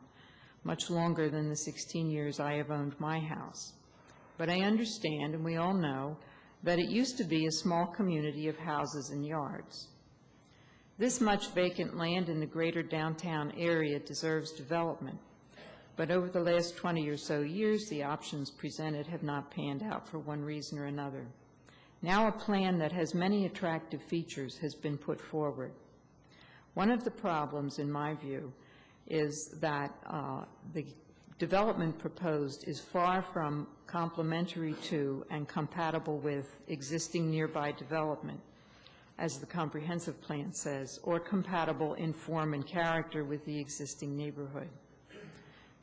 S13: much longer than the 16 years I have owned my house. But I understand, and we all know, that it used to be a small community of houses and yards. This much vacant land in the greater downtown area deserves development, but over the last 20 or so years, the options presented have not panned out for one reason or another. Now a plan that has many attractive features has been put forward. One of the problems, in my view, is that the development proposed is far from complementary to and compatible with existing nearby development, as the comprehensive plan says, or compatible in form and character with the existing neighborhood.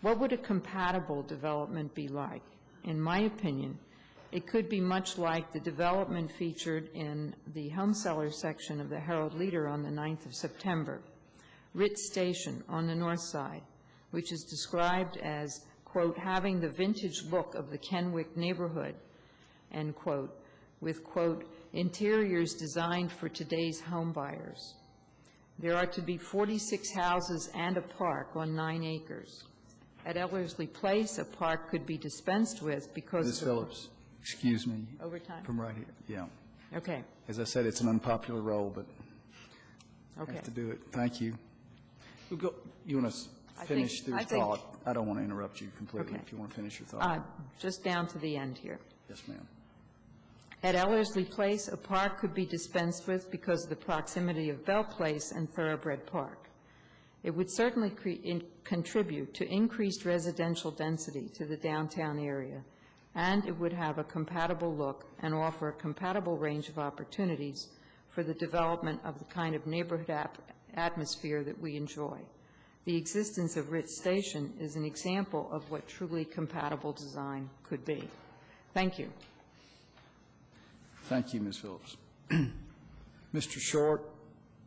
S13: What would a compatible development be like? In my opinion, it could be much like the development featured in the home seller section of the Herald Leader on the 9th of September, Ritz Station on the north side, which is described as, quote, having the vintage look of the Kenwick neighborhood, end quote, with, quote, interiors designed for today's home buyers. There are to be 46 houses and a park on 9 acres. At Ellerslie Place, a park could be dispensed with because
S5: Ms. Phillips, excuse me.
S13: Overtime.
S5: From right here, yeah.
S13: Okay.
S5: As I said, it's an unpopular role, but I
S13: Okay.
S5: have to do it. Thank you. You want to finish your
S13: I think-
S5: thought? I don't want to interrupt you completely
S13: Okay.
S5: if you want to finish your thought.
S13: Just down to the end here.
S5: Yes, ma'am.
S13: At Ellerslie Place, a park could be dispensed with because of the proximity of Bell Place and Thoroughbred Park. It would certainly contribute to increased residential density to the downtown area, and it would have a compatible look and offer a compatible range of opportunities for the development of the kind of neighborhood atmosphere that we enjoy. The existence of Ritz Station is an example of what truly compatible design could be. Thank you.
S5: Thank you, Ms. Phillips. Mr. Short,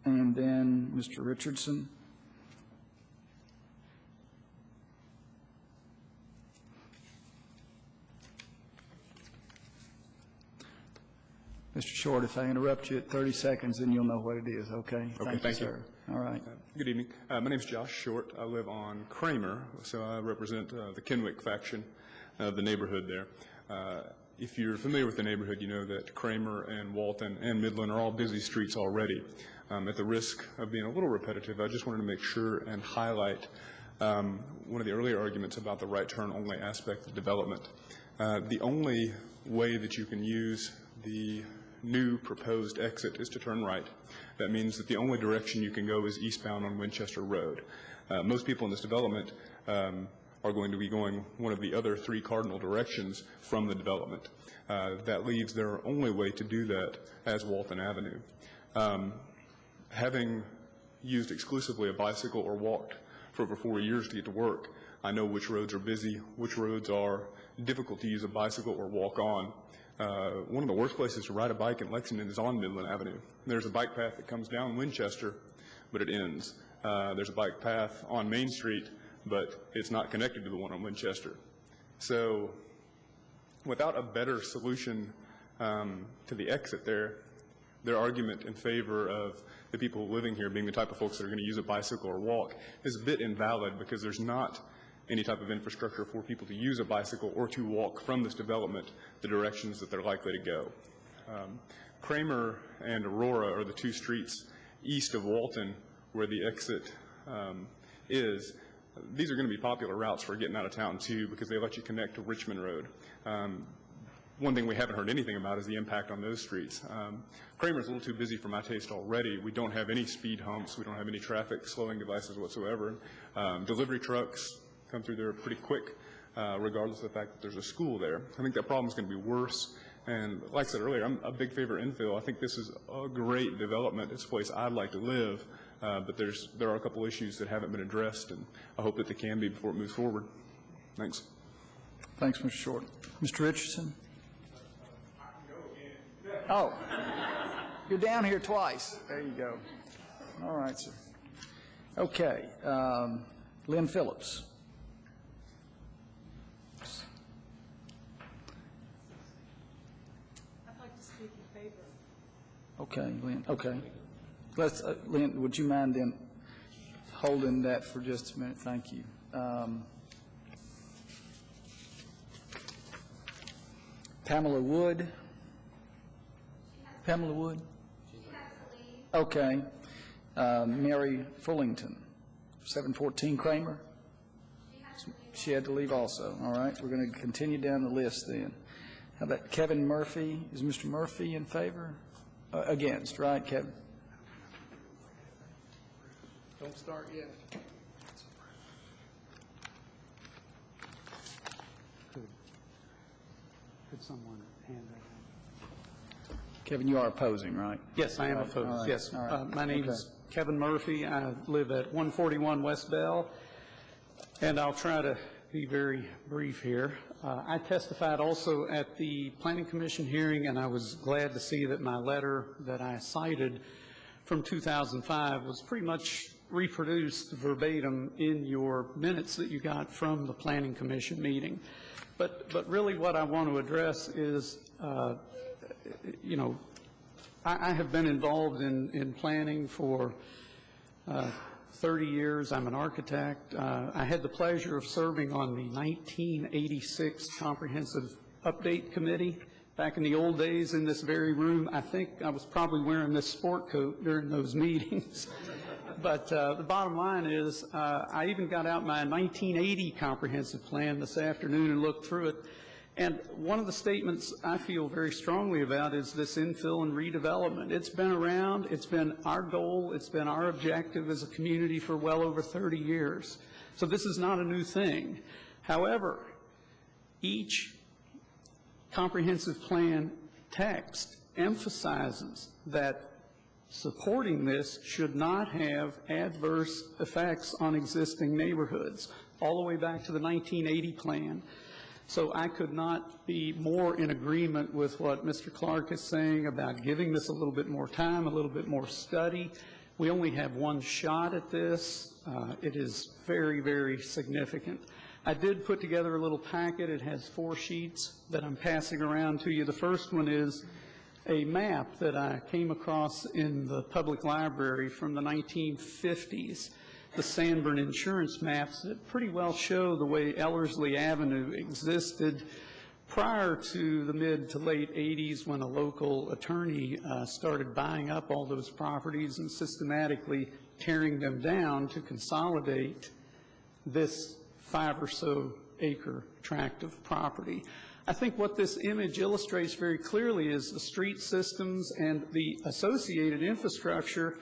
S5: and then Mr. Richardson. Mr. Short, if I interrupt you at 30 seconds, then you'll know what it is, okay?
S14: Okay, thank you.
S5: Sir. All right.
S14: Good evening. My name is Josh Short. I live on Kramer, so I represent the Kenwick faction of the neighborhood there. If you're familiar with the neighborhood, you know that Kramer and Walton and Midland are all busy streets already. At the risk of being a little repetitive, I just wanted to make sure and highlight one of the earlier arguments about the right turn only aspect of development. The only way that you can use the new proposed exit is to turn right. That means that the only direction you can go is eastbound on Winchester Road. Most people in this development are going to be going one of the other 3 cardinal directions from the development. That leaves their only way to do that as Walton Avenue. Having used exclusively a bicycle or walked for over 4 years to get to work, I know which roads are busy, which roads are difficult to use a bicycle or walk on. One of the worst places to ride a bike in Lexington is on Midland Avenue. There's a bike path that comes down Winchester, but it ends. There's a bike path on Main Street, but it's not connected to the one on Winchester. So without a better solution to the exit there, their argument in favor of the people living here being the type of folks that are going to use a bicycle or walk is a bit invalid because there's not any type of infrastructure for people to use a bicycle or to walk from this development the directions that they're likely to go. Kramer and Aurora are the 2 streets east of Walton where the exit is. These are going to be popular routes for getting out of town, too, because they let you connect to Richmond Road. One thing we haven't heard anything about is the impact on those streets. Kramer's a little too busy for my taste already. We don't have any speed humps. We don't have any traffic slowing devices whatsoever. Delivery trucks come through there pretty quick, regardless of the fact that there's a school there. I think that problem is going to be worse. And like I said earlier, I'm a big favor of infill. I think this is a great development. It's a place I'd like to live, but there are a couple issues that haven't been addressed, and I hope that they can be before it moves forward. Thanks.
S5: Thanks, Mr. Short. Mr. Richardson? Oh, you're down here twice. There you go. All right, sir. Okay. Lynn Phillips.
S15: I'd like to speak in favor.
S5: Okay, Lynn. Okay. Let's, Lynn, would you mind then holding that for just a minute. Thank you. Pamela Wood. Pamela Wood? Okay. Mary Fullington, 714 Kramer? She had to leave also. All right, we're going to continue down the list then. How about Kevin Murphy? Is Mr. Murphy in favor? Against, right, Kevin? Don't start yet.
S15: Could someone hand that?
S5: Kevin, you are opposing, right?
S15: Yes, I am
S5: All
S15: opposed,
S5: right.
S15: yes.
S5: All right.
S15: My name is Kevin Murphy. I live at 141 West Bell, and I'll try to be very brief here. I testified also at the Planning Commission hearing, and I was glad to see that my letter that I cited from 2005 was pretty much reproduced verbatim in your minutes that you got from the Planning Commission meeting. But really what I want to address is, you know, I have been involved in planning for 30 years. I'm an architect. I had the pleasure of serving on the 1986 Comprehensive Update Committee. Back in the old days in this very room, I think I was probably wearing this sport coat during those meetings. But the bottom line is I even got out my 1980 comprehensive plan this afternoon and looked through it. And one of the statements I feel very strongly about is this infill and redevelopment. It's been around. It's been our goal. It's been our objective as a community for well over 30 years. So this is not a new thing. However, each comprehensive plan text emphasizes that supporting this should not have adverse effects on existing neighborhoods, all the way back to the 1980 plan. So I could not be more in agreement with what Mr. Clark is saying about giving this a little bit more time, a little bit more study. We only have one shot at this. It is very, very significant. I did put together a little packet. It has 4 sheets that I'm passing around to you. The first one is a map that I came across in the public library from the 1950s, the Sanborn insurance maps that pretty well show the way Ellerslie Avenue existed prior to the mid to late 80s when a local attorney started buying up all those properties and systematically tearing them down to consolidate this 5 or so acre tract of property. I think what this image illustrates very clearly is the street systems and the associated infrastructure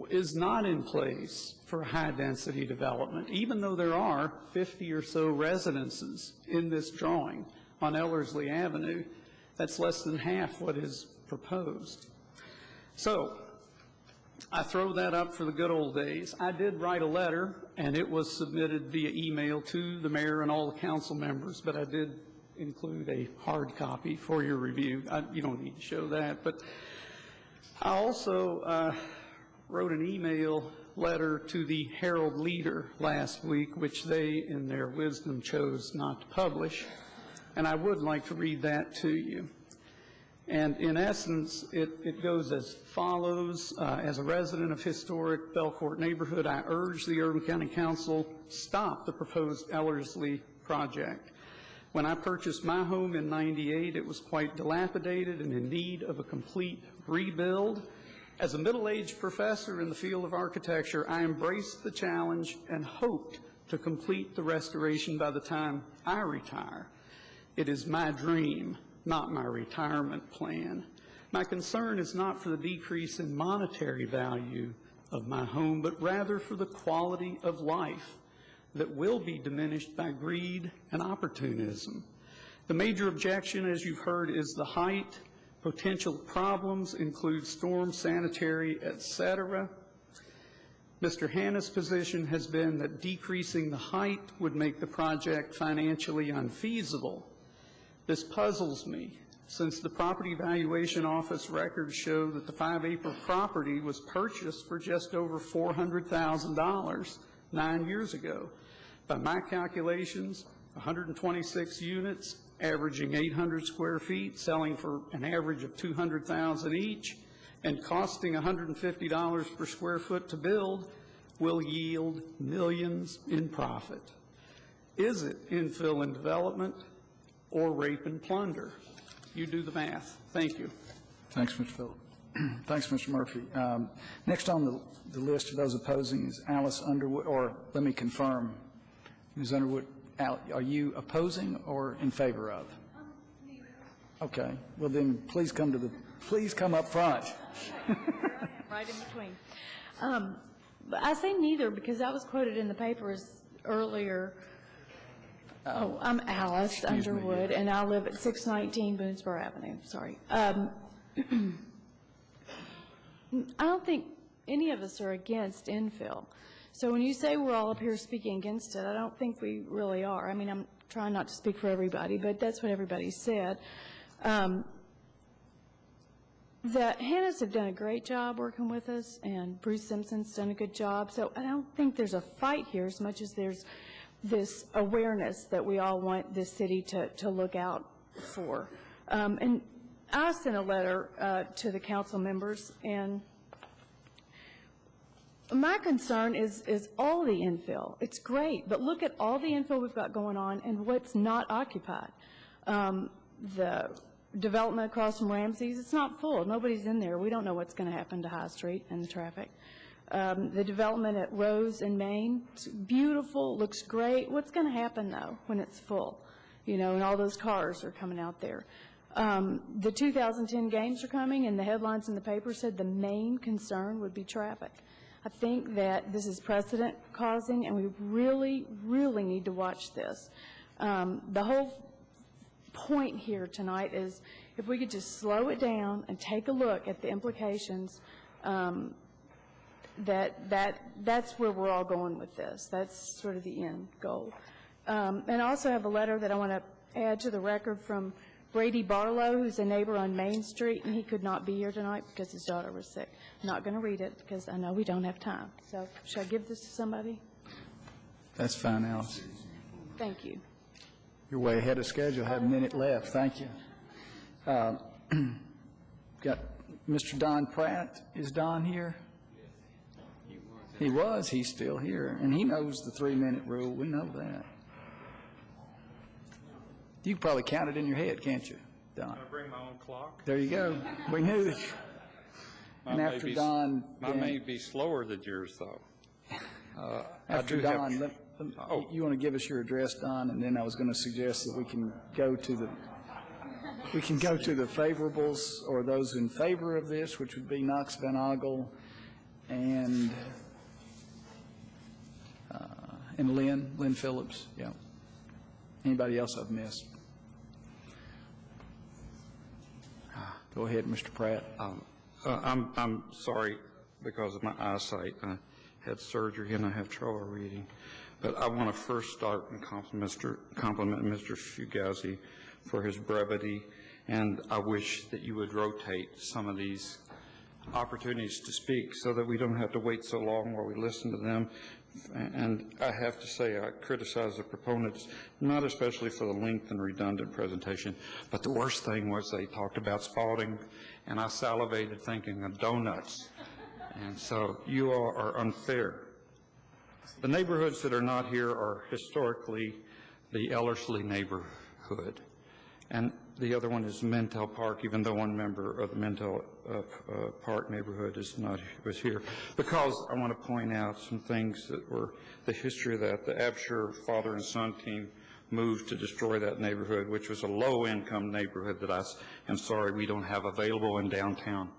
S15: is not in place for high-density development, even though there are 50 or so residences in this drawing on Ellerslie Avenue. That's less than half what is proposed. So I throw that up for the good old days. I did write a letter, and it was submitted via email to the mayor and all the council members, but I did include a hard copy for your review. You don't need to show that. But I also wrote an email letter to the Herald Leader last week, which they, in their wisdom, chose not to publish. And I would like to read that to you. And in essence, it goes as follows. As a resident of historic Belcourt neighborhood, I urge the Urban County Council stop the proposed Ellerslie project. When I purchased my home in '98, it was quite dilapidated and in need of a complete rebuild. As a middle-aged professor in the field of architecture, I embraced the challenge and hoped to complete the restoration by the time I retire. It is my dream, not my retirement plan. My concern is not for the decrease in monetary value of my home, but rather for the quality of life that will be diminished by greed and opportunism. The major objection, as you've heard, is the height. Potential problems include storm, sanitary, etc. Mr. Hanna's position has been that decreasing the height would make the project financially unfeasible. This puzzles me, since the Property Valuation Office records show that the 5-acre property was purchased for just over $400,000 9 years ago. By my calculations, 126 units, averaging 800 square feet, selling for an average of $200,000 each, and costing $150 per square foot to build, will yield millions in profit. Is it infill and development or rape and plunder? You do the math. Thank you.
S5: Thanks, Mr. Phillip. Thanks, Mr. Murphy. Next on the list of those opposing is Alice Underwood, or let me confirm, Ms. Underwood, are you opposing or in favor of? Okay. Well, then please come up front.
S16: Right in between. I say neither because that was quoted in the papers earlier. Oh, I'm Alice Underwood, and I live at 619 Boonesboro Avenue. Sorry. I don't think any of us are against infill. So when you say we're all up here speaking against it, I don't think we really are. I mean, I'm trying not to speak for everybody, but that's what everybody said. The Hannahs have done a great job working with us, and Bruce Simpson's done a good job. So I don't think there's a fight here as much as there's this awareness that we all want this city to look out for. And I sent a letter to the council members, and my concern is all the infill. It's great, but look at all the infill we've got going on and what's not occupied. The development across from Ramsey's, it's not full. Nobody's in there. We don't know what's going to happen to High Street and the traffic. The development at Rose and Main, it's beautiful, looks great. What's going to happen, though, when it's full? You know, and all those cars are coming out there. The 2010 games are coming, and the headlines in the paper said the main concern would be traffic. I think that this is precedent-causing, and we really, really need to watch this. The whole point here tonight is if we could just slow it down and take a look at the implications, that's where we're all going with this. That's sort of the end goal. And I also have a letter that I want to add to the record from Brady Barlow, who's a neighbor on Main Street, and he could not be here tonight because his daughter was sick. I'm not going to read it because I know we don't have time. So should I give this to somebody?
S5: That's fine, Alice.
S16: Thank you.
S5: You're way ahead of schedule. Have a minute left. Thank you. Got Mr. Don Pratt. Is Don here? He was. He's still here. And he knows the 3-minute rule. We know that. You can probably count it in your head, can't you, Don?
S3: Can I bring my own clock?
S5: There you go. We knew it. And after Don...
S17: Mine may be slower than yours, though.
S5: After Don, you want to give us your address, Don, and then I was going to suggest that we can go to the favorables, or those in favor of this, which would be Knox Van Ogle and Lynn Phillips. Yeah. Anybody else I've missed? Go ahead, Mr. Pratt.
S17: I'm sorry because of my eyesight. I had surgery and I have trouble reading. But I want to first start and compliment Mr. Fugazi for his brevity, and I wish that you would rotate some of these opportunities to speak so that we don't have to wait so long while we listen to them. And I have to say, I criticize the proponents, not especially for the length and redundant presentation, but the worst thing was they talked about Spalding, and I salivated thinking of donuts. And so you all are unfair. The neighborhoods that are not here are historically the Ellerslie neighborhood. And the other one is Mentel Park, even though one member of the Mentel Park neighborhood was here. Because I want to point out some things that were the history of that. The Absher father and son team moved to destroy that neighborhood, which was a low-income neighborhood that I am sorry we don't have available in downtown.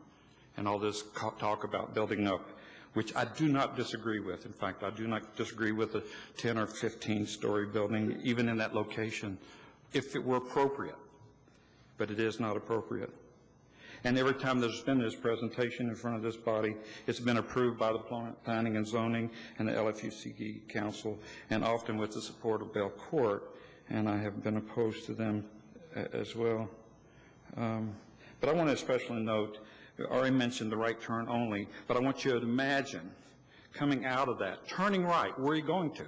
S17: And all this talk about building up, which I do not disagree with. In fact, I do not disagree with a 10 or 15-story building, even in that location, if it were appropriate. But it is not appropriate. And every time there's been this presentation in front of this body, it's been approved by the Planning and Zoning and the LFUCD Council, and often with the support of Bell Court, and I have been opposed to them as well. But I want to especially note, I already mentioned the right turn only, but I want you to imagine coming out of that, turning right, where are you going to?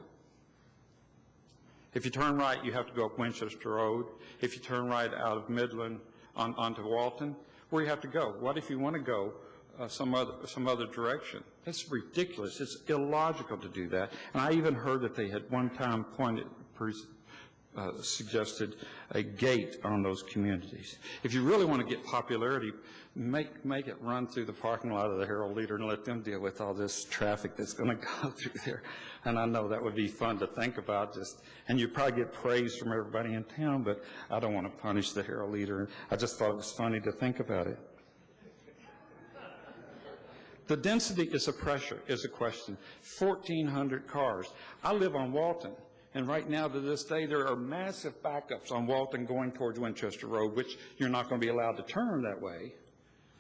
S17: If you turn right, you have to go up Winchester Road. If you turn right out of Midland onto Walton, where do you have to go? What if you want to go some other direction. That's ridiculous. It's illogical to do that. And I even heard that they had one time suggested a gate on those communities. If you really want to get popularity, make it run through the parking lot of the Herald Leader and let them deal with all this traffic that's going to go through there. And I know that would be fun to think about, and you probably get praise from everybody in town, but I don't want to punish the Herald Leader. I just thought it was funny to think about it. The density is a question. 1,400 cars. I live on Walton. And right now, to this day, there are massive backups on Walton going towards Winchester Road, which you're not going to be allowed to turn that way.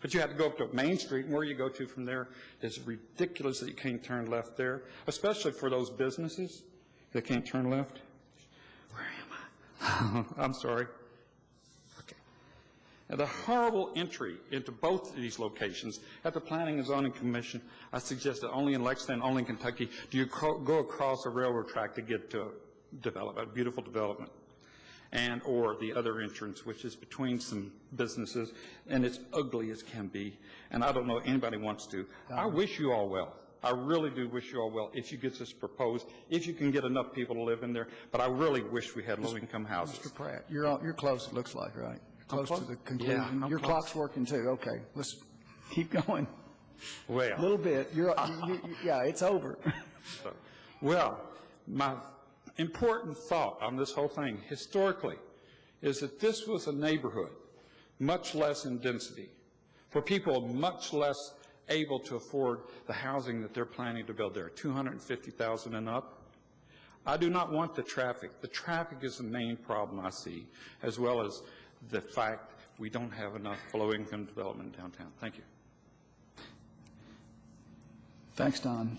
S17: But you have to go up to Main Street, and where you go to from there is ridiculous that you can't turn left there, especially for those businesses that can't turn left. Where am I? I'm sorry. Okay. Now, the horrible entry into both of these locations at the Planning and Zoning Commission, I suggest that only in Lexington, only in Kentucky, do you go across a railroad track to get to development, beautiful development, and or the other entrance, which is between some businesses, and it's ugly as can be, and I don't know if anybody wants to. I wish you all well. I really do wish you all well if you get this proposed, if you can get enough people to live in there, but I really wish we had low-income houses.
S5: Mr. Pratt, you're close, it looks like, right? Close to the conclusion.
S17: Yeah,
S5: your clock's working too. Okay, let's keep going.
S17: Well,
S5: a little bit. Yeah, it's over.
S17: Well, my important thought on this whole thing, historically, is that this was a neighborhood much less in density, for people much less able to afford the housing that they're planning to build there, 250,000 and up. I do not want the traffic. The traffic is the main problem I see, as well as the fact we don't have enough low-income development downtown. Thank you.
S5: Thanks, Don.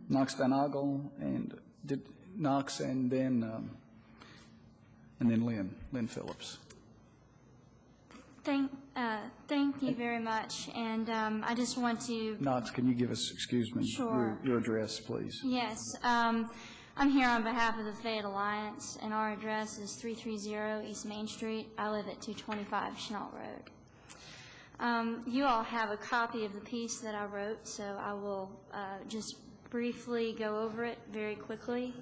S5: Knox Van Ogel and Knox, and then Lynn Phillips.
S18: Thank you very much, and I just want to.
S5: Knox, can you give us, excuse me,
S18: Sure.
S5: your address, please?
S18: Yes, I'm here on behalf of the Fayette Alliance, and our address is 330 East Main Street. I live at 225 Chenault Road. You all have a copy of the piece that I wrote, so I will just briefly go over it very quickly.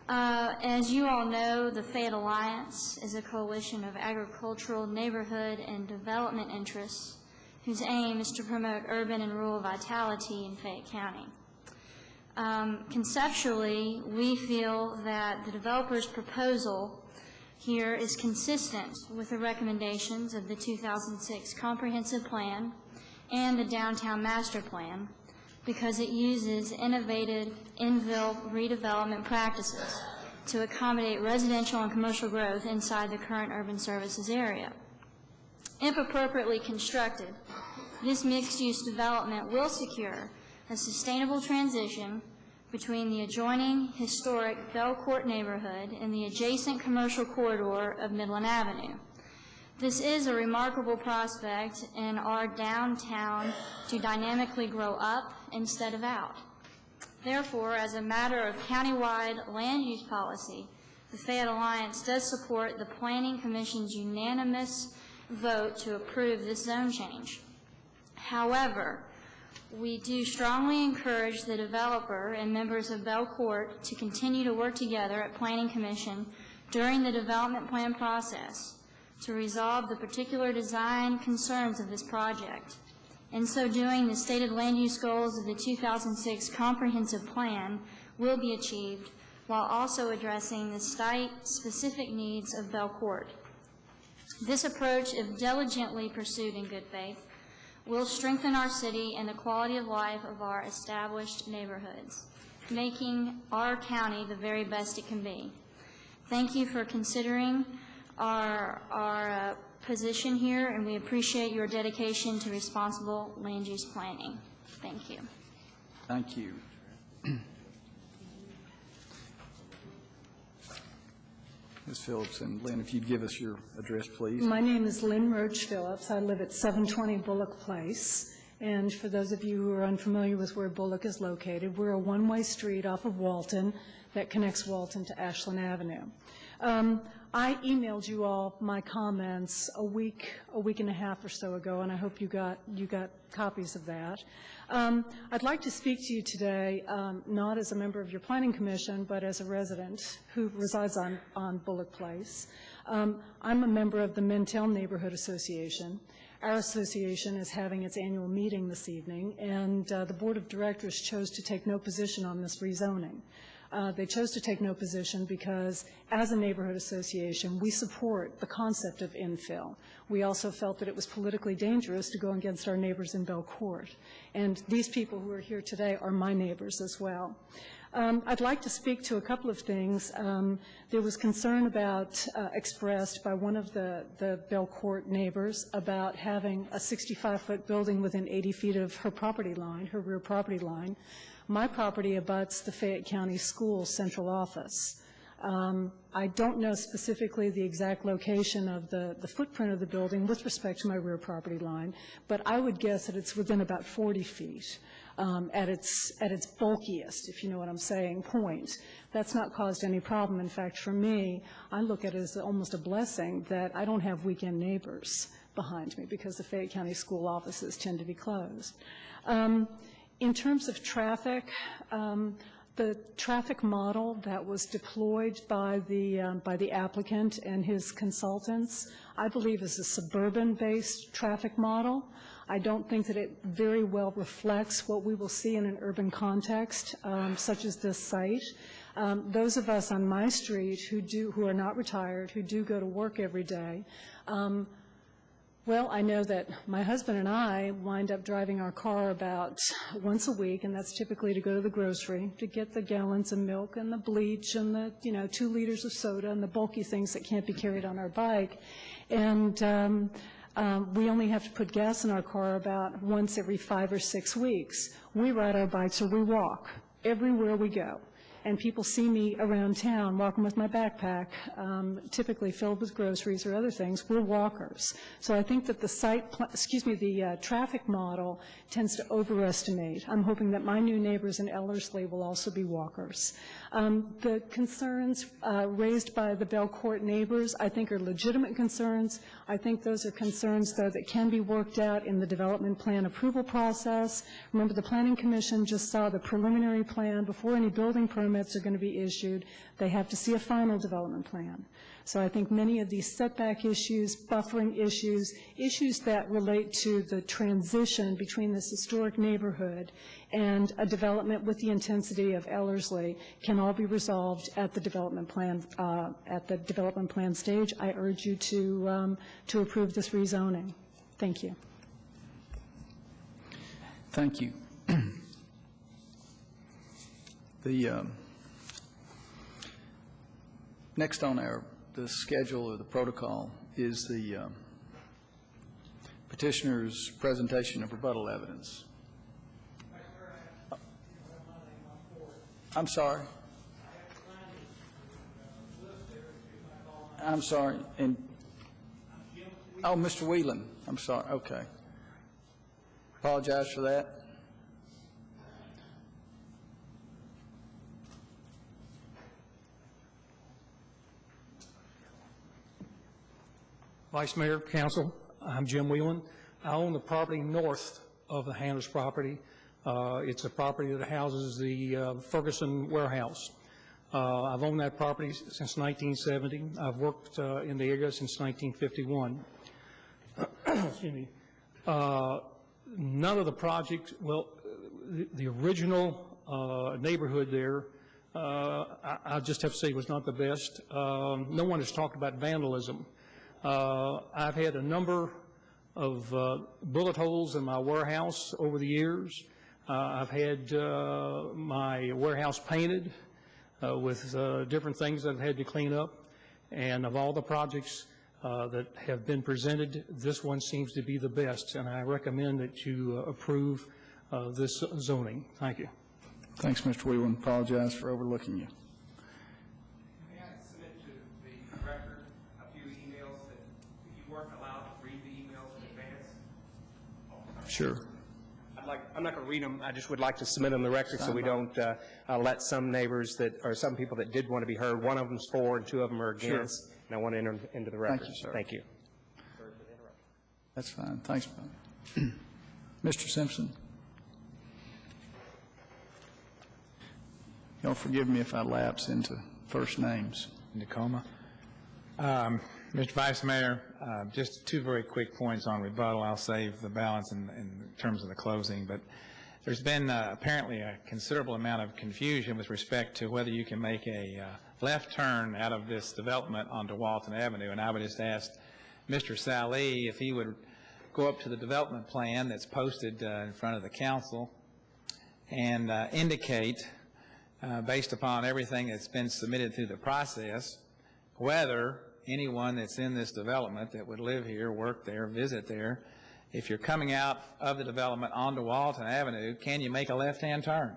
S18: As you all know, the Fayette Alliance is a coalition of agricultural, neighborhood, and development interests whose aim is to promote urban and rural vitality in Fayette County. Conceptually, we feel that the developer's proposal here is consistent with the recommendations of the 2006 Comprehensive Plan and the Downtown Master Plan because it uses innovative infill redevelopment practices to accommodate residential and commercial growth inside the current urban services area. If appropriately constructed, this mixed-use development will secure a sustainable transition between the adjoining historic Belcourt neighborhood and the adjacent commercial corridor of Midland Avenue. This is a remarkable prospect in our downtown to dynamically grow up instead of out. Therefore, as a matter of countywide land use policy, the Fayette Alliance does support the Planning Commission's unanimous vote to approve this zone change. However, we do strongly encourage the developer and members of Belcourt to continue to work together at Planning Commission during the development plan process to resolve the particular design concerns of this project. In so doing, the stated land use goals of the 2006 Comprehensive Plan will be achieved while also addressing the site-specific needs of Belcourt. This approach, if diligently pursued in good faith, will strengthen our city and the quality of life of our established neighborhoods, making our county the very best it can be. Thank you for considering our position here, and we appreciate your dedication to responsible land use planning. Thank you.
S5: Thank you. Ms. Phillips and Lynn, if you'd give us your address, please.
S16: My name is Lynn Roach Phillips. I live at 720 Bullock Place. And for those of you who are unfamiliar with where Bullock is located, we're a one-way street off of Walton that connects Walton to Ashland Avenue. I emailed you all my comments a week and a half or so ago, and I hope you got copies of that. I'd like to speak to you today, not as a member of your Planning Commission, but as a resident who resides on Bullock Place. I'm a member of the Mentell Neighborhood Association. Our association is having its annual meeting this evening, and the Board of Directors chose to take no position on this rezoning. They chose to take no position because, as a neighborhood association, we support the concept of infill. We also felt that it was politically dangerous to go against our neighbors in Belcourt. And these people who are here today are my neighbors as well. I'd like to speak to a couple of things. There was concern expressed by one of the Belcourt neighbors about having a 65-foot building within 80 feet of her property line, her rear property line. My property abuts the Fayette County Schools central office. I don't know specifically the exact location of the footprint of the building with respect to my rear property line, but I would guess that it's within about 40 feet at its bulkiest, if you know what I'm saying, point. That's not caused any problem. In fact, for me, I look at it as almost a blessing that I don't have weekend neighbors behind me because the Fayette County school offices tend to be closed. In terms of traffic, the traffic model that was deployed by the applicant and his consultants, I believe is a suburban-based traffic model. I don't think that it very well reflects what we will see in an urban context, such as this site. Those of us on my street who are not retired, who do go to work every day, well, I know that my husband and I wind up driving our car about once a week, and that's typically to go to the grocery, to get the gallons of milk and the bleach and the, 2 liters of soda and the bulky things that can't be carried on our bike. And we only have to put gas in our car about once every 5 or 6 weeks. We ride our bikes or we walk everywhere we go. And people see me around town walking with my backpack, typically filled with groceries or other things. We're walkers. So I think that the traffic model tends to overestimate. I'm hoping that my new neighbors in Ellerslie will also be walkers. The concerns raised by the Belcourt neighbors, I think, are legitimate concerns. I think those are concerns, though, that can be worked out in the development plan approval process. Remember, the Planning Commission just saw the preliminary plan before any building permits are going to be issued. They have to see a final development plan. So I think many of these setback issues, buffering issues, issues that relate to the transition between this historic neighborhood and a development with the intensity of Ellerslie can all be resolved at the development plan stage. I urge you to approve this rezoning. Thank you.
S5: Thank you. The next on the schedule or the protocol is the petitioner's presentation of rebuttal evidence. I'm sorry. I'm sorry. Oh, Mr. Whelan. I'm sorry. Okay. Apologize for that.
S19: Vice Mayor, Council, I'm Jim Whelan. I own the property north of the Hannah's property. It's a property that houses the Ferguson warehouse. I've owned that property since 1970. I've worked in the area since 1951. Excuse me. None of the projects, well, the original neighborhood there, I just have to say was not the best. No one has talked about vandalism. I've had a number of bullet holes in my warehouse over the years. I've had my warehouse painted with different things that I've had to clean up. And of all the projects that have been presented, this one seems to be the best. And I recommend that you approve this zoning. Thank you.
S5: Thanks, Mr. Whelan. Apologize for overlooking you.
S9: May I submit to the record a few emails that if you weren't allowed to read the emails in advance?
S5: Sure.
S9: I'm not going to read them. I just would like to submit them to the record so we don't let some neighbors that, or some people that did want to be heard, one of them's for and two of them are against, and I want to enter them into the record.
S5: Thank you, sir.
S9: Thank you.
S5: That's fine. Thanks, Bob. Mr. Simpson? Y'all forgive me if I lapse into first names.
S6: Tacoma. Mr. Vice Mayor, just two very quick points on rebuttal. I'll save the balance in terms of the closing, but there's been apparently a considerable amount of confusion with respect to whether you can make a left turn out of this development onto Walton Avenue, and I would just ask Mr. Sallee if he would go up to the development plan that's posted in front of the council and indicate, based upon everything that's been submitted through the process, whether anyone that's in this development that would live here, work there, visit there, if you're coming out of the development onto Walton Avenue, can you make a left-hand turn?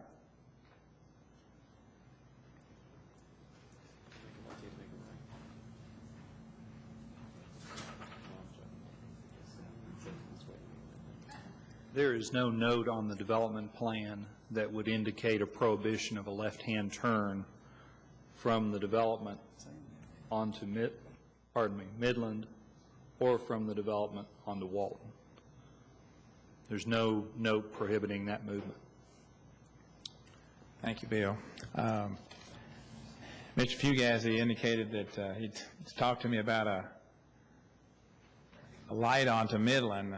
S3: There is no note on the development plan that would indicate a prohibition of a left-hand turn from the development onto Midland or from the development onto Walton. There's no note prohibiting that movement.
S6: Thank you, Bill. Mr. Fugazi indicated that he'd talked to me about a light onto Midland.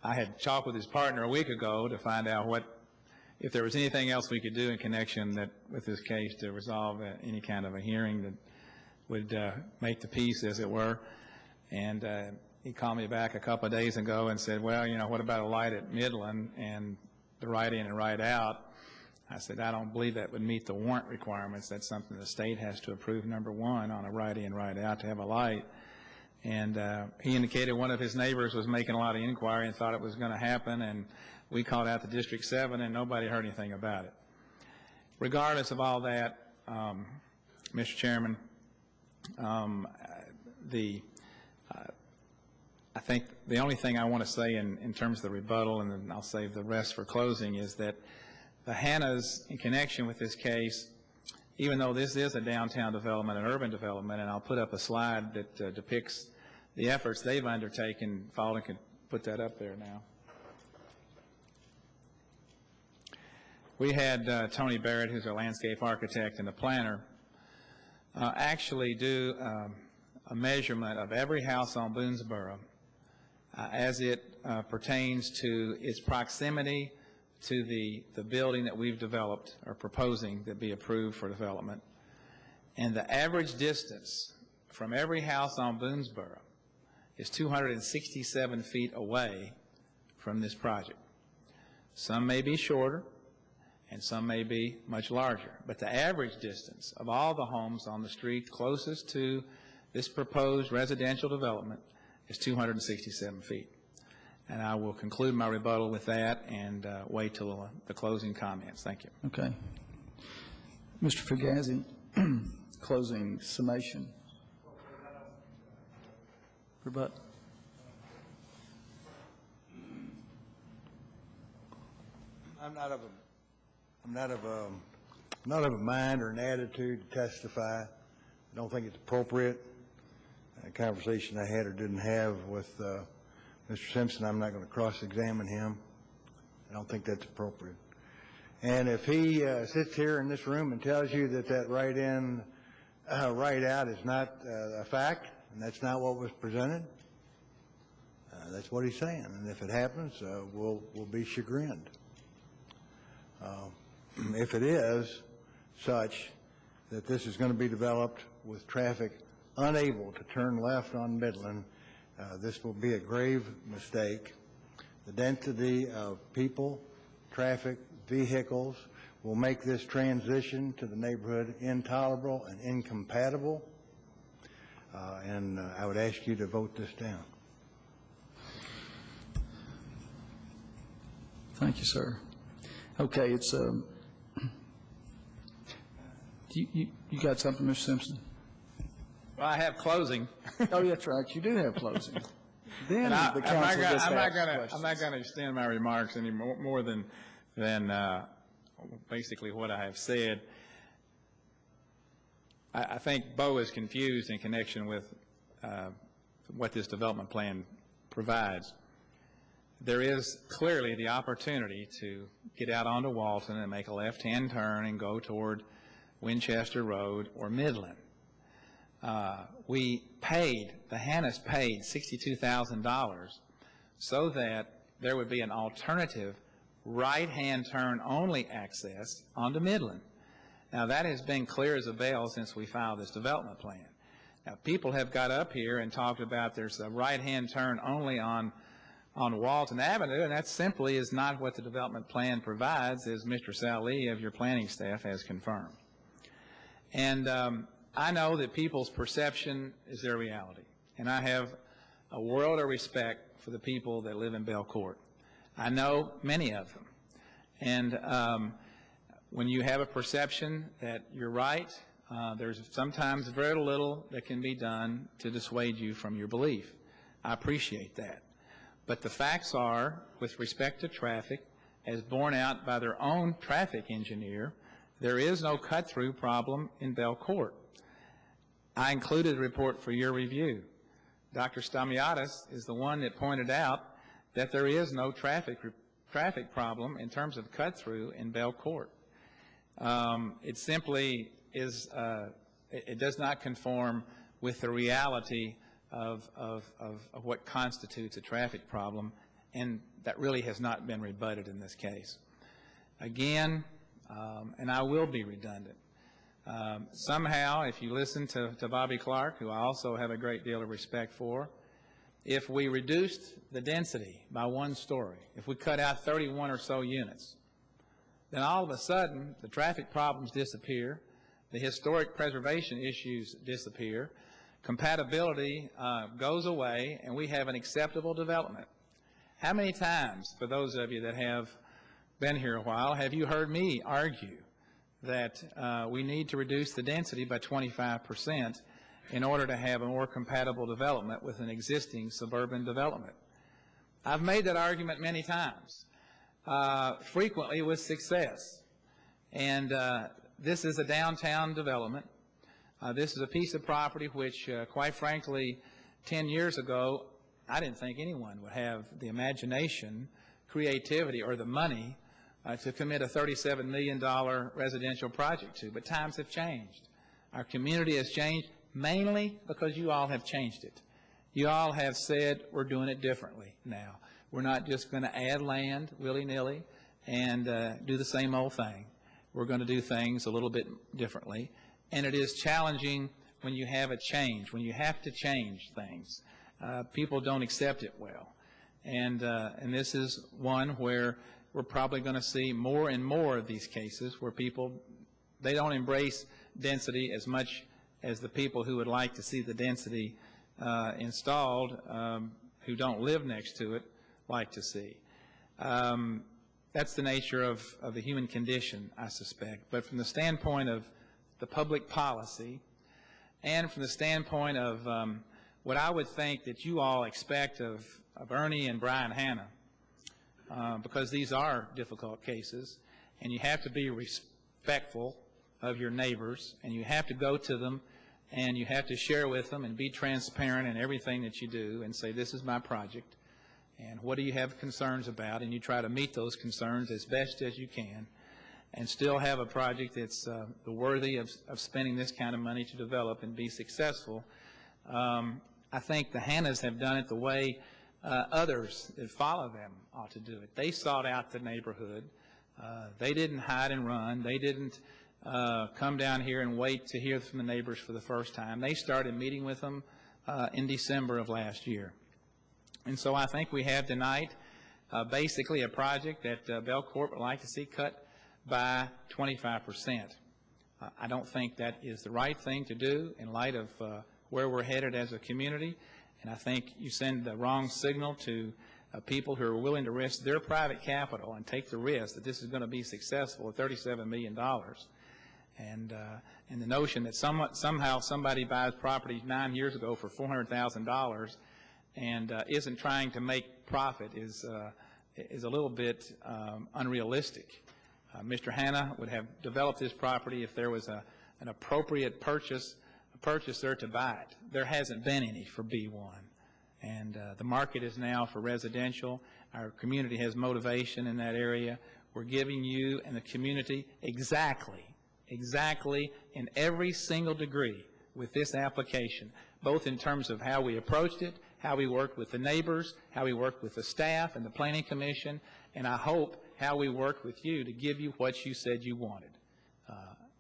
S6: I had talked with his partner a week ago to find out if there was anything else we could do in connection with this case to resolve any kind of a hearing that would make the peace, as it were. And he called me back a couple of days ago and said, well, what about a light at Midland and the right in and right out? I said, I don't believe that would meet the warrant requirements. That's something the state has to approve, number one, on a right in, right out to have a light. And he indicated one of his neighbors was making a lot of inquiry and thought it was going to happen, and we called out to District 7 and nobody heard anything about it. Regardless of all that, Mr. Chairman, I think the only thing I want to say in terms of the rebuttal, and then I'll save the rest for closing, is that the Hannas, in connection with this case, even though this is a downtown development, an urban development, and I'll put up a slide that depicts the efforts they've undertaken. Falden can put that up there now. We had Tony Barrett, who's our landscape architect and a planner, actually do a measurement of every house on Boonesboro as it pertains to its proximity to the building that we've developed or proposing that be approved for development. And the average distance from every house on Boonesboro is 267 feet away from this project. Some may be shorter and some may be much larger, but the average distance of all the homes on the street closest to this proposed residential development is 267 feet. And I will conclude my rebuttal with that and wait till the closing comments. Thank you.
S5: Okay. Mr. Fugazi, closing summation. Rebut.
S8: I'm not of a mind or an attitude to testify. I don't think it's appropriate. A conversation I had or didn't have with Mr. Simpson, I'm not going to cross-examine him. I don't think that's appropriate. And if he sits here in this room and tells you that right in, right out is not a fact, and that's not what was presented, that's what he's saying. And if it happens, we'll be chagrined. If it is such that this is going to be developed with traffic unable to turn left on Midland, this will be a grave mistake. The density of people, traffic, vehicles will make this transition to the neighborhood intolerable and incompatible, and I would ask you to vote this down.
S5: Thank you, sir. Okay, it's you got something, Mr. Simpson?
S6: Well, I have closing.
S5: Oh, that's right. You do have closing. Then the council gets to ask questions.
S6: I'm not going to extend my remarks any more than basically what I have said. I think Bo is confused in connection with what this development plan provides. There is clearly the opportunity to get out onto Walton and make a left-hand turn and go toward Winchester Road or Midland. The Hannas paid $62,000 so that there would be an alternative right-hand turn only access onto Midland. Now, that has been clear as a bell since we filed this development plan. Now, people have got up here and talked about there's a right-hand turn only on Walton Avenue, and that simply is not what the development plan provides, as Mr. Sally of your planning staff has confirmed. And I know that people's perception is their reality, and I have a world of respect for the people that live in Belcourt. I know many of them. And when you have a perception that you're right, there's sometimes very little that can be done to dissuade you from your belief. I appreciate that. But the facts are, with respect to traffic, as borne out by their own traffic engineer, there is no cut-through problem in Belcourt. I included a report for your review. Dr. Stamiatis is the one that pointed out that there is no traffic problem in terms of cut-through in Belcourt. It simply is, it does not conform with the reality of what constitutes a traffic problem, and that really has not been rebutted in this case. Again, and I will be redundant, somehow, if you listen to Bobby Clark, who I also have a great deal of respect for, if we reduced the density by 1 story, if we cut out 31 or so units, then all of a sudden the traffic problems disappear, the historic preservation issues disappear, compatibility goes away, and we have an acceptable development. How many times, for those of you that have been here a while, have you heard me argue that we need to reduce the density by 25% in order to have a more compatible development with an existing suburban development? I've made that argument many times, frequently with success. And this is a downtown development. This is a piece of property which, quite frankly, 10 years ago, I didn't think anyone would have the imagination, creativity, or the money to commit a $37 million residential project to. But times have changed. Our community has changed mainly because you all have changed it. You all have said we're doing it differently now. We're not just going to add land willy-nilly and do the same old thing. We're going to do things a little bit differently. And it is challenging when you have a change, when you have to change things. People don't accept it well. And this is one where we're probably going to see more and more of these cases where people, they don't embrace density as much as the people who would like to see the density installed, who don't live next to it, like to see. That's the nature of the human condition, I suspect. But from the standpoint of the public policy and from the standpoint of what I would think that you all expect of Ernie and Brian Hanna, because these are difficult cases, and you have to be respectful of your neighbors, and you have to go to them, and you have to share with them and be transparent in everything that you do and say, this is my project, and what do you have concerns about, and you try to meet those concerns as best as you can and still have a project that's worthy of spending this kind of money to develop and be successful. I think the Hannas have done it the way others that follow them ought to do it. They sought out the neighborhood. They didn't hide and run. They didn't come down here and wait to hear from the neighbors for the first time. They started meeting with them in December of last year. And so I think we have tonight basically a project that Belcourt would like to see cut by 25%. I don't think that is the right thing to do in light of where we're headed as a community, and I think you send the wrong signal to people who are willing to risk their private capital and take the risk that this is going to be successful at $37 million. And the notion that somehow somebody buys property 9 years ago for $400,000 and isn't trying to make profit is a little bit unrealistic. Mr. Hanna would have developed this property if there was an appropriate purchaser to buy it. There hasn't been any for B1. And the market is now for residential. Our community has motivation in that area. We're giving you and the community exactly in every single degree with this application, both in terms of how we approached it, how we worked with the neighbors, how we worked with the staff and the Planning Commission, and I hope how we worked with you to give you what you said you wanted.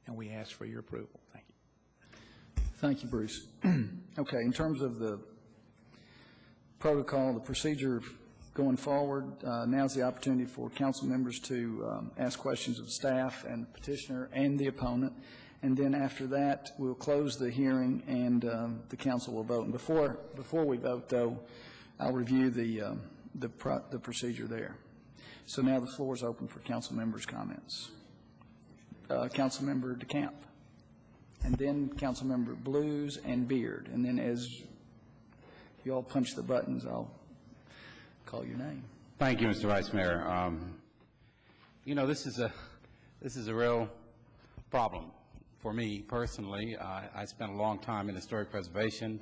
S6: And we ask for your approval. Thank you.
S5: Thank you, Bruce. Okay, in terms of the protocol, the procedure going forward, now's the opportunity for council members to ask questions of staff and petitioner and the opponent. And then after that, we'll close the hearing and the council will vote. And before we vote, though, I'll review the procedure there. So now the floor is open for council members' comments. Councilmember DeCamp, and then Councilmember Blues and Beard. And then as you all punch the buttons, I'll call your name.
S20: Thank you, Mr. Vice Mayor. You know, this is a real problem for me personally. I spent a long time in historic preservation.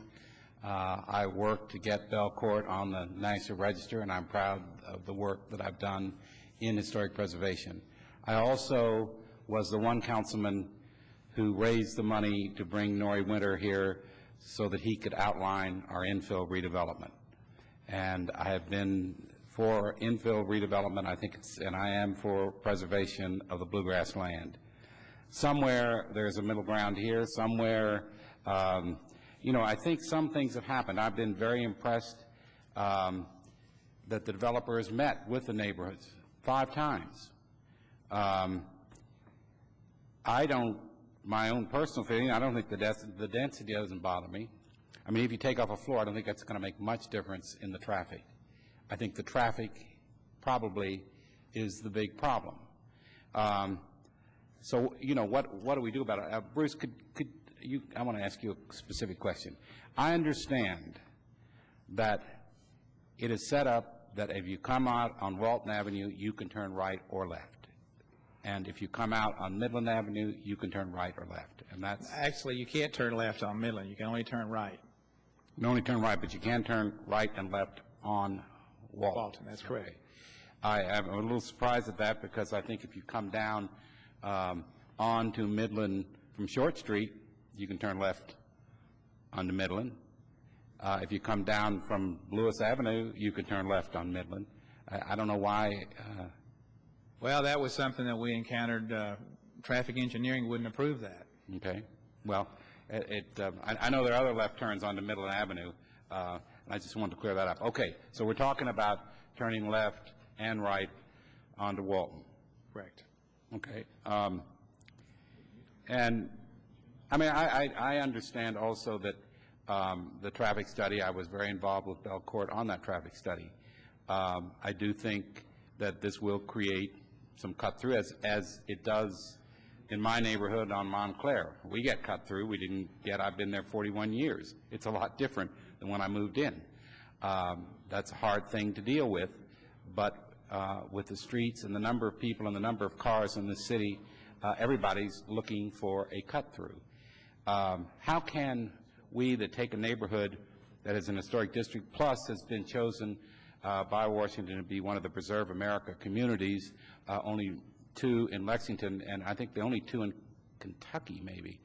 S20: I worked to get Belcourt on the National Register, and I'm proud of the work that I've done in historic preservation. I also was the one councilman who raised the money to bring Norrie Winter here so that he could outline our infill redevelopment. And I have been for infill redevelopment, I think and I am for preservation of the bluegrass land. Somewhere there's a middle ground here, somewhere, you know, I think some things have happened. I've been very impressed that the developers met with the neighborhoods 5 times. I don't, my own personal feeling, I don't think the density doesn't bother me. I mean, if you take off a floor, I don't think that's going to make much difference in the traffic. I think the traffic probably is the big problem. So, you know, what do we do about it? Bruce, could you, I want to ask you a specific question. I understand that it is set up that if you come out on Walton Avenue, you can turn right or left. And if you come out on Midland Avenue, you can turn right or left. And that's... Actually,
S6: you can't turn left on Midland. You can only turn right.
S20: You can only turn right, but you can turn right and left on Walton.
S6: Walton, that's correct.
S20: I am a little surprised at that because I think if you come down onto Midland from Short Street, you can turn left onto Midland. If you come down from Lewis Avenue, you can turn left on Midland. I don't know why...
S6: Well, that was something that we encountered. Traffic engineering wouldn't approve that.
S20: Okay. Well, I know there are other left turns onto Midland Avenue, and I just wanted to clear that up. Okay. So we're talking about turning left and right onto Walton.
S6: Correct.
S20: Okay. And, I mean, I understand also that the traffic study, I was very involved with Belcourt on that traffic study. I do think that this will create some cut-through, as it does in my neighborhood on Montclair. We get cut-through. We didn't get, I've been there 41 years. It's a lot different than when I moved in. That's a hard thing to deal with, but with the streets and the number of people and the number of cars in the city, everybody's looking for a cut-through. How can we that take a neighborhood that is an historic district plus has been chosen by Washington to be one of the Preserve America communities, only 2 in Lexington, and I think the only 2 in Kentucky maybe,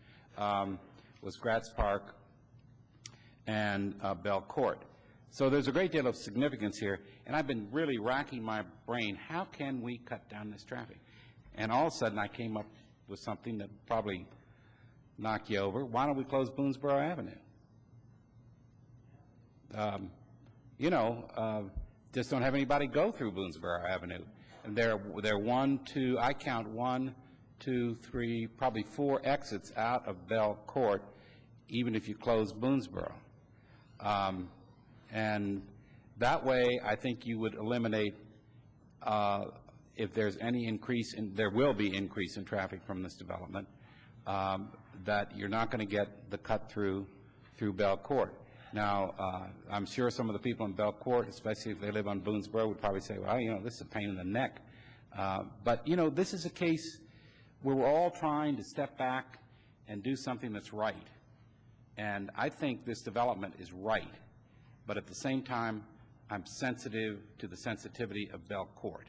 S20: was Gratz Park and Belcourt. So there's a great deal of significance here, and I've been really racking my brain, how can we cut down this traffic? And all of a sudden I came up with something that probably knock you over. Why don't we close Boonesboro Avenue? You know, just don't have anybody go through Boonesboro Avenue. And there are 1, 2, I count 1, 2, 3, probably 4 exits out of Belcourt, even if you close Boonesboro. And that way, I think you would eliminate, if there's any increase in, there will be increase in traffic from this development, that you're not going to get the cut through Belcourt. Now, I'm sure some of the people in Belcourt, especially if they live on Boonesboro, would probably say, well, you know, this is a pain in the neck. But, you know, this is a case where we're all trying to step back and do something that's right. And I think this development is right. But at the same time, I'm sensitive to the sensitivity of Belcourt.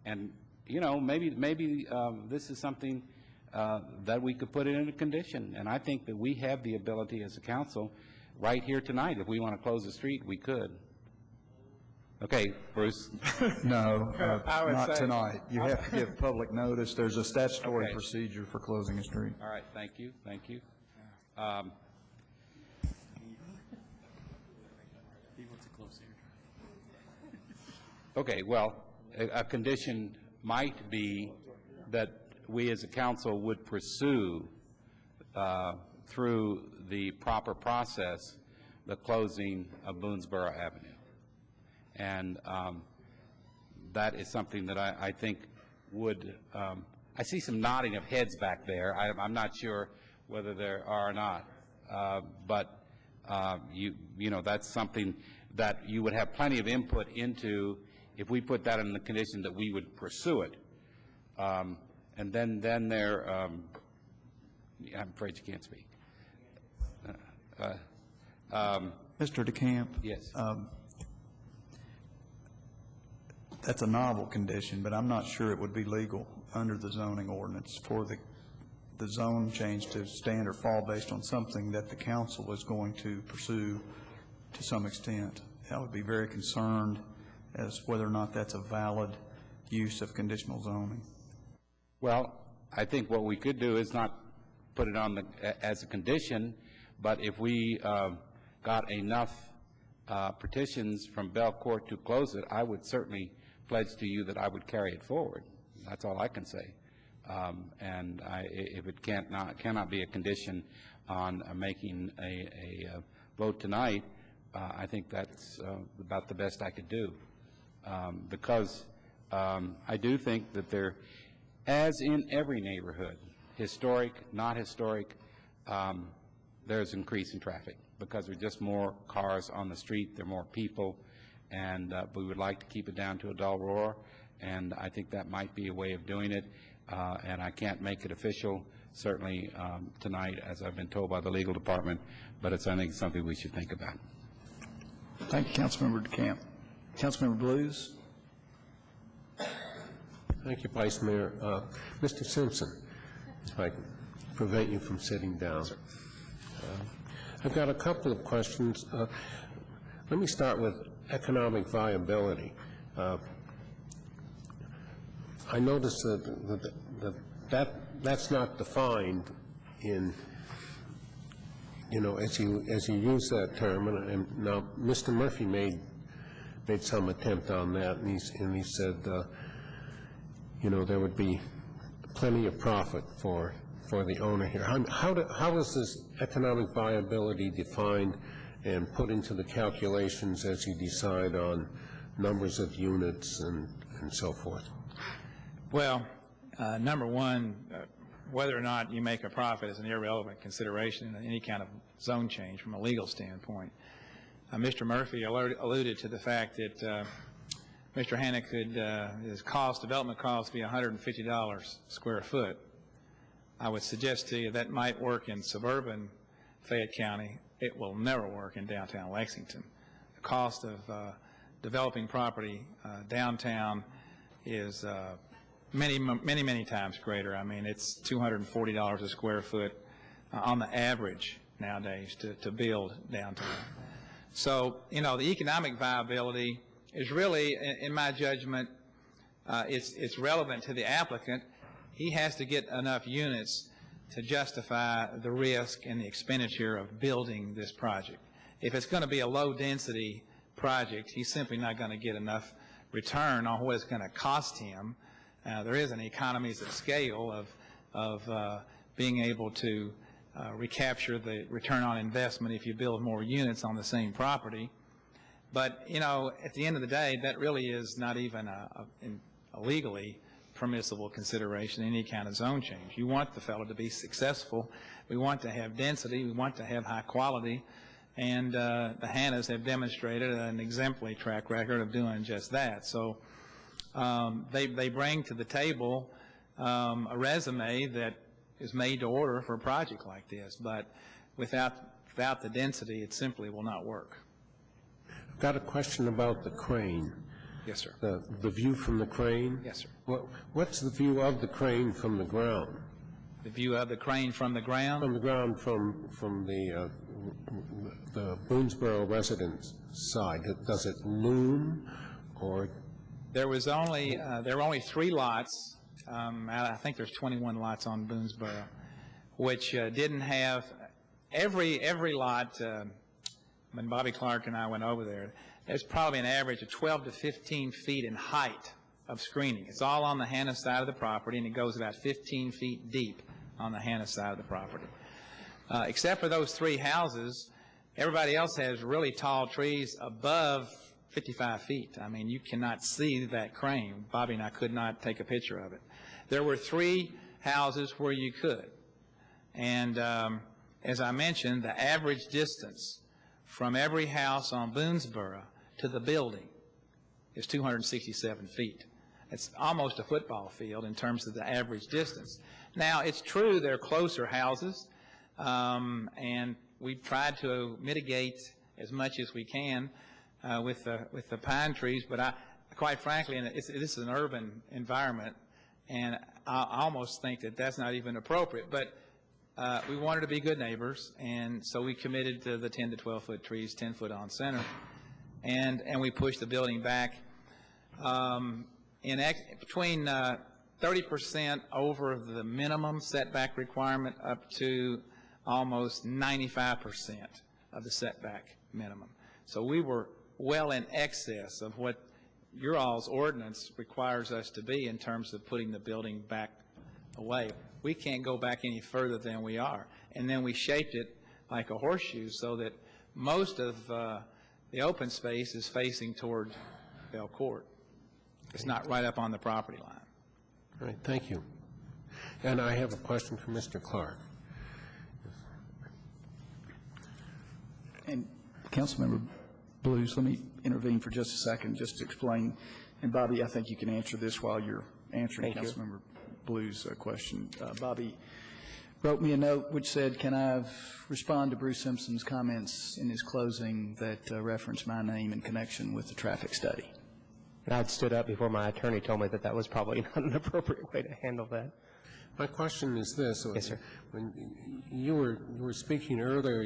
S20: And, you know, maybe this is something that we could put in a condition. And I think that we have the ability as a council right here tonight. If we want to close the street, we could. Okay, Bruce?
S1: No, not tonight. You have to give public notice. There's a statutory procedure for closing a street.
S20: All right, thank you, thank you. Okay, well, a condition might be that we as a council would pursue through the proper process the closing of Boonesboro Avenue. And that is something that I think would, I see some nodding of heads back there. I'm not sure whether there are or not. But, you know, that's something that you would have plenty of input into if we put that in the condition that we would pursue it. And then there, I'm afraid you can't speak.
S1: Mr. DeCamp?
S20: Yes.
S1: That's a novel condition, but I'm not sure it would be legal under the zoning ordinance for the zone change to stand or fall based on something that the council is going to pursue to some extent. I would be very concerned as whether or not that's a valid use of conditional zoning.
S20: Well, I think what we could do is not put it on as a condition, but if we got enough petitions from Belcourt to close it, I would certainly pledge to you that I would carry it forward. That's all I can say. And if it cannot be a condition on making a vote tonight, I think that's about the best I could do. Because I do think that there, as in every neighborhood, historic, not historic, there's increase in traffic because there's just more cars on the street, there are more people, and we would like to keep it down to a dull roar, and I think that might be a way of doing it, and I can't make it official, certainly tonight, as I've been told by the legal department, but it's, I think, something we should think about.
S5: Thank you, Councilmember DeCamp. Councilmember Blues?
S21: Thank you, Vice Mayor. Mr. Simpson, if I can prevent you from sitting down. I've got a couple of questions. Let me start with economic viability. I noticed that's not defined in, you know, as you use that term. And now, Mr. Murphy made some attempt on that, and he said, you know, there would be plenty of profit for the owner here. How is this economic viability defined and put into the calculations as you decide on numbers of units and so forth?
S6: Well, number one, whether or not you make a profit is an irrelevant consideration in any kind of zone change from a legal standpoint. Mr. Murphy alluded to the fact that Mr. Hanna could, his development cost be $150 square foot. I would suggest to you that might work in suburban Fayette County. It will never work in downtown Lexington. The cost of developing property downtown is many times greater. I mean, it's $240 a square foot on the average nowadays to build downtown. So, you know, the economic viability is really, in my judgment, it's relevant to the applicant. He has to get enough units to justify the risk and the expenditure of building this project. If it's going to be a low-density project, he's simply not going to get enough return on what it's going to cost him. There is an economies of scale of being able to recapture the return on investment if you build more units on the same property. But, you know, at the end of the day, that really is not even a legally permissible consideration in any kind of zone change. You want the fellow to be successful. We want to have density. We want to have high quality. And the Hannas have demonstrated an exemplary track record of doing just that. So they bring to the table a resume that is made to order for a project like this, but without the density, it simply will not work.
S21: I've got a question about the crane.
S6: Yes, sir.
S21: The view from the crane?
S6: Yes, sir.
S21: What's the view of the crane from the ground?
S6: The view of the crane from the ground?
S21: From the ground from the Boonesboro residence side. Does it loom, or?
S6: There were only 3 lots. I think there's 21 lots on Boonesboro, which didn't have every lot. When Bobby Clark and I went over there, there's probably an average of 12 to 15 feet in height of screening. It's all on the Hanna side of the property, and it goes about 15 feet deep on the Hanna side of the property. Except for those 3 houses, everybody else has really tall trees above 55 feet. I mean, you cannot see that crane. Bobby and I could not take a picture of it. There were 3 houses where you could. And as I mentioned, the average distance from every house on Boonesboro to the building is 267 feet. It's almost a football field in terms of the average distance. Now, it's true they're closer houses, and we've tried to mitigate as much as we can with the pine trees, but quite frankly, this is an urban environment, and I almost think that that's not even appropriate. But we wanted to be good neighbors, and so we committed to the 10 to 12-foot trees, 10-foot on center, and we pushed the building back between 30% over the minimum setback requirement up to almost 95% of the setback minimum. So we were well in excess of what your all's ordinance requires us to be in terms of putting the building back away. We can't go back any further than we are. And then we shaped it like a horseshoe so that most of the open space is facing toward Bell Court. It's not right up on the property line.
S21: All right, thank you. And I have a question for Mr. Clark.
S5: And Councilmember Blues, let me intervene for just a second just to explain. And Bobby, I think you can answer this while you're answering Councilmember Blues' question. Bobby wrote me a note which said, can I respond to Bruce Simpson's comments in his closing that referenced my name in connection with the traffic study?
S9: And I'd stood up before my attorney told me that that was probably not an appropriate way to handle that.
S21: My question is this.
S9: Yes, sir.
S21: When you were speaking earlier,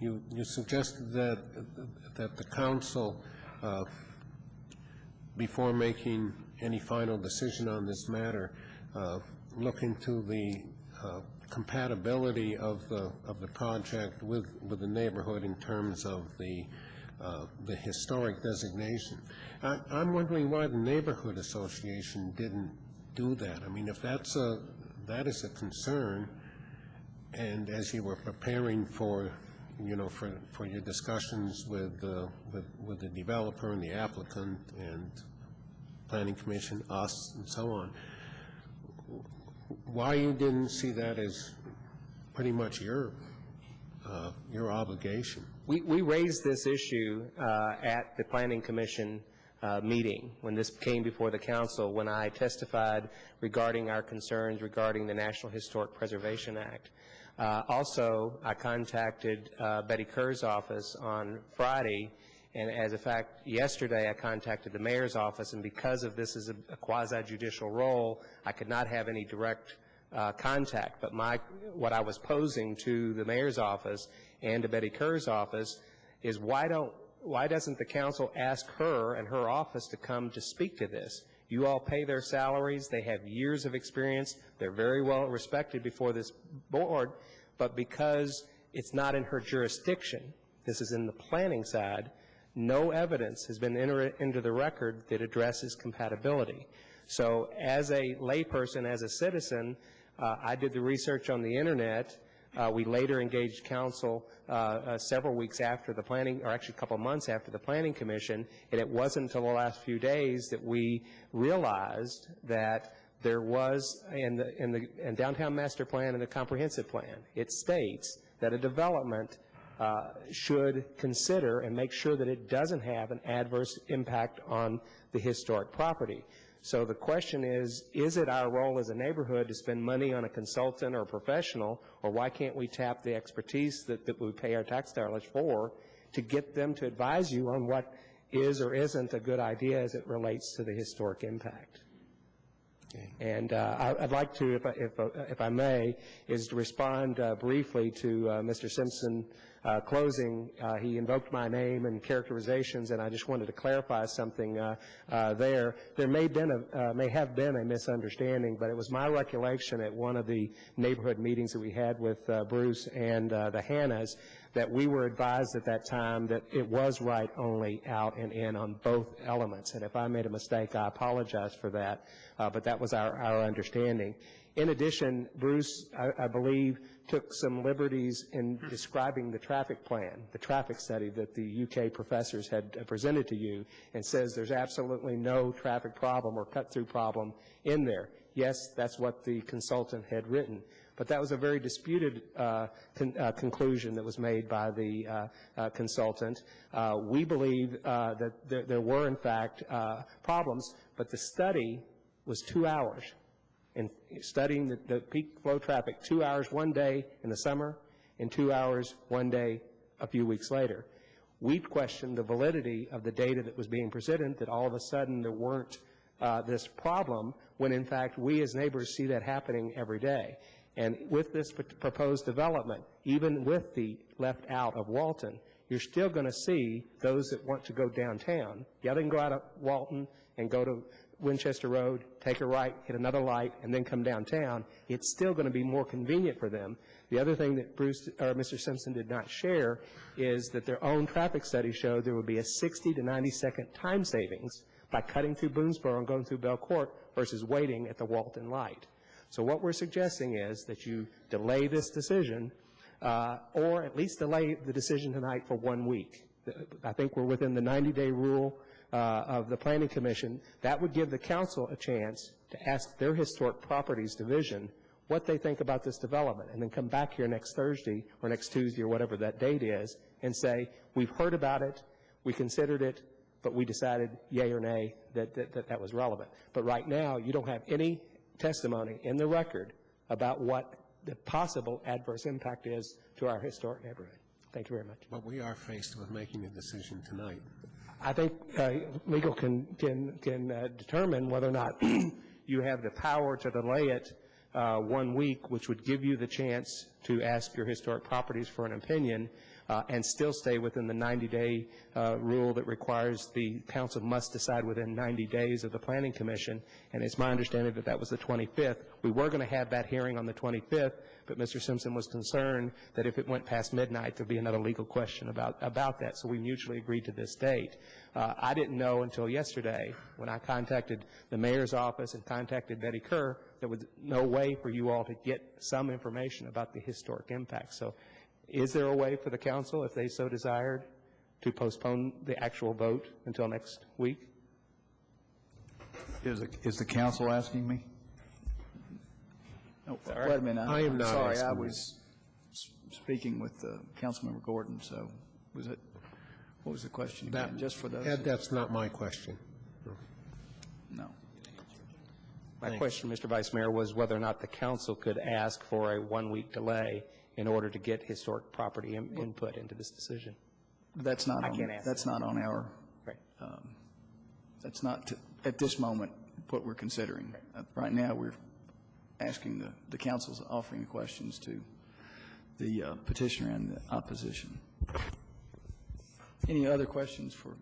S21: you suggested that the council, before making any final decision on this matter, look into the compatibility of the project with the neighborhood in terms of the historic designation. I'm wondering why the neighborhood association didn't do that. I mean, if that is a concern, and as you were preparing for your discussions with the developer and the applicant and planning commission, us, and so on, why you didn't see that as pretty much your obligation?
S9: We raised this issue at the planning commission meeting when this came before the council, when I testified regarding our concerns regarding the National Historic Preservation Act. Also, I contacted Betty Kerr's office on Friday, and as a fact, yesterday I contacted the mayor's office, and because of this is a quasi-judicial role, I could not have any direct contact. But what I was posing to the mayor's office and to Betty Kerr's office is why doesn't the council ask her and her office to come to speak to this? You all pay their salaries. They have years of experience. They're very well respected before this board. But because it's not in her jurisdiction, this is in the planning side, no evidence has been entered into the record that addresses compatibility. So as a layperson, as a citizen, I did the research on the Internet. We later engaged council several weeks after the planning, or actually a couple months after the planning commission, and it wasn't until the last few days that we realized that there was, in the downtown master plan and the comprehensive plan, it states that a development should consider and make sure that it doesn't have an adverse impact on the historic property. So the question is it our role as a neighborhood to spend money on a consultant or a professional, or why can't we tap the expertise that we pay our tax dollars for to get them to advise you on what is or isn't a good idea as it relates to the historic impact? And I'd like to, if I may, is to respond briefly to Mr. Simpson closing. He invoked my name and characterizations, and I just wanted to clarify something there. There may have been a misunderstanding, but it was my recollection at one of the neighborhood meetings that we had with Bruce and the Hannahs that we were advised at that time that it was right only out and in on both elements. And if I made a mistake, I apologize for that, but that was our understanding. In addition, Bruce, I believe, took some liberties in describing the traffic plan, the traffic study that the UK professors had presented to you, and says there's absolutely no traffic problem or cut-through problem in there. Yes, that's what the consultant had written. But that was a very disputed conclusion that was made by the consultant. We believe that there were, in fact, problems, but the study was 2 hours. In studying the peak flow traffic, 2 hours one day in the summer and 2 hours one day a few weeks later. We questioned the validity of the data that was being presented, that all of a sudden there weren't this problem, when in fact we as neighbors see that happening every day. And with this proposed development, even with the left out of Walton, you're still going to see those that want to go downtown. Yeah, they can go out of Walton and go to Winchester Road, take a right, hit another light, and then come downtown. It's still going to be more convenient for them. The other thing that Mr. Simpson did not share is that their own traffic study showed there would be a 60 to 90-second time savings by cutting through Boonesboro and going through Belcourt versus waiting at the Walton light. So what we're suggesting is that you delay this decision or at least delay the decision tonight for 1 week. I think we're within the 90-day rule of the Planning Commission. That would give the council a chance to ask their Historic Properties Division what they think about this development, and then come back here next Thursday or next Tuesday or whatever that date is and say, we've heard about it, we considered it, but we decided yay or nay that was relevant. But right now, you don't have any testimony in the record about what the possible adverse impact is to our historic neighborhood. Thank you very much.
S21: But we are faced with making a decision tonight.
S9: I think legal can determine whether or not you have the power to delay it 1 week, which would give you the chance to ask your historic properties for an opinion and still stay within the 90-day rule that requires the council must decide within 90 days of the Planning Commission. And it's my understanding that that was the 25th. We were going to have that hearing on the 25th, but Mr. Simpson was concerned that if it went past midnight, there'd be another legal question about that. So we mutually agreed to this date. I didn't know until yesterday when I contacted the mayor's office and contacted Betty Kerr, there was no way for you all to get some information about the historic impact. So is there a way for the council, if they so desired, to postpone the actual vote until next week?
S5: Is the council asking me? No, wait a minute.
S21: I am not
S5: sorry,
S21: asking
S5: I
S21: you.
S5: was speaking with Councilmember Gordon, so was it, what was the question again? Just for those?
S21: Ed, that's not my question.
S5: No.
S9: My question, Mr. Vice Mayor, was whether or not the council could ask for a 1-week delay in order to get historic property input into this decision.
S5: That's not
S9: I
S5: on,
S9: can't ask
S5: that's not on our,
S9: Right.
S5: that's not, at this moment, what we're considering. Right now, we're asking the council's offering questions to the petitioner and the opposition. Any other questions for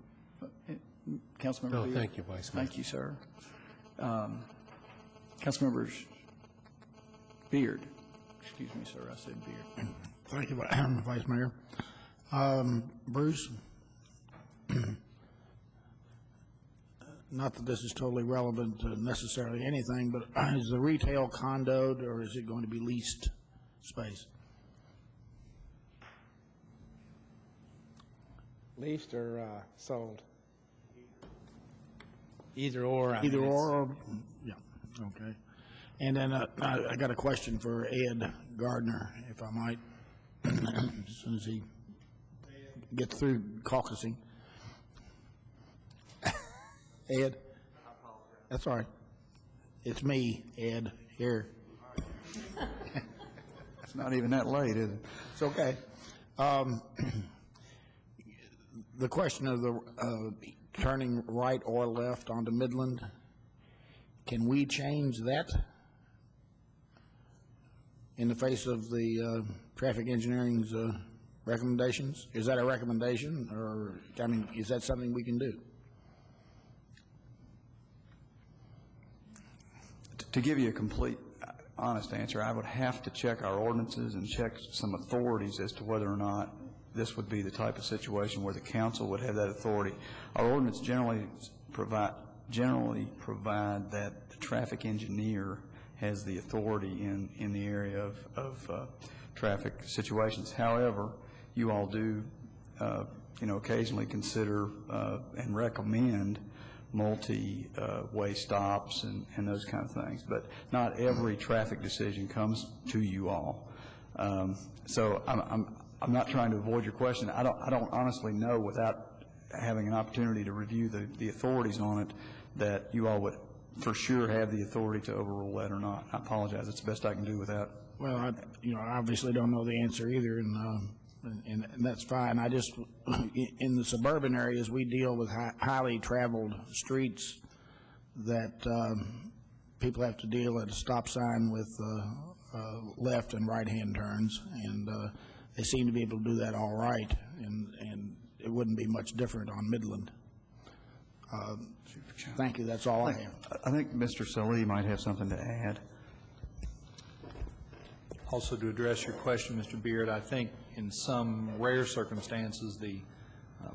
S5: Councilmember
S21: No,
S5: Beard?
S21: thank you, Vice Mayor.
S5: Thank you, sir. Councilmember Beard. Excuse me, sir, I said Beard.
S2: Thank you, Vice Mayor. Bruce, not that this is totally relevant to necessarily anything, but is the retail condoed or is it going to be leased space?
S4: Leased or sold?
S6: Either or.
S2: Either or, yeah, okay. And then I got a question for Ed Gardner, if I might, as soon as he get through caucusing. Ed? That's all right. It's me, Ed, here.
S1: It's not even that late, is it?
S2: It's okay. The question of the turning right or left onto Midland, can we change that in the face of the traffic engineering's recommendations? Is that a recommendation, or, I mean, is that something we can do?
S7: To give you a complete, honest answer, I would have to check our ordinances and check some authorities as to whether or not this would be the type of situation where the council would have that authority. Our ordinance generally provide that the traffic engineer has the authority in the area of traffic situations. However, you all do, occasionally consider and recommend multi-way stops and those kind of things. But not every traffic decision comes to you all. So I'm not trying to avoid your question. I don't honestly know, without having an opportunity to review the authorities on it, that you all would for sure have the authority to overrule that or not. I apologize. It's the best I can do with that.
S2: Well, I obviously don't know the answer either, and that's fine. I just, in the suburban areas, we deal with highly traveled streets that people have to deal at a stop sign with left and right-hand turns, and they seem to be able to do that all right, and it wouldn't be much different on Midland. Thank you. That's all I have.
S7: I think Mr. Salih might have something to add.
S3: Also, to address your question, Mr. Beard, I think in some rare circumstances, the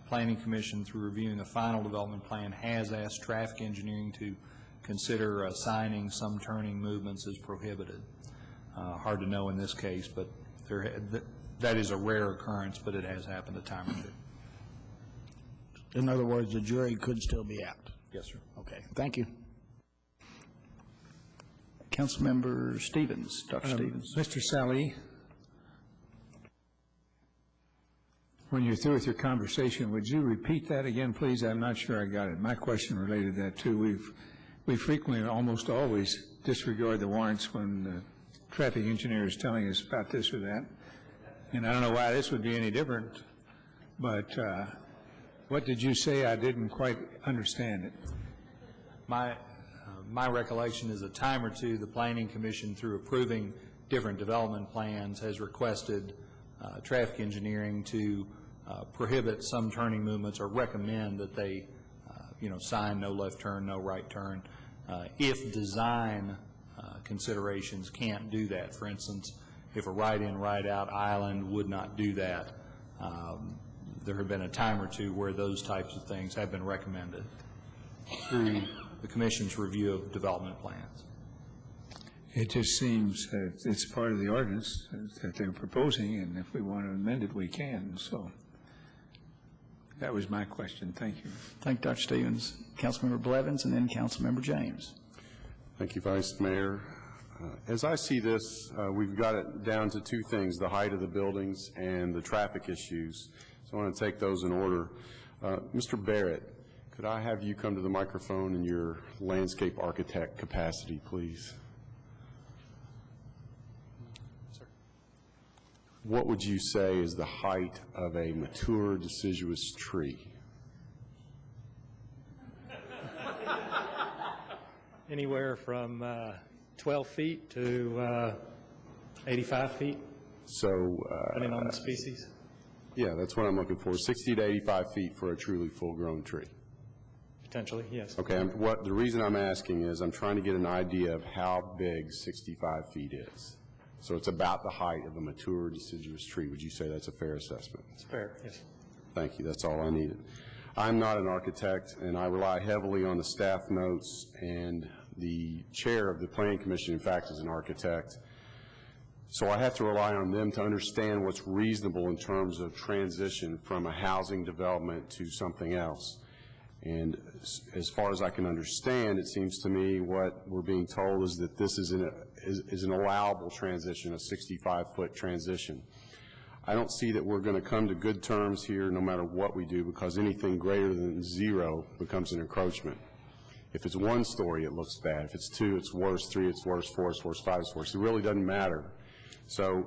S3: Planning Commission, through reviewing the final development plan, has asked traffic engineering to consider assigning some turning movements as prohibited. Hard to know in this case, but that is a rare occurrence, but it has happened a time or two.
S2: In other words, the jury could still be out.
S3: Yes, sir.
S2: Okay. Thank you.
S7: Councilmember Stevens, Dr. Stevens.
S22: Mr. Salih, when you're through with your conversation, would you repeat that again, please? I'm not sure I got it. My question related to that, too. We frequently, almost always, disregard the warrants when the traffic engineer is telling us about this or that. And I don't know why this would be any different, but what did you say? I didn't quite understand it.
S3: My recollection is a time or two, the Planning Commission, through approving different development plans, has requested traffic engineering to prohibit some turning movements or recommend that they, sign no left turn, no right turn. If design considerations can't do that, for instance, if a right-in, right-out island would not do that, there have been a time or two where those types of things have been recommended through the Commission's review of development plans.
S22: It just seems that it's part of the ordinance that they're proposing, and if we want to amend it, we can. So that was my question. Thank you.
S7: Thank you, Dr. Stevens. Councilmember Blevins, and then Councilmember James.
S23: Thank you, Vice Mayor. As I see this, we've got it down to two things, the height of the buildings and the traffic issues. So I want to take those in order. Mr. Barrett, could I have you come to the microphone in your landscape architect capacity, please?
S3: Sir.
S23: What would you say is the height of a mature deciduous tree?
S24: Anywhere from 12 feet to 85 feet,
S23: So,
S24: depending on the species.
S23: Yeah, that's what I'm looking for, 60 to 85 feet for a truly full-grown tree.
S24: Potentially, yes.
S23: Okay, the reason I'm asking is I'm trying to get an idea of how big 65 feet is. So it's about the height of a mature deciduous tree. Would you say that's a fair assessment?
S24: It's fair, yes.
S23: Thank you. That's all I needed. I'm not an architect, and I rely heavily on the staff notes, and the chair of the Planning Commission, in fact, is an architect. So I have to rely on them to understand what's reasonable in terms of transition from a housing development to something else. And as far as I can understand, it seems to me what we're being told is that this is an allowable transition, a 65-foot transition. I don't see that we're going to come to good terms here no matter what we do, because anything greater than 0 becomes an encroachment. If it's 1 story, it looks bad. If it's 2, it's worse. 3, it's worse. 4, it's worse. 5, it's worse. It really doesn't matter. So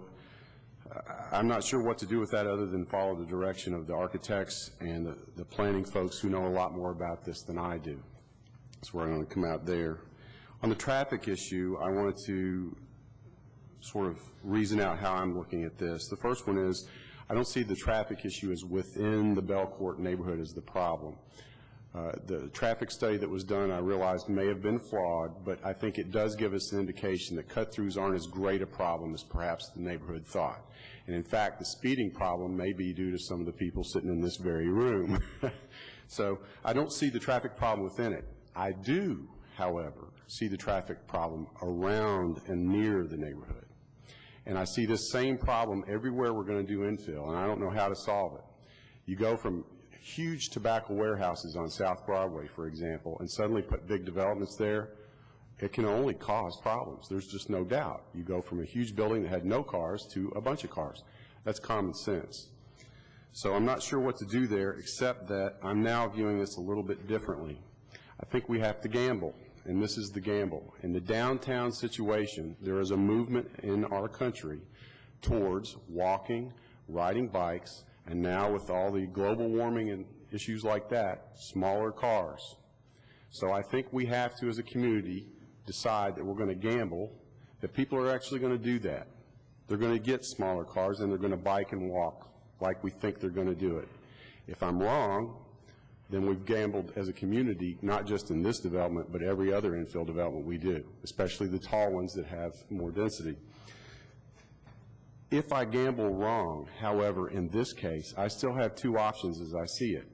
S23: I'm not sure what to do with that other than follow the direction of the architects and the planning folks who know a lot more about this than I do. That's where I'm going to come out there. On the traffic issue, I wanted to sort of reason out how I'm looking at this. The first one is, I don't see the traffic issue as within the Belcourt neighborhood as the problem. The traffic study that was done, I realize, may have been flawed, but I think it does give us an indication that cut-throughs aren't as great a problem as perhaps the neighborhood thought. And in fact, the speeding problem may be due to some of the people sitting in this very room. So I don't see the traffic problem within it. I do, however, see the traffic problem around and near the neighborhood. And I see this same problem everywhere we're going to do infill, and I don't know how to solve it. You go from huge tobacco warehouses on South Broadway, for example, and suddenly put big developments there, it can only cause problems. There's just no doubt. You go from a huge building that had no cars to a bunch of cars. That's common sense. So I'm not sure what to do there, except that I'm now viewing this a little bit differently. I think we have to gamble, and this is the gamble. In the downtown situation, there is a movement in our country towards walking, riding bikes, and now with all the global warming and issues like that, smaller cars. So I think we have to, as a community, decide that we're going to gamble, that people are actually going to do that. They're going to get smaller cars and they're going to bike and walk like we think they're going to do it. If I'm wrong, then we've gambled as a community, not just in this development, but every other infill development we do, especially the tall ones that have more density. If I gamble wrong, however, in this case, I still have 2 options as I see it.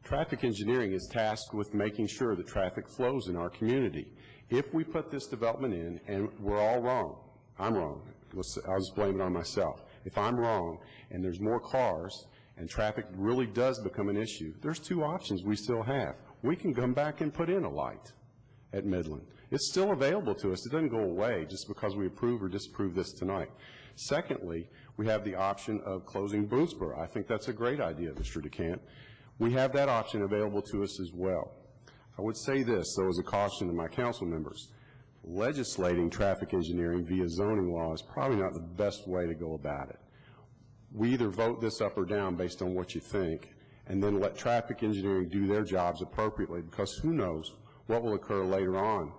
S23: Traffic engineering is tasked with making sure that traffic flows in our community. If we put this development in and we're all wrong, I'm wrong, I'll just blame it on myself. If I'm wrong and there's more cars and traffic really does become an issue, there's 2 options we still have. We can come back and put in a light at Midland. It's still available to us. It doesn't go away just because we approve or disapprove this tonight. Secondly, we have the option of closing Boonesboro. I think that's a great idea, Mr. DeCant. We have that option available to us as well. I would say this, though, as a caution to my council members. Legislating traffic engineering via zoning law is probably not the best way to go about it. We either vote this up or down based on what you think, and then let traffic engineering do their jobs appropriately, because who knows what will occur later on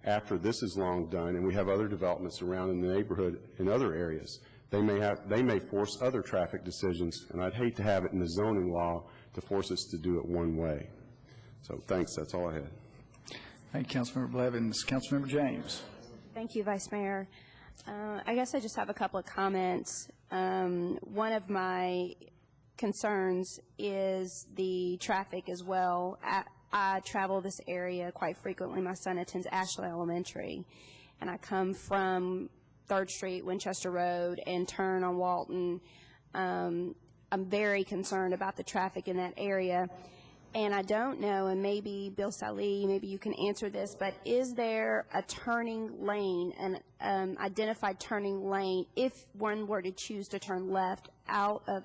S23: after this is long done and we have other developments around in the neighborhood in other areas. They may force other traffic decisions, and I'd hate to have it in the zoning law to force us to do it one way. So thanks, that's all I had.
S5: Thank you, Councilmember Blevins. Councilmember James.
S10: Thank you, Vice Mayor. I guess I just have a couple of comments. One of my concerns is the traffic as well. I travel this area quite frequently. My son attends Ashley Elementary, and I come from 3rd Street, Winchester Road, and turn on Walton. I'm very concerned about the traffic in that area. And I don't know, and maybe Bill Salih, maybe you can answer this, but is there a turning lane, an identified turning lane, if one were to choose to turn left out of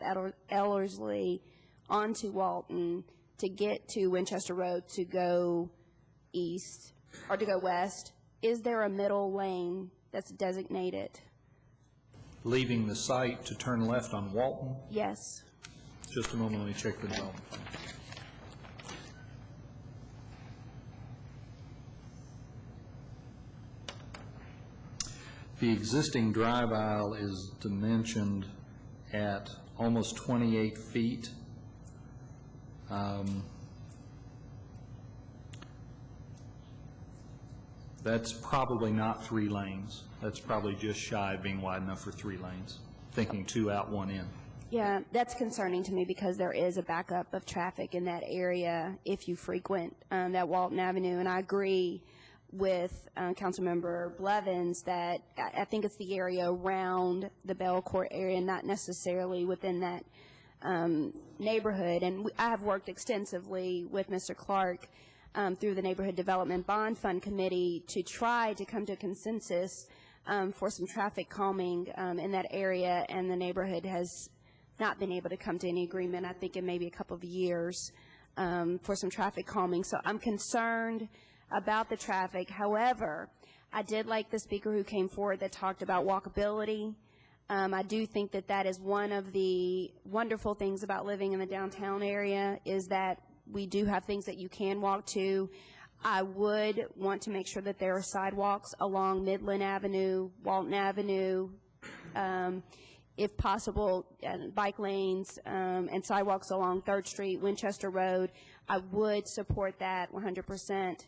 S10: Ellerslie onto Walton to get to Winchester Road to go east or to go west? Is there a middle lane that's designated?
S3: Leaving the site to turn left on Walton?
S10: Yes.
S3: Just a moment, let me check the development. The existing drive aisle is dimensioned at almost 28 feet. That's probably not 3 lanes. That's probably just shy of being wide enough for 3 lanes, thinking 2 out, 1 in.
S10: Yeah, that's concerning to me because there is a backup of traffic in that area if you frequent that Walton Avenue, and I agree with Councilmember Blevins that I think it's the area around the Belcourt area, not necessarily within that neighborhood. And I have worked extensively with Mr. Clark through the Neighborhood Development Bond Fund Committee to try to come to a consensus for some traffic calming in that area, and the neighborhood has not been able to come to any agreement, I think in maybe a couple of years, for some traffic calming. So I'm concerned about the traffic. However, I did like the speaker who came forward that talked about walkability. I do think that that is one of the wonderful things about living in the downtown area, is that we do have things that you can walk to. I would want to make sure that there are sidewalks along Midland Avenue, Walton Avenue, if possible, bike lanes, and sidewalks along 3rd Street, Winchester Road. I would support that 100%.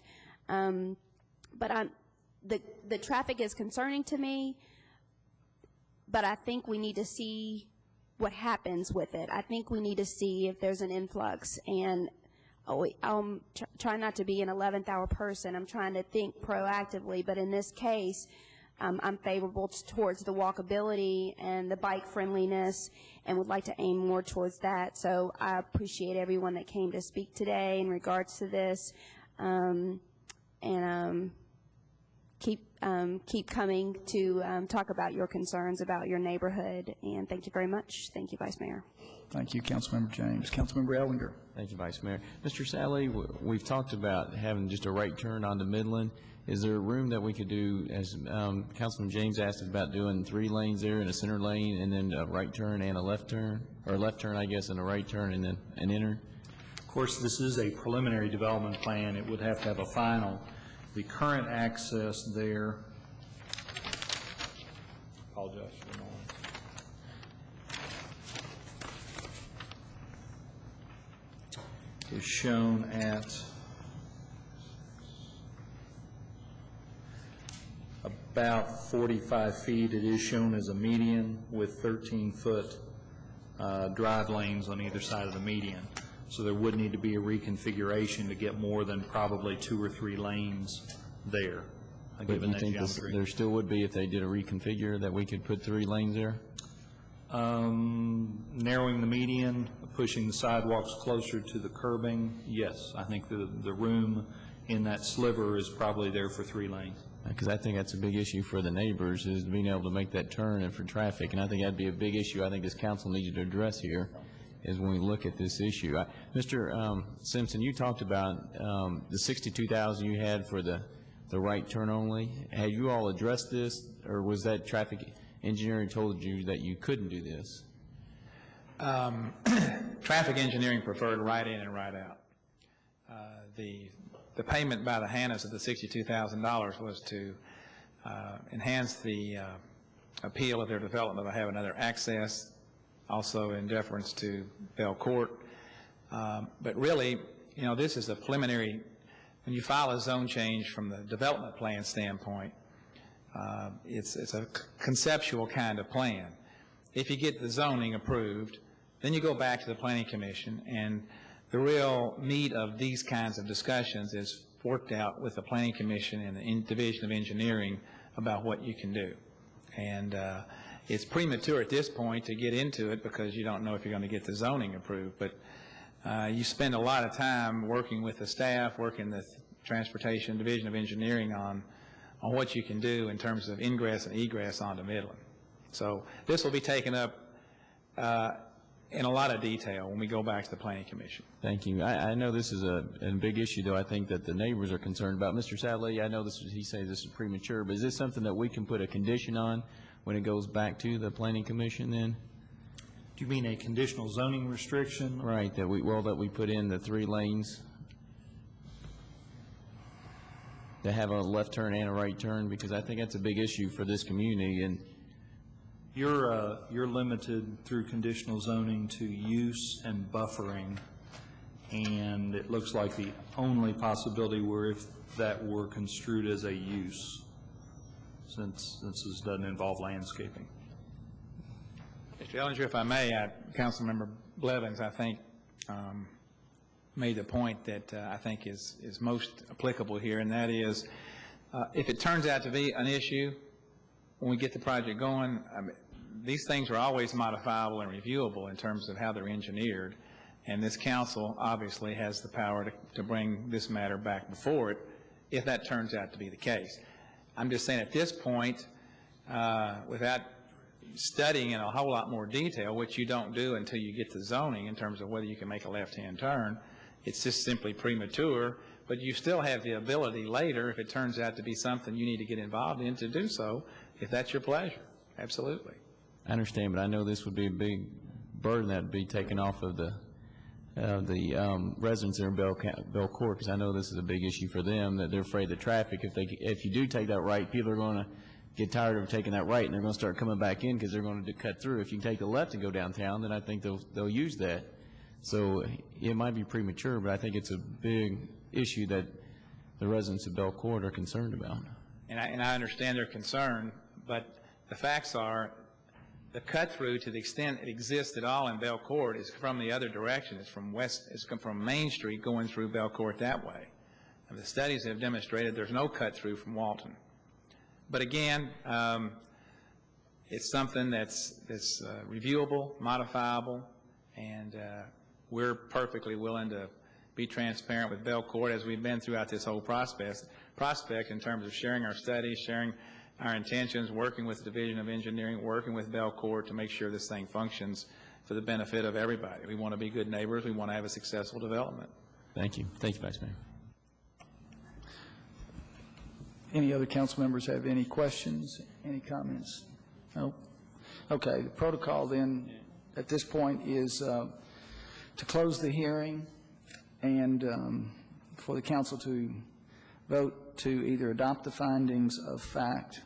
S10: But the traffic is concerning to me, but I think we need to see what happens with it. I think we need to see if there's an influx. And I'm trying not to be an 11th hour person. I'm trying to think proactively. But in this case, I'm favorable towards the walkability and the bike friendliness, and would like to aim more towards that. So I appreciate everyone that came to speak today in regards to this. Keep coming to talk about your concerns about your neighborhood. And thank you very much. Thank you, Vice Mayor.
S5: Thank you, Councilmember James. Councilmember Ellinger.
S11: Thank you, Vice Mayor. Mr. Sally, we've talked about having just a right turn onto Midland. Is there room that we could do, as Councilman James asked about, doing 3 lanes there and a center lane, and then a right turn and a left turn, or a left turn, I guess, and a right turn, and then an enter?
S3: Of course, this is a preliminary development plan. It would have to have a final. The current access there, apologize for the noise, is shown at about 45 feet. It is shown as a median with 13-foot drive lanes on either side of the median. So there would need to be a reconfiguration to get more than probably 2 or 3 lanes there, given that geometry.
S11: There still would be, if they did a reconfigure, that we could put 3 lanes there?
S3: Narrowing the median, pushing the sidewalks closer to the curbing, yes. I think the room in that sliver is probably there for 3 lanes.
S11: Because I think that's a big issue for the neighbors, is being able to make that turn and for traffic. And I think that'd be a big issue I think this council needs to address here, is when we look at this issue. Mr. Simpson, you talked about the $62,000 you had for the right turn only. Had you all addressed this, or was that traffic engineering told you that you couldn't do this?
S6: Traffic engineering preferred right in and right out. The payment by the Hannas of the $62,000 was to enhance the appeal of their development by having other access, also in deference to Bell Court. But really, you know, this is a preliminary. When you file a zone change from the development plan standpoint, it's a conceptual kind of plan. If you get the zoning approved, then you go back to the Planning Commission, and the real meat of these kinds of discussions is worked out with the Planning Commission and the Division of Engineering about what you can do. And it's premature at this point to get into it because you don't know if you're going to get the zoning approved. But you spend a lot of time working with the staff, working the Transportation Division of Engineering on what you can do in terms of ingress and egress onto Midland. So this will be taken up in a lot of detail when we go back to the Planning Commission.
S11: Thank you. I know this is a big issue, though I think that the neighbors are concerned about. Mr. Sadley, I know he says this is premature, but is this something that we can put a condition on when it goes back to the Planning Commission then?
S3: Do you mean a conditional zoning restriction?
S11: Right, that we put in the 3 lanes to have a left turn and a right turn, because I think that's a big issue for this community. And
S3: You're limited through conditional zoning to use and buffering, and it looks like the only possibility were if that were construed as a use, since this doesn't involve landscaping.
S6: Mr. Ellinger, if I may, Councilmember Blevins, I think, made the point that I think is most applicable here, and that is, if it turns out to be an issue when we get the project going, these things are always modifiable and reviewable in terms of how they're engineered, and this council obviously has the power to bring this matter back before it if that turns out to be the case. I'm just saying at this point, without studying in a whole lot more detail, which you don't do until you get to zoning in terms of whether you can make a left-hand turn. It's just simply premature, but you still have the ability later, if it turns out to be something you need to get involved in, to do so, if that's your pleasure. Absolutely.
S11: I understand, but I know this would be a big burden that would be taken off of the residents there in Belcourt, because I know this is a big issue for them, that they're afraid of traffic. If you do take that right, people are going to get tired of taking that right, and they're going to start coming back in because they're going to cut through. If you can take the left and go downtown, then I think they'll use that. So it might be premature, but I think it's a big issue that the residents of Belcourt are concerned about.
S6: And I understand their concern, but the facts are the cut-through, to the extent it exists at all in Belcourt, is from the other direction. It's from from Main Street going through Belcourt that way. And the studies have demonstrated there's no cut-through from Walton. But again, it's something that's reviewable, modifiable, and we're perfectly willing to be transparent with Belcourt as we've been throughout this whole prospect in terms of sharing our studies, sharing our intentions, working with the Division of Engineering, working with Belcourt to make sure this thing functions for the benefit of everybody. We want to be good neighbors. We want to have a successful development.
S11: Thank you. Thank you, Vice Mayor.
S5: Any other council members have any questions, any comments? No? Okay, the protocol then at this point is to close the hearing and for the council to vote to either adopt the findings of fact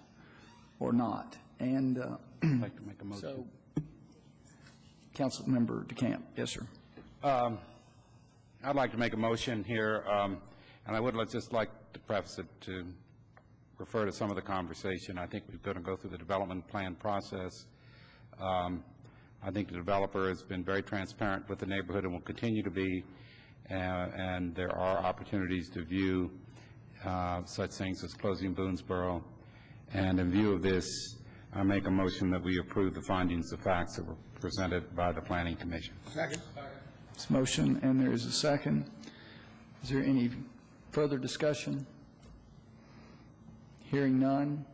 S5: or not. And
S20: I'd like to make a motion.
S5: So, Councilmember DeCamp. Yes, sir.
S20: I'd like to make a motion here, and I would just like to preface it to refer to some of the conversation. I think we're going to go through the development plan process. I think the developer has been very transparent with the neighborhood and will continue to be, and there are opportunities to view such things as closing Boonesboro. And in view of this, I make a motion that we approve the findings of facts that were presented by the Planning Commission.
S4: Second.
S5: This motion, and there is a second. Is there any further discussion? Hearing none.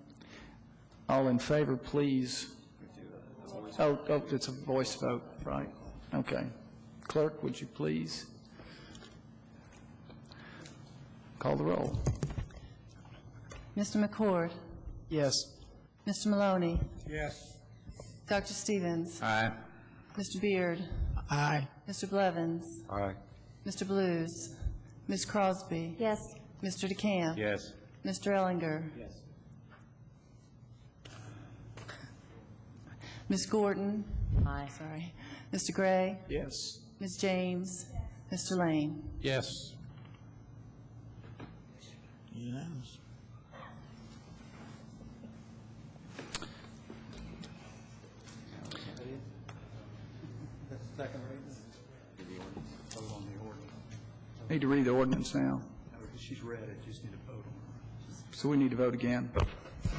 S5: All in favor, please. Oh, it's a voice vote, right? Okay. Clerk, would you please call the roll?
S12: Mr. McCord?
S5: Yes.
S12: Mr. Maloney?
S4: Yes.
S12: Dr. Stevens?
S20: Aye.
S12: Mr. Beard?
S2: Aye.
S12: Mr. Blevins?
S20: Aye.
S12: Mr. Blues? Ms. Crosby?
S18: Yes.
S12: Mr. DeCamp?
S20: Yes.
S12: Mr. Ellinger?
S24: Yes.
S12: Ms. Gordon? Aye. Sorry. Mr. Gray?
S5: Yes.
S12: Ms. James? Mr. Lane?
S2: Yes. Unanimous.
S5: Need to read the ordinance now.
S7: She's read it, just need to vote on it.
S5: So we need to vote again.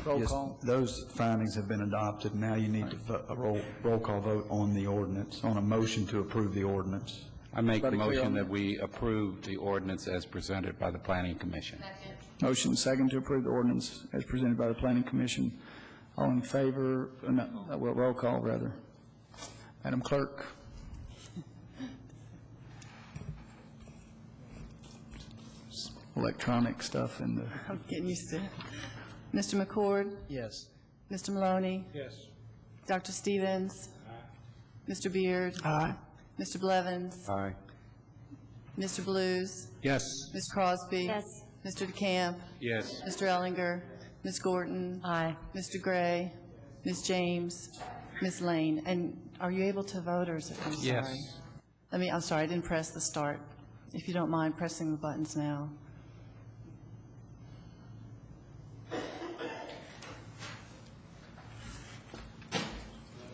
S5: Roll
S7: Yes,
S5: call.
S7: those findings have been adopted. Now you need to a roll call vote on the ordinance, on a motion to approve the ordinance.
S20: I make the
S5: Everybody clear
S20: motion
S5: on
S20: that we approve the ordinance as presented by the Planning Commission.
S5: Motion second to approve the ordinance as presented by the Planning Commission. All in favor, no, well, roll call rather. Madam Clerk. Electronic stuff in the.
S12: I'm getting used to it. Mr. McCord?
S5: Yes.
S12: Mr. Maloney?
S4: Yes.
S12: Dr. Stevens? Mr. Beard?
S2: Aye.
S12: Mr. Blevins?
S20: Aye.
S12: Mr. Blues?
S2: Yes.
S12: Ms. Crosby?
S18: Yes.
S12: Mr. DeCamp?
S20: Yes.
S12: Mr. Ellinger? Ms. Gordon? Aye. Mr. Gray? Ms. James? Ms. Lane? And are you able to vote, or is it, I'm sorry?
S20: Yes.
S12: I'm sorry, I didn't press the start. If you don't mind pressing the buttons now.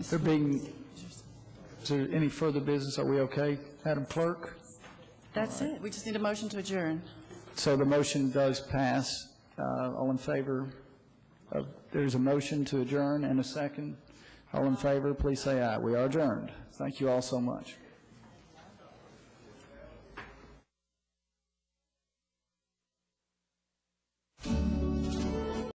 S5: There being, is there any further business? Are we okay, Madam Clerk?
S12: That's it. We just need a motion to adjourn.
S5: So the motion does pass. All in favor? There's a motion to adjourn and a second. All in favor, please say aye. We are adjourned. Thank you all so much.